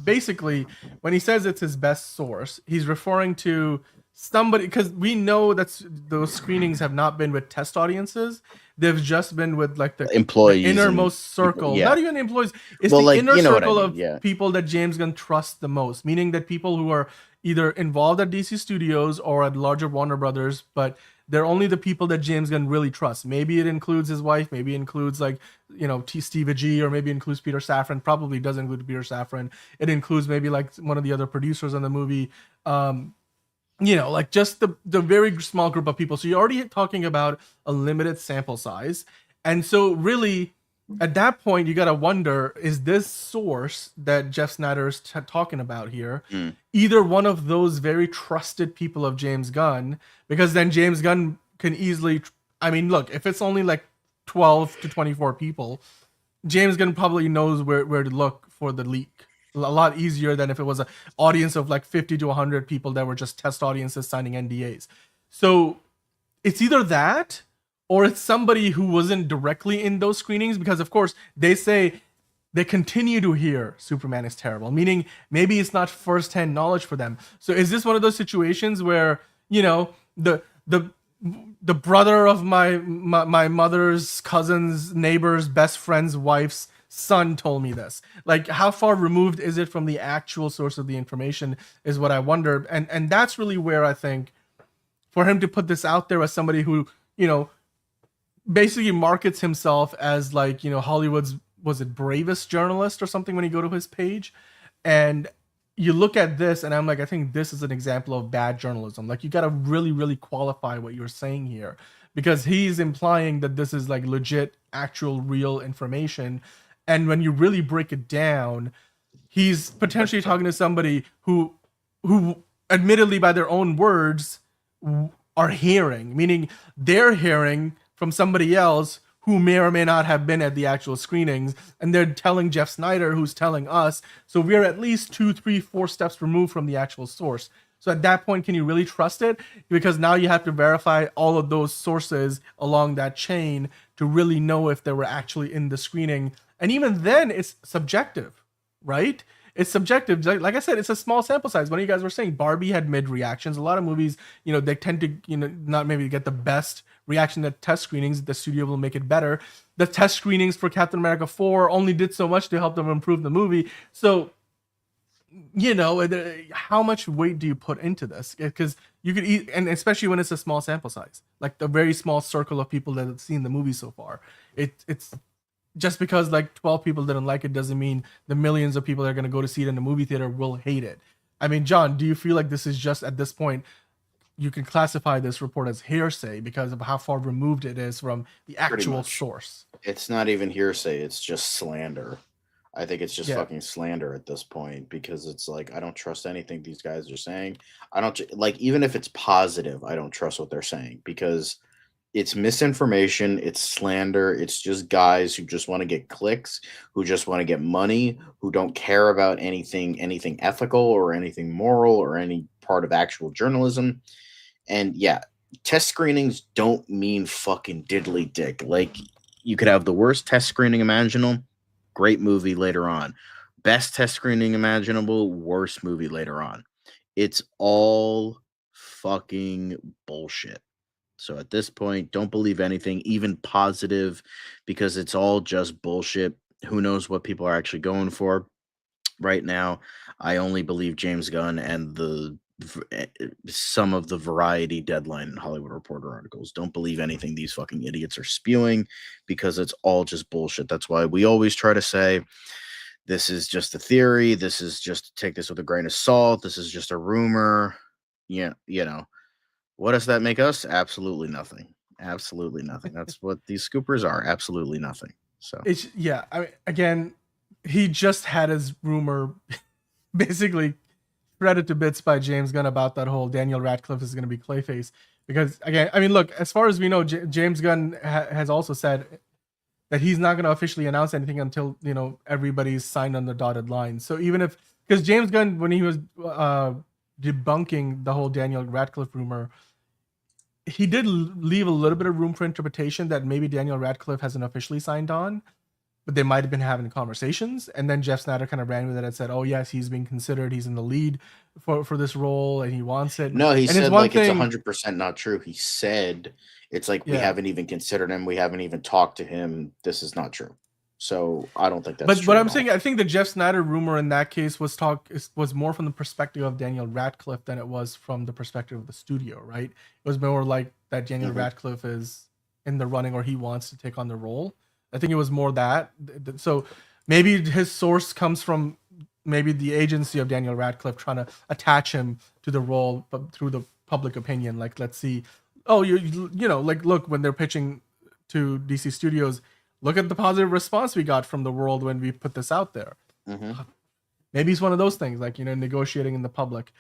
basically, when he says it's his best source, he's referring to somebody, because we know that those screenings have not been with test audiences. They've just been with like the employees, the innermost circle. Yeah. Not even the employees. It's the inner circle of people that James Gunn trusts the most, meaning that people who are either involved at DC Studios or at larger Warner Brothers, but they're only the people that James Gunn really trusts. Maybe it includes his wife. Maybe it includes like, Steve G, or maybe it includes Peter Safran. Probably does include Peter Safran. It includes maybe like one of the other producers on the movie. Like just the very small group of people. So you're already talking about a limited sample size. And so really at that point, you got to wonder, is this source that Jeff Snyder is talking about here either one of those very trusted people of James Gunn? Because then James Gunn can easily, look, if it's only like 12 to 24 people, James Gunn probably knows where to look for the leak a lot easier than if it was an audience of like 50 to 100 people that were just test audiences signing NDAs. So it's either that, or it's somebody who wasn't directly in those screenings, because of course they say they continue to hear Superman is terrible, meaning maybe it's not first-hand knowledge for them. So is this one of those situations where, you know, the brother of my mother's cousin's neighbor's best friend's wife's son told me this? Like, how far removed is it from the actual source of the information is what I wonder. And that's really where I think for him to put this out there as somebody who, you know, basically markets himself as like, you know, Hollywood's, was it bravest journalist or something when you go to his page, and you look at this and I'm like, I think this is an example of bad journalism. Like, you got to really qualify what you're saying here, because he's implying that this is like legit, actual, real information. And when you really break it down, he's potentially talking to somebody who admittedly by their own words are hearing, meaning they're hearing from somebody else who may or may not have been at the actual screenings, and they're telling Jeff Snyder, who's telling us. So we're at least 2, 3, 4 steps removed from the actual source. So at that point, can you really trust it? Because now you have to verify all of those sources along that chain to really know if they were actually in the screening. And even then, it's subjective, right? It's subjective. Like I said, it's a small sample size. One of you guys were saying Barbie had mid reactions. A lot of movies, you know, they tend to, you know, not maybe get the best reaction at test screenings. The studio will make it better. The test screenings for Captain America 4 only did so much to help them improve the movie. So, you know, how much weight do you put into this? Because you could eat, and especially when it's a small sample size, like the very small circle of people that have seen the movie so far. It's just because like 12 people didn't like it doesn't mean the millions of people that are going to go to see it in the movie theater will hate it. I mean, John, do you feel like this is just at this point, you can classify this report as hearsay because of how far removed it is from the actual source? It's not even hearsay. It's just slander. I think it's just fucking slander at this point, because it's like, I don't trust anything these guys are saying. I don't like, even if it's positive, I don't trust what they're saying, because it's misinformation, it's slander, it's just guys who just want to get clicks, who just want to get money, who don't care about anything ethical or anything moral or any part of actual journalism. And yeah, test screenings don't mean fucking diddly dick. Like, you could have the worst test screening imaginable, great movie later on. Best test screening imaginable, worst movie later on. It's all fucking bullshit. So at this point, don't believe anything, even positive, because it's all just bullshit. Who knows what people are actually going for right now? I only believe James Gunn and some of the Variety, Deadline, and Hollywood Reporter articles. Don't believe anything these fucking idiots are spewing, because it's all just bullshit. That's why we always try to say, this is just a theory. This is just, take this with a grain of salt. This is just a rumor. Yeah, you know. What does that make us? Absolutely nothing. Absolutely nothing. That's what these scoopers are. Absolutely nothing. So it's, yeah. I mean, again, he just had his rumor basically shredded to bits by James Gunn about that whole Daniel Radcliffe is going to be Clayface. Because again, I mean, look, as far as we know, James Gunn has also said that he's not going to officially announce anything until, you know, everybody's signed on the dotted line. So even if, because James Gunn, when he was debunking the whole Daniel Radcliffe rumor, he did leave a little bit of room for interpretation that maybe Daniel Radcliffe hasn't officially signed on, but they might have been having conversations. And then Jeff Snyder kind of ran with it and said, oh yes, he's being considered, he's in the lead for this role and he wants it. No, he and said like it's 100% not true. He said it's like, we haven't even considered him, we haven't even talked to him, this is not true. So I don't think that's true. But I'm saying, I think the Jeff Snyder rumor in that case was more from the perspective of Daniel Radcliffe than it was from the perspective of the studio, right? It was more like that Daniel Radcliffe is in the running or he wants to take on the role. I think it was more that. So maybe his source comes from maybe the agency of Daniel Radcliffe trying to attach him to the role, but through the public opinion. Like, let's see. Oh, you know, like, look, when they're pitching to DC Studios, look at the positive response we got from the world when we put this out there. Maybe it's one of those things, like, you know, negotiating in the public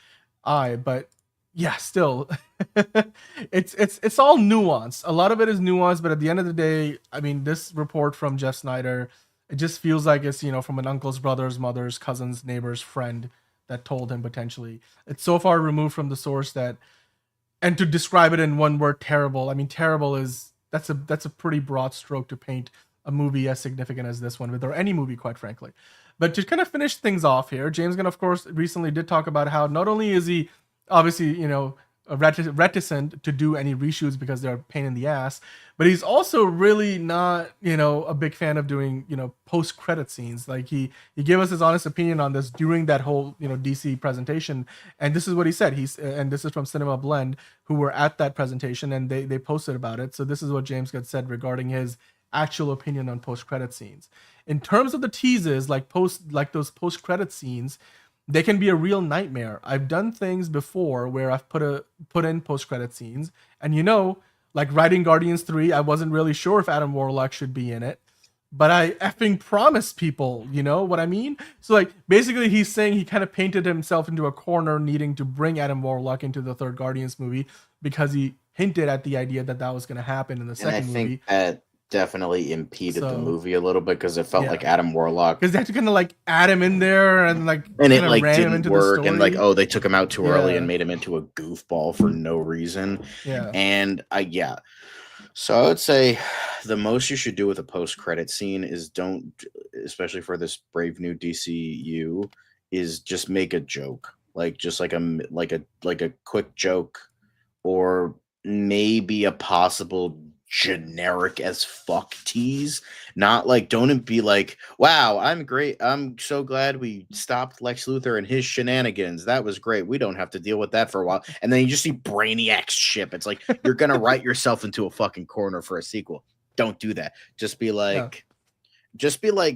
eye. But yeah, still, it's all nuance. A lot of it is nuance, but at the end of the day, I mean, this report from Jeff Snyder, it just feels like it's, you know, from an uncle's brother's mother's cousin's neighbor's friend that told him potentially. It's so far removed from the source that, and to describe it in one word, terrible. I mean, terrible is that's a pretty broad stroke to paint a movie as significant as this one with, or any movie, quite frankly. But to kind of finish things off here, James Gunn, of course, recently did talk about how not only is he obviously, reticent to do any reshoots because they're a pain in the ass, but he's also really not, a big fan of doing, post-credit scenes. Like he gave us his honest opinion on this during that whole, DC presentation. And this is what he said. And this is from Cinema Blend, who were at that presentation, and they posted about it. So this is what James Gunn said regarding his actual opinion on post-credit scenes. In terms of the teases, like those post-credit scenes, they can be a real nightmare. I've done things before where I've put in post-credit scenes, and like writing Guardians 3, I wasn't really sure if Adam Warlock should be in it, but I effing promised people, you know what I mean? So like basically he's saying he kind of painted himself into a corner needing to bring Adam Warlock into the third Guardians movie because he hinted at the idea that was going to happen in the second movie. I think that definitely impeded the movie a little bit because it felt like Adam Warlock, because they had to kind of like add him in there and like, and it like didn't work, and like, oh, they took him out too early and made him into a goofball for no reason. And so I would say the most you should do with a post-credit scene is don't, especially for this brave new DCU, is just make a joke, like just like a quick joke, or maybe a possible generic as fuck tease. Not like, don't be like, wow, I'm great, I'm so glad we stopped Lex Luthor and his shenanigans, that was great, we don't have to deal with that for a while, and then you just see Brainiac's ship. It's like you're gonna write yourself into a fucking corner for a sequel. Don't do that. Just be like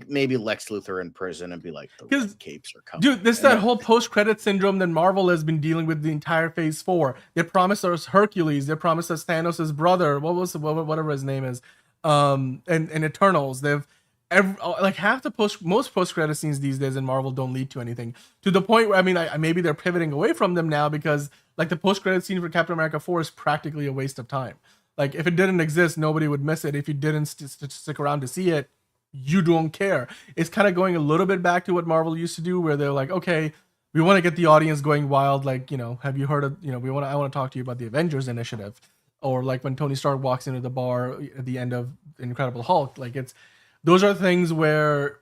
maybe Lex Luthor in prison and be like, the red capes are coming. Dude, this is that whole post-credit syndrome that Marvel has been dealing with the entire Phase 4. They promised us Hercules. They promised us Thanos' brother. Whatever his name is. And Eternals. They've half the most post-credit scenes these days in Marvel don't lead to anything. To the point where maybe they're pivoting away from them now because like the post-credit scene for Captain America 4 is practically a waste of time. Like if it didn't exist, nobody would miss it. If you didn't stick around to see it, you don't care. It's kind of going a little bit back to what Marvel used to do, where they're like, okay, we want to get the audience going wild. Like, have you heard of, I want to talk to you about the Avengers Initiative, or like when Tony Stark walks into the bar at the end of Incredible Hulk. Like those are things where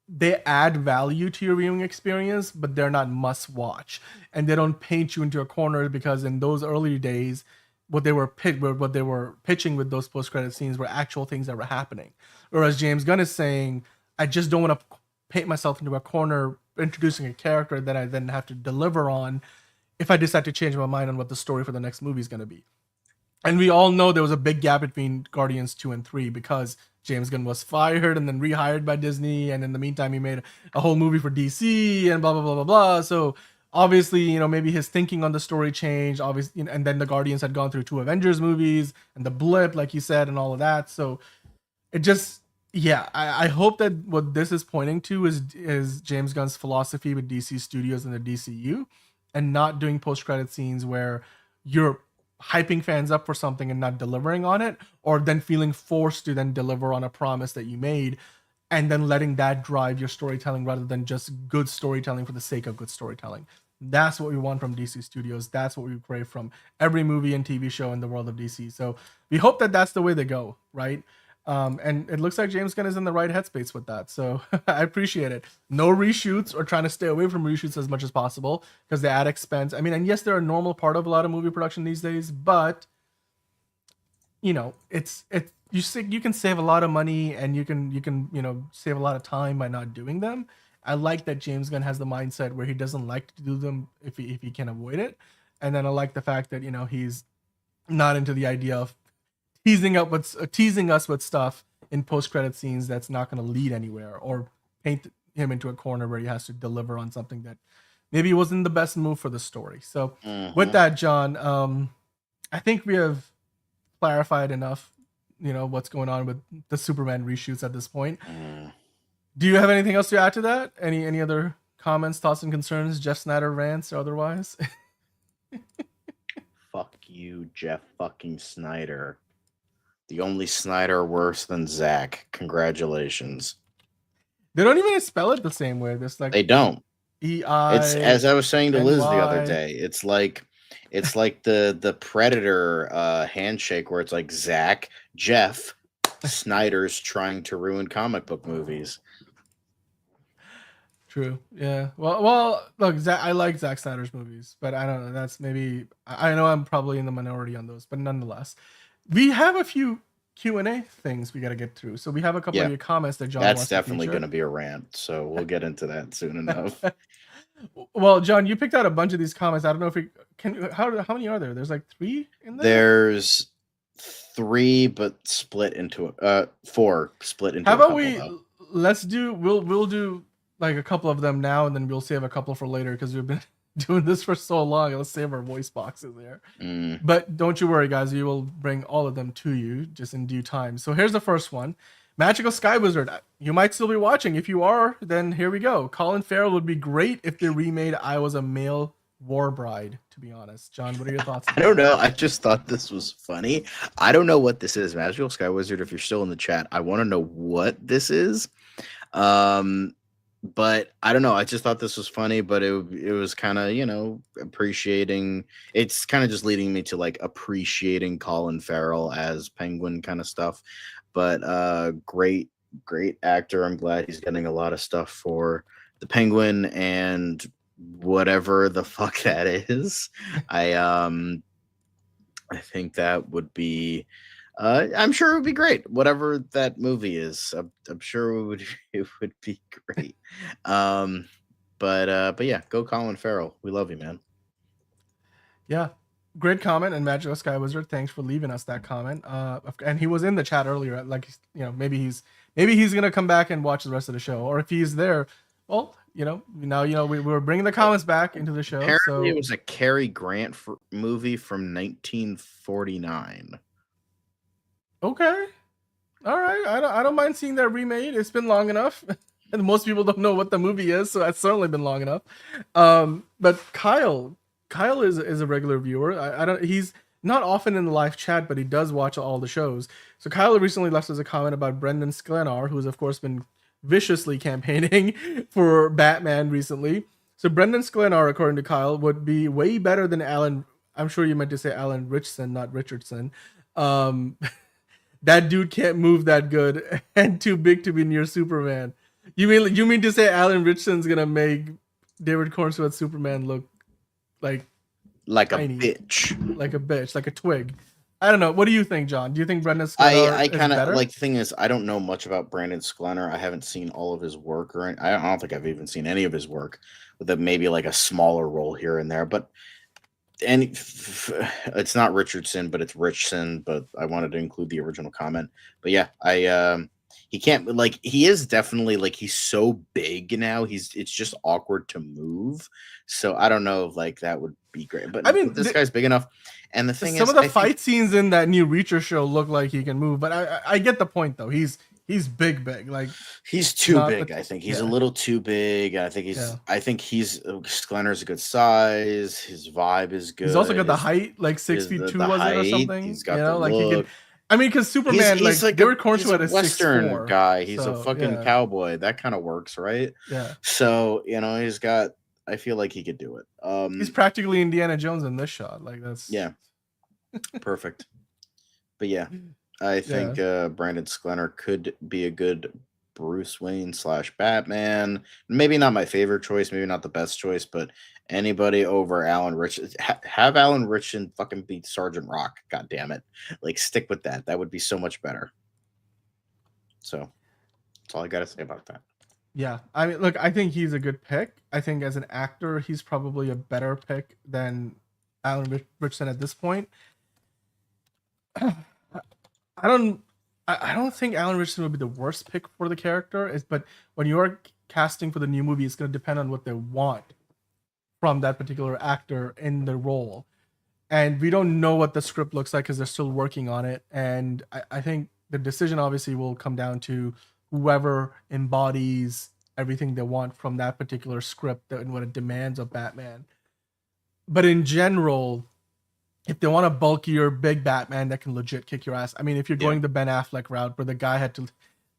they add value to your viewing experience, but they're not must watch, and they don't paint you into a corner, because in those early days, what they were pitching with those post-credit scenes were actual things that were happening. Whereas James Gunn is saying, I just don't want to paint myself into a corner introducing a character that I then have to deliver on if I decide to change my mind on what the story for the next movie is going to be. And we all know there was a big gap between Guardians 2 and 3 because James Gunn was fired and then rehired by Disney, and in the meantime he made a whole movie for DC and blah blah blah blah blah. So obviously, maybe his thinking on the story changed, obviously, and then the Guardians had gone through 2 Avengers movies and the blip, like you said, and all of that. So it just, I hope that what this is pointing to is James Gunn's philosophy with DC Studios and the DCU, and not doing post-credit scenes where you're hyping fans up for something and not delivering on it, or then feeling forced to then deliver on a promise that you made, and then letting that drive your storytelling rather than just good storytelling for the sake of good storytelling. That's what we want from DC Studios. That's what we crave from every movie and TV show in the world of DC. So we hope that that's the way they go, right? And it looks like James Gunn is in the right headspace with that. So I appreciate it. No reshoots, or trying to stay away from reshoots as much as possible because they add expense. And yes, they're a normal part of a lot of movie production these days, but you can save a lot of money, and you can save a lot of time by not doing them. I like that James Gunn has the mindset where he doesn't like to do them if he can avoid it. And then I like the fact that he's not into the idea of teasing us with stuff in post-credit scenes that's not going to lead anywhere, or paint him into a corner where he has to deliver on something that maybe wasn't the best move for the story. So with that, John, I think we have clarified enough what's going on with the Superman reshoots at this point. Do you have anything else to add to that? Any other comments, thoughts, and concerns, Jeff Snyder rants or otherwise? Fuck you, Jeff fucking Snyder. The only Snyder worse than Zack. Congratulations. They don't even spell it the same way. They don't. It's, as I was saying to Liz the other day, it's like It's like the Predator handshake where it's like Zach, Jeff, Snyder's trying to ruin comic book movies. True. Yeah. Well. Look, I like Zack Snyder's movies, but I don't know. That's maybe I know I'm probably in the minority on those, but nonetheless, we have a few Q&A things we got to get through. So we have a couple of your comments that John. That's definitely going to be a rant. So we'll get into that soon enough. Well, John, you picked out a bunch of these comments. I don't know if we can. How many are there? There's like 3 in there. There's 3, but split into 4 split into. How about we? Let's do. We'll do like a couple of them now, and then we'll save a couple for later because we've been doing this for so long. Let's save our voice boxes there. But don't you worry, guys. We will bring all of them to you just in due time. So here's the first one. Magical Sky Wizard. You might still be watching. If you are, then here we go. Colin Farrell would be great if they remade I Was a Male War Bride, to be honest. John, what are your thoughts? I don't know. I just thought this was funny. I don't know what this is. Magical Sky Wizard, if you're still in the chat, I want to know what this is. But I don't know. I just thought this was funny, but it was kind of, appreciating. It's kind of just leading me to like appreciating Colin Farrell as Penguin kind of stuff. But great actor. I'm glad he's getting a lot of stuff for the Penguin and whatever the fuck that is. I think that would be. I'm sure it would be great. Whatever that movie is, I'm sure it would be great. But yeah, go Colin Farrell. We love you, man. Yeah, great comment. And Magical Sky Wizard, thanks for leaving us that comment. And he was in the chat earlier. Like, maybe he's gonna come back and watch the rest of the show, or if he's there, well, now we're bringing the comments back into the show. Apparently, it was a Cary Grant movie from 1949. Okay. All right. I don't mind seeing that remade. It's been long enough. And most people don't know what the movie is, so that's certainly been long enough. But Kyle is a regular viewer. He's not often in the live chat, but he does watch all the shows. So Kyle recently left us a comment about Brendan Sklenar, who's of course been viciously campaigning for Batman recently. So Brendan Sklenar, according to Kyle, would be way better than Alan. I'm sure you meant to say Alan Richardson, not Richardson. That dude can't move that good and too big to be near Superman. You mean to say Alan Richardson's gonna make David Cornswell's Superman look like tiny, a bitch, like a twig? I don't know. What do you think, John? Do you think Brendan Sklenar I kind of like? The thing is, I don't know much about Brandon Sklenar. I haven't seen all of his work, I don't think I've even seen any of his work. With maybe like a smaller role here and there, but. And it's not Richardson, but it's Richson. But I wanted to include the original comment. But yeah, he can't he is definitely he's so big now. It's just awkward to move. So I don't know if that would be great. But I mean, this guy's big enough. And the thing is, some of the fight scenes in that new Reacher show look like he can move. But I get the point though. He's big. He's too big. I think he's a little too big. I think Sklenar's a good size. His vibe is good. He's also got the height, 6'2" was it or something? He's got the look. He can. I mean, because Superman, he's David Cornswell is Western 6'4", guy. He's a fucking cowboy. That kind of works, right? Yeah. So he's got. I feel like he could do it. He's practically Indiana Jones in this shot. That's perfect. But yeah. I think Brandon Sklenar could be a good Bruce Wayne / Batman. Maybe not my favorite choice, maybe not the best choice, but anybody over Alan Richardson. Have Alan Richardson fucking beat Sergeant Rock. God damn it. Stick with that. That would be so much better. So that's all I got to say about that. Yeah. I mean, look, I think he's a good pick. I think as an actor, he's probably a better pick than Alan Richardson at this point. I don't think Alan Richardson would be the worst pick for the character. But when you're casting for the new movie, it's going to depend on what they want from that particular actor in the role. And we don't know what the script looks like because they're still working on it. And I think the decision obviously will come down to whoever embodies everything they want from that particular script and what it demands of Batman. But in general, if they want a bulkier, big Batman that can legit kick your ass. I mean, if you're going the Ben Affleck route where the guy had to...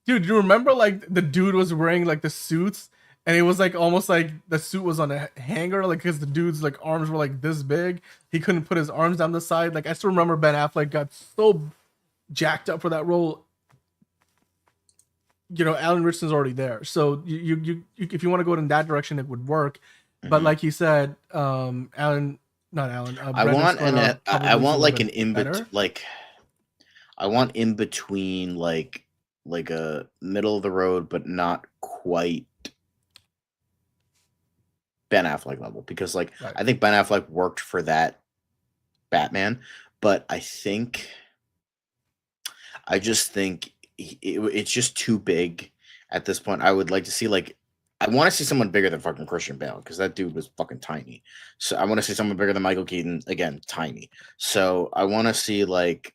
Dude, do you remember the dude was wearing the suits and it was like almost like the suit was on a hanger, like because the dude's like arms were like this big, he couldn't put his arms down the side. Like I still remember Ben Affleck got so jacked up for that role. You know, Alan Richardson's already there, so you if you want to go in that direction, it would work. But like you said, Alan, not Alan. I want I want like an in better. like I want in between like a middle of the road, but not quite Ben Affleck level, because like Right. I think Ben Affleck worked for that Batman, but I just think it's just too big at this point. I would like to see like I want to see someone bigger than fucking Christian Bale, because that dude was fucking tiny. So I want to see someone bigger than Michael Keaton, again, tiny. So I want to see like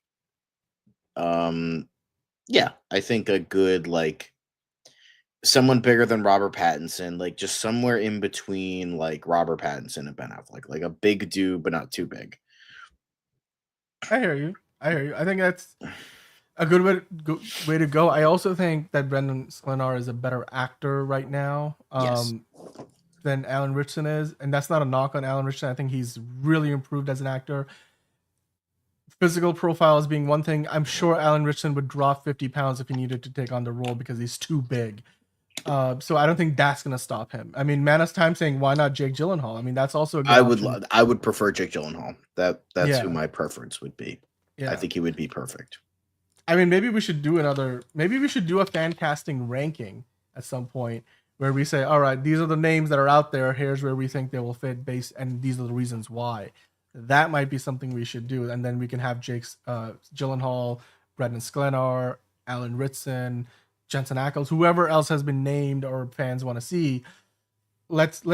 yeah, I think a good like someone bigger than Robert Pattinson, like just somewhere in between like Robert Pattinson and Ben Affleck, like a big dude but not too big. I hear you. I think that's a good way to go. I also think that Brendan Sklenar is a better actor right now Yes. than Alan Richardson is, and that's not a knock on Alan Richardson. I think he's really improved as an actor. Physical profile as being one thing. I'm sure Alan Richardson would drop 50 pounds if he needed to take on the role because he's too big. So I don't think that's gonna stop him. I mean, Man of Time saying why not Jake Gyllenhaal? I mean, that's also a good option. I would prefer Jake Gyllenhaal. That's Yeah. who my preference would be. Yeah. I think he would be perfect. I mean, maybe we should do a fan casting ranking at some point where we say, all right, these are the names that are out there. Here's where we think they will fit and these are the reasons why. That might be something we should do. And then we can have Jake's Gyllenhaal, Brendan Sklenar, Alan Ritson, Jensen Ackles, whoever else has been named or fans want to see. Let's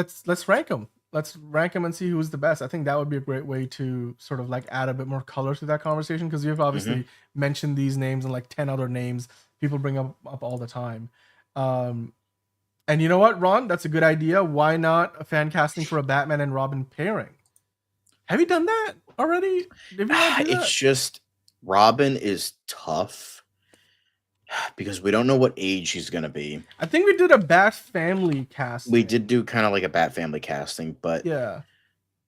rank them. Let's rank them and see who's the best. I think that would be a great way to sort of like add a bit more color to that conversation, because you've obviously mentioned these names and like 10 other names people bring up all the time. And you know what, Ron? That's a good idea. Why not a fan casting for a Batman and Robin pairing? Have you done that already? Did you not do that? It's just Robin is tough because we don't know what age he's gonna be. I think we did a Bat Family casting. We did do kind of like a Bat Family casting, but Yeah.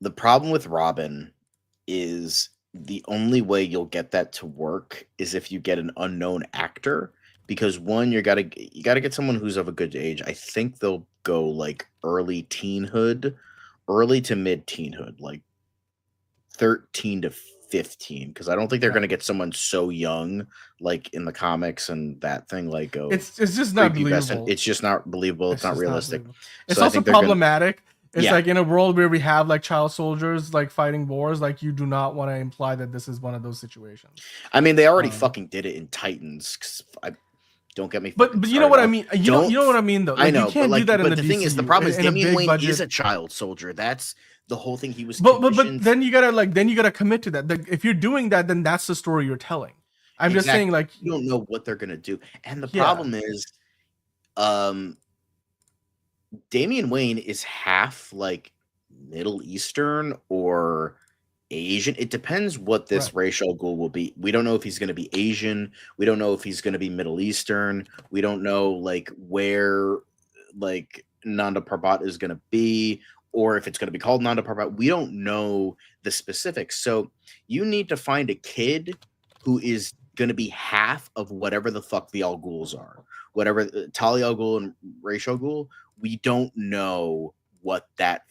the problem with Robin is the only way you'll get that to work is if you get an unknown actor, because one, you gotta get someone who's of a good age. I think they'll go like early to mid teenhood, like 13 to 15, because I don't think they're going to get someone so young like in the comics and that thing like it's just not believable. It's just not believable. It's not realistic. It's So I also think they're gonna- problematic. It's Yeah. like in a world where we have like child soldiers like fighting wars, like you do not want to imply that this is one of those situations. I mean, they already fucking did it in Titans. 'Cause don't get me. But fucking you know what I started mean. on- You know what I mean though. I Like, know, you can't but do that in but the thing is, the DCU, problem is in a Damian big Wayne budget. is a child soldier. That's the whole thing. He was. But commissioned- then you gotta commit to that. If you're doing that, then that's the story you're telling. I'm just Exactly. saying, like, you don't know what they're gonna do, and the Yeah. problem is, Damian Wayne is half like Middle Eastern or Asian. It depends what this racial goal will be. We don't know if he's going to be Asian. We don't know if he's going to be Middle Eastern. We don't know like where like Nanda Parbat is going to be, or if it's going to be called Nanda Parbat. We don't know the specifics. So you need to find a kid who is going to be half of whatever the fuck the Al Ghuls are. Whatever Talia Al Ghul and Ra's al Ghul, we don't know what that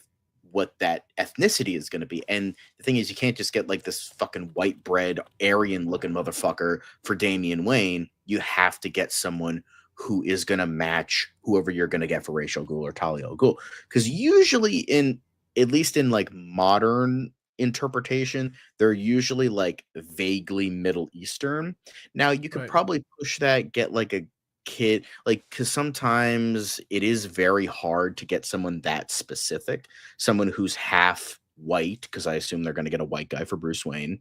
ethnicity is going to be. And the thing is, you can't just get like this fucking white bread Aryan looking motherfucker for Damian Wayne. You have to get someone who is going to match whoever you're going to get for Ra's al Ghul or Talia al Ghul. Because usually at least in like modern interpretation, they're usually like vaguely Middle Eastern. Now you could probably push that, get like a kid, like, because sometimes it is very hard to get someone that specific, someone who's half white, because I assume they're going to get a white guy for Bruce Wayne,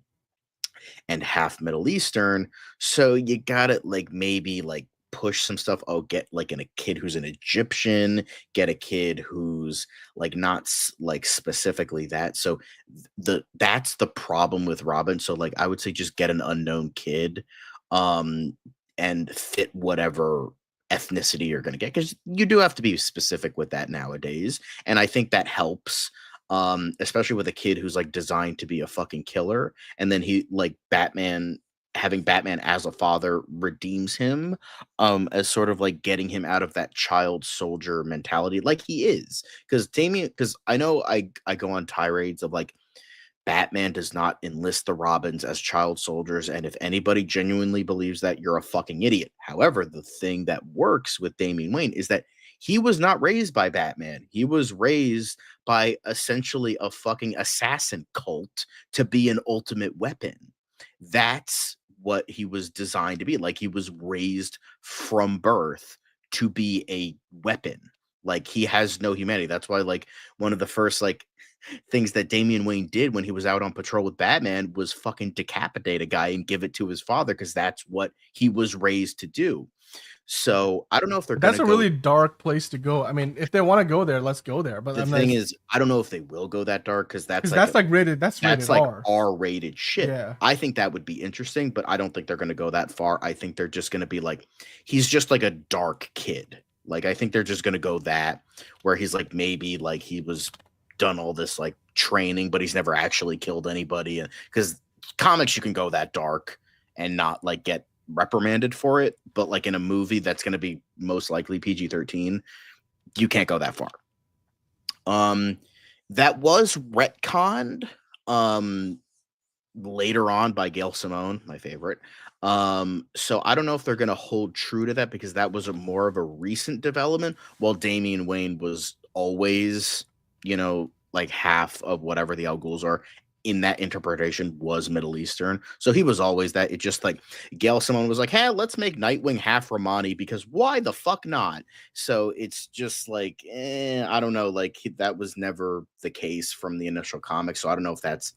and half Middle Eastern. So you gotta like maybe like push some stuff. Oh, get like a kid who's an Egyptian, get a kid who's like not like specifically that. So that's the problem with Robin. So like I would say just get an unknown kid and fit whatever ethnicity you're going to get, because you do have to be specific with that nowadays, and I think that helps, especially with a kid who's like designed to be a fucking killer, and then he like having Batman as a father redeems him, as sort of like getting him out of that child soldier mentality like he is. Because I know I go on tirades of like, Batman does not enlist the Robins as child soldiers, and if anybody genuinely believes that, you're a fucking idiot. However, the thing that works with Damian Wayne is that he was not raised by Batman. He was raised by essentially a fucking assassin cult to be an ultimate weapon. That's what he was designed to be. Like, he was raised from birth to be a weapon. Like, he has no humanity. That's why, like, one of the first like things that Damian Wayne did when he was out on patrol with Batman was fucking decapitate a guy and give it to his father, because that's what he was raised to do. So I don't know if they're That's a really dark place to go. I mean, if they want to go there, let's go there. But the thing is, I don't know if they will go that dark, because that's rated. That's rated like R. R-rated shit. Yeah. I think that would be interesting, but I don't think they're going to go that far. I think they're just going to be like, he's just like a dark kid. Like, I think they're just going to go that, where he's like, maybe like he was done all this like training, but he's never actually killed anybody. Because comics, you can go that dark and not like get reprimanded for it, but like in a movie that's going to be most likely PG-13, you can't go that far. That was retconned later on by Gail Simone, my favorite. So I don't know if they're going to hold true to that, because that was more of a recent development, while Damian Wayne was always, like half of whatever the Al Ghuls are in that interpretation was Middle Eastern. So he was always that. It just like Gail Simone was like, hey, let's make Nightwing half Romani, because why the fuck not? So it's just like, I don't know. Like, that was never the case from the initial comics. So I don't know if that's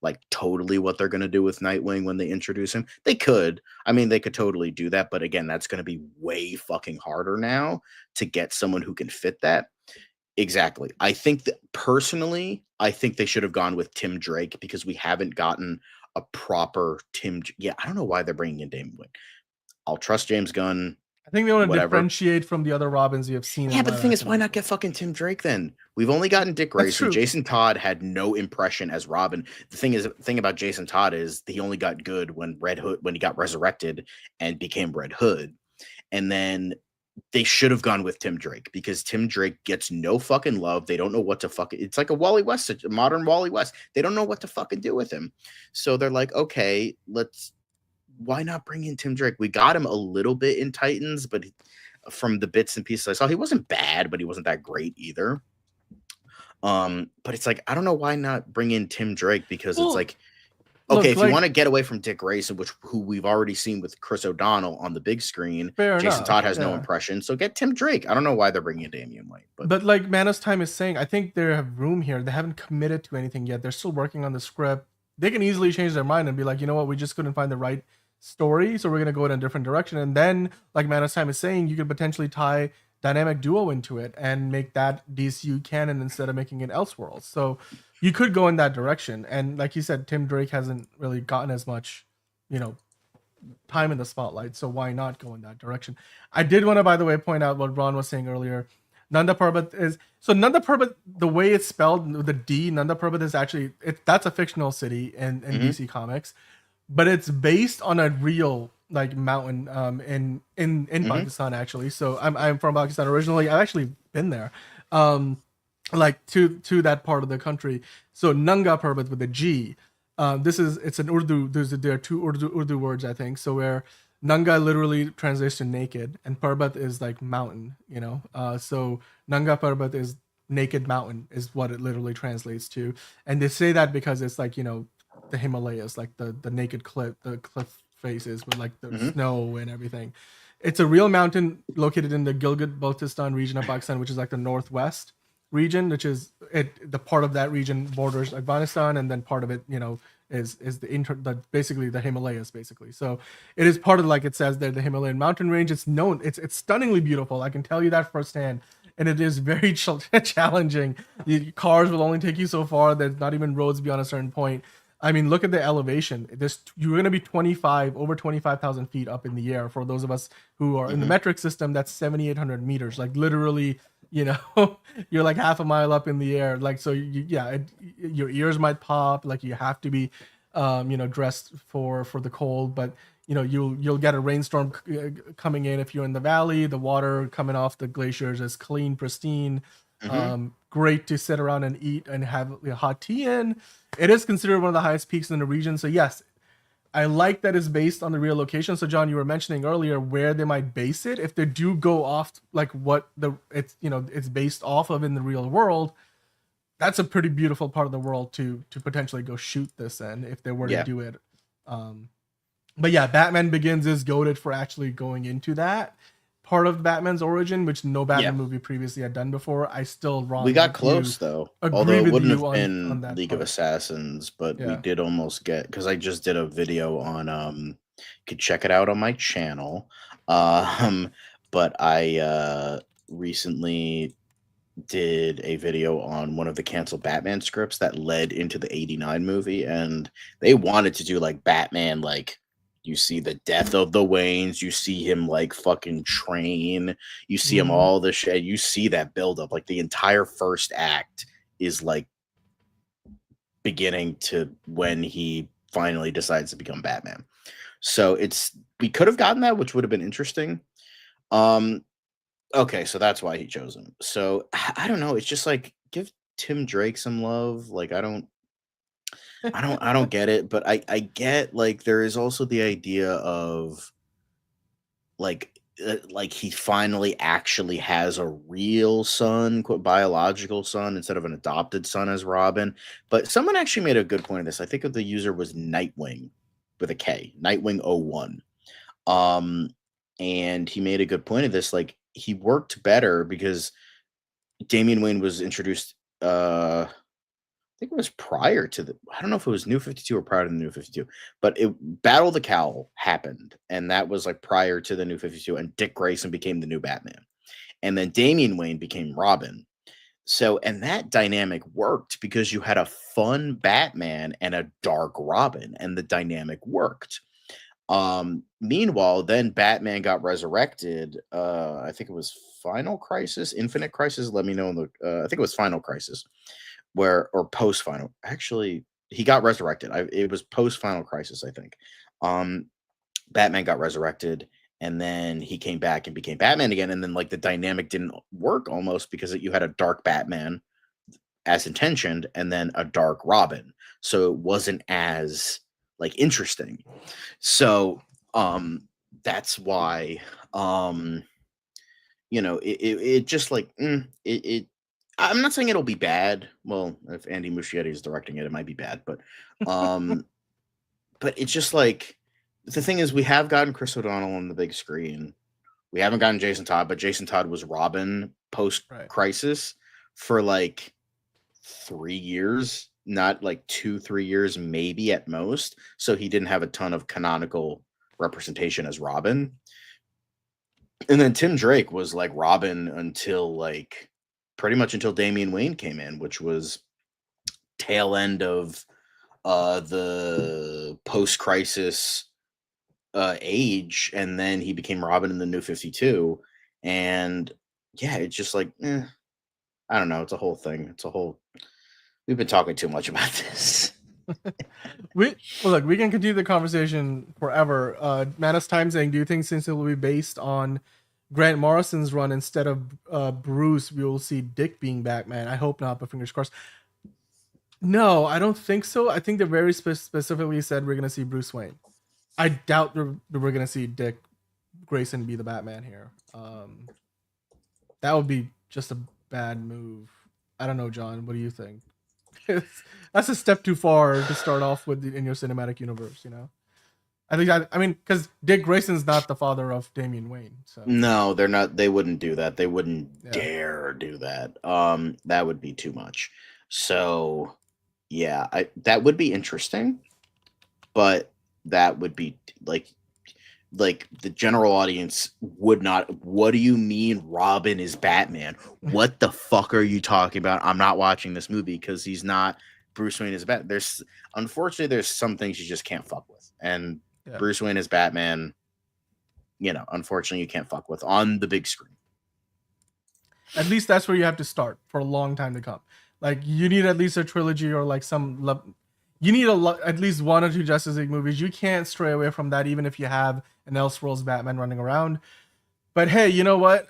like totally what they're going to do with Nightwing when they introduce him. They could. I mean, they could totally do that. But again, that's going to be way fucking harder now to get someone who can fit that. Exactly. I think that personally, I think they should have gone with Tim Drake, because we haven't gotten a proper Tim. Yeah, I don't know why they're bringing in Damian Wayne. I'll trust James Gunn. I think they want to differentiate from the other Robins you have seen. Yeah, but the thing is, why not get fucking Tim Drake then? We've only gotten Dick Grayson. Jason Todd had no impression as Robin. The thing about Jason Todd is he only got good when he got resurrected and became Red Hood. And then they should have gone with Tim Drake, because Tim Drake gets no fucking love. They don't know what to fucking. It's like a modern Wally West. They don't know what to fucking do with him. So they're like, okay, why not bring in Tim Drake? We got him a little bit in Titans, but from the bits and pieces I saw, he wasn't bad, but he wasn't that great either. But it's like, I don't know why not bring in Tim Drake, because it's like, okay, if you want to get away from Dick Grayson, who we've already seen with Chris O'Donnell on the big screen, Jason Todd has no impression, so get Tim Drake. I don't know why they're bringing in Damian Wayne. But like Manos Time is saying, I think they have room here. They haven't committed to anything yet. They're still working on the script. They can easily change their mind and be like, you know what, we just couldn't find the right story, so we're going to go in a different direction. And then, like Manos Time is saying, you could potentially tie Dynamic Duo into it and make that DCU canon instead of making it Elseworlds. So you could go in that direction. And like you said, Tim Drake hasn't really gotten as much, time in the spotlight. So why not go in that direction? I did want to, by the way, point out what Ron was saying earlier. Nanda Parbat Nanda Parbat, the way it's spelled with the D, Nanda Parbat is actually, that's a fictional city in DC Comics, but it's based on a real like mountain in Pakistan actually. So I'm from Pakistan originally. I've actually been there. Like to that part of the country. So Nanga Parbat with a G. It's an Urdu. There are two Urdu words, I think. So where Nanga literally translates to naked, and Parbat is like mountain. So Nanga Parbat is naked mountain is what it literally translates to. And they say that because it's like the Himalayas, like the naked cliff faces with like the snow and everything. It's a real mountain located in the Gilgit-Baltistan region of Pakistan, which is like the northwest region, which is the part of that region borders Afghanistan, and then part of it is basically the Himalayas basically. So it is part of, like it says there, the Himalayan mountain range. It's known, it's stunningly beautiful, I can tell you that firsthand, and it is very challenging. The cars will only take you so far. There's not even roads beyond a certain point. I mean, look at the elevation. You're going to be over 25,000 feet up in the air. For those of us who are in the metric system, that's 7,800 meters. Like literally, you're like half a mile up in the air. Like, so your ears might pop. Like you have to be, dressed for the cold, but you'll get a rainstorm coming in if you're in the valley. The water coming off the glaciers is clean, pristine. Great to sit around and eat and have hot tea in. It is considered one of the highest peaks in the region. So yes, I like that it's based on the real location. So John, you were mentioning earlier where they might base it. If they do go off like what it's based off of in the real world, that's a pretty beautiful part of the world to potentially go shoot this in if they were to do it. But yeah, Batman Begins is goated for actually going into that part of Batman's origin, which no Batman movie previously had done before. I still we got close though, although it wouldn't have been League of Assassins, but we did almost get, because I just did a video on you could check it out on my channel, but I recently did a video on one of the canceled Batman scripts that led into the 89 movie, and they wanted to do like Batman, like you see the death of the Waynes, you see him like fucking train, you see him all the shit, you see that build up, like the entire first act is like beginning to when he finally decides to become Batman. So we could have gotten that, which would have been interesting. Okay, so that's why he chose him. So I don't know, it's just like give Tim Drake some love. Like I don't get it, but I get like there is also the idea of like he finally actually has a real son, quote, biological son, instead of an adopted son as Robin. But someone actually made a good point of this. I think the user was Nightwing with a K, Nightwing01. And he made a good point of this. Like he worked better because Damian Wayne was introduced I think it was prior to I don't know if it was New 52 or prior to the New 52, but Battle of the Cowl happened, and that was like prior to the New 52, and Dick Grayson became the new Batman. And then Damian Wayne became Robin. So, and that dynamic worked because you had a fun Batman and a dark Robin, and the dynamic worked. Meanwhile, then Batman got resurrected. I think it was Final Crisis, Infinite Crisis. Let me know in the I think it was Final Crisis. Or post Final, actually he got resurrected. It was post Final Crisis, I think. Batman got resurrected, and then he came back and became Batman again, and then like the dynamic didn't work almost because you had a dark Batman as intentioned, and then a dark Robin, so it wasn't as like interesting. So that's why it just like it I'm not saying it'll be bad. Well, if Andy Muschietti is directing it, it might be bad. But but it's just like the thing is, we have gotten Chris O'Donnell on the big screen. We haven't gotten Jason Todd, but Jason Todd was Robin post-Crisis for like 3 years, not like 2-3 years, maybe at most. So he didn't have a ton of canonical representation as Robin. And then Tim Drake was like Robin until like pretty much until Damian Wayne came in, which was tail end of the post-crisis age, and then he became Robin in the New 52. And yeah, it's just like I don't know, it's a whole thing. We've been talking too much about this. We can continue the conversation forever. Manus Time saying, do you think since it will be based on Grant Morrison's run instead of Bruce, we will see Dick being Batman? I hope not, but fingers crossed. No, I don't think so. I think they very specifically said we're going to see Bruce Wayne. I doubt we're going to see Dick Grayson be the Batman here. That would be just a bad move. I don't know, John. What do you think? That's a step too far to start off with in your cinematic universe, you know? I mean, because Dick Grayson's not the father of Damian Wayne. So no, they're not. They wouldn't do that. They wouldn't dare do that. That would be too much. So, yeah, that would be interesting, but that would be like the general audience would not. What do you mean Robin is Batman? What the fuck are you talking about? I'm not watching this movie because he's not Bruce Wayne is Bat. Unfortunately there's some things you just can't fuck with, and Yeah. Bruce Wayne is Batman. Unfortunately, you can't fuck with on the big screen. At least that's where you have to start for a long time to come. Like, you need at least a trilogy or like you need at least 1 or 2 Justice League movies. You can't stray away from that, even if you have an Elseworlds Batman running around. But hey, you know what?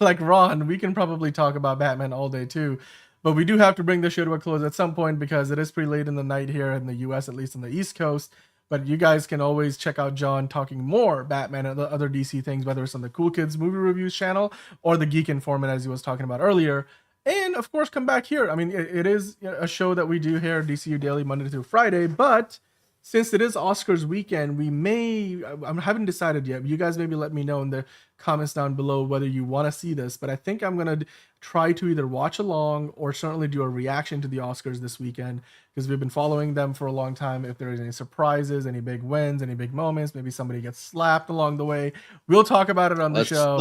Like Ron, we can probably talk about Batman all day too. But we do have to bring the show to a close at some point because it is pretty late in the night here in the US, at least on the East Coast. But you guys can always check out John talking more Batman and the other DC things, whether it's on the Cool Kids Movie Reviews channel or the Geek Informant, as he was talking about earlier. And of course, come back here. I mean, it is a show that we do here, DCU Daily, Monday through Friday. But since it is Oscars weekend, I haven't decided yet. You guys maybe let me know in the comments down below whether you want to see this. But I think I'm going to try to either watch along or certainly do a reaction to the Oscars this weekend, because we've been following them for a long time. If there is any surprises, any big wins, any big moments, maybe somebody gets slapped along the way, we'll talk about it on the show.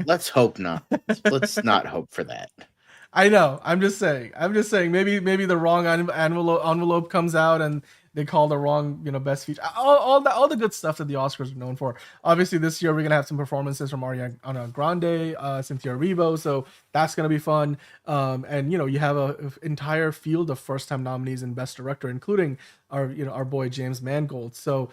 Let's hope not. Let's not hope for that. I know. I'm just saying. Maybe the wrong envelope comes out and they call the wrong, best feature. All the good stuff that the Oscars are known for. Obviously, this year we're gonna have some performances from Ariana Grande, Cynthia Erivo, so that's gonna be fun. And you have a entire field of first-time nominees and Best Director, including our boy James Mangold. So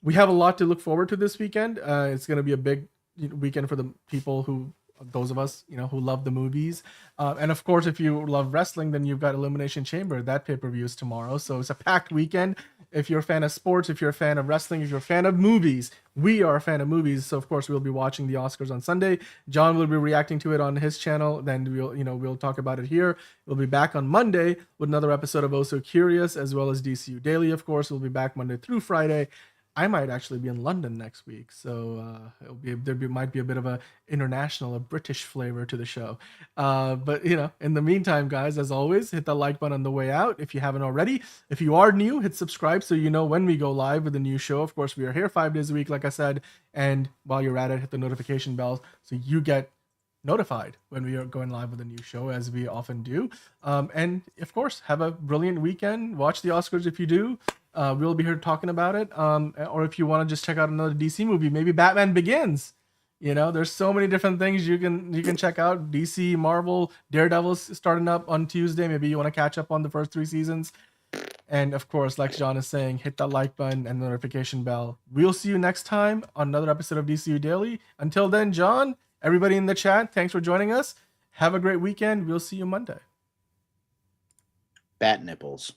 we have a lot to look forward to this weekend. It's gonna be a big weekend for the people those of us who love the movies, and of course if you love wrestling, then you've got Elimination Chamber. That pay-per-view is tomorrow, so it's a packed weekend. If you're a fan of sports, if you're a fan of wrestling, if you're a fan of movies, we are a fan of movies, so of course we'll be watching the Oscars on Sunday. John will be reacting to it on his channel, then we'll talk about it here. We'll be back on Monday with another episode of Oh So Curious, as well as DCU Daily. Of course, we'll be back Monday through Friday. I might actually be in London next week, so might be a bit of a British flavor to the show. But in the meantime, guys, as always, hit the like button on the way out if you haven't already. If you are new, hit subscribe so you know when we go live with a new show. Of course, we are here 5 days a week, like I said. And while you're at it, hit the notification bell so you get notified when we are going live with a new show, as we often do. And of course, have a brilliant weekend. Watch the Oscars if you do. We'll be here talking about it. Or if you want to just check out another DC movie, maybe Batman Begins. There's so many different things you can check out. DC, Marvel, Daredevil's starting up on Tuesday. Maybe you want to catch up on the first 3 seasons. And of course, like John is saying, hit that like button and the notification bell. We'll see you next time on another episode of DCU Daily. Until then, John, everybody in the chat, thanks for joining us. Have a great weekend. We'll see you Monday. Bat nipples.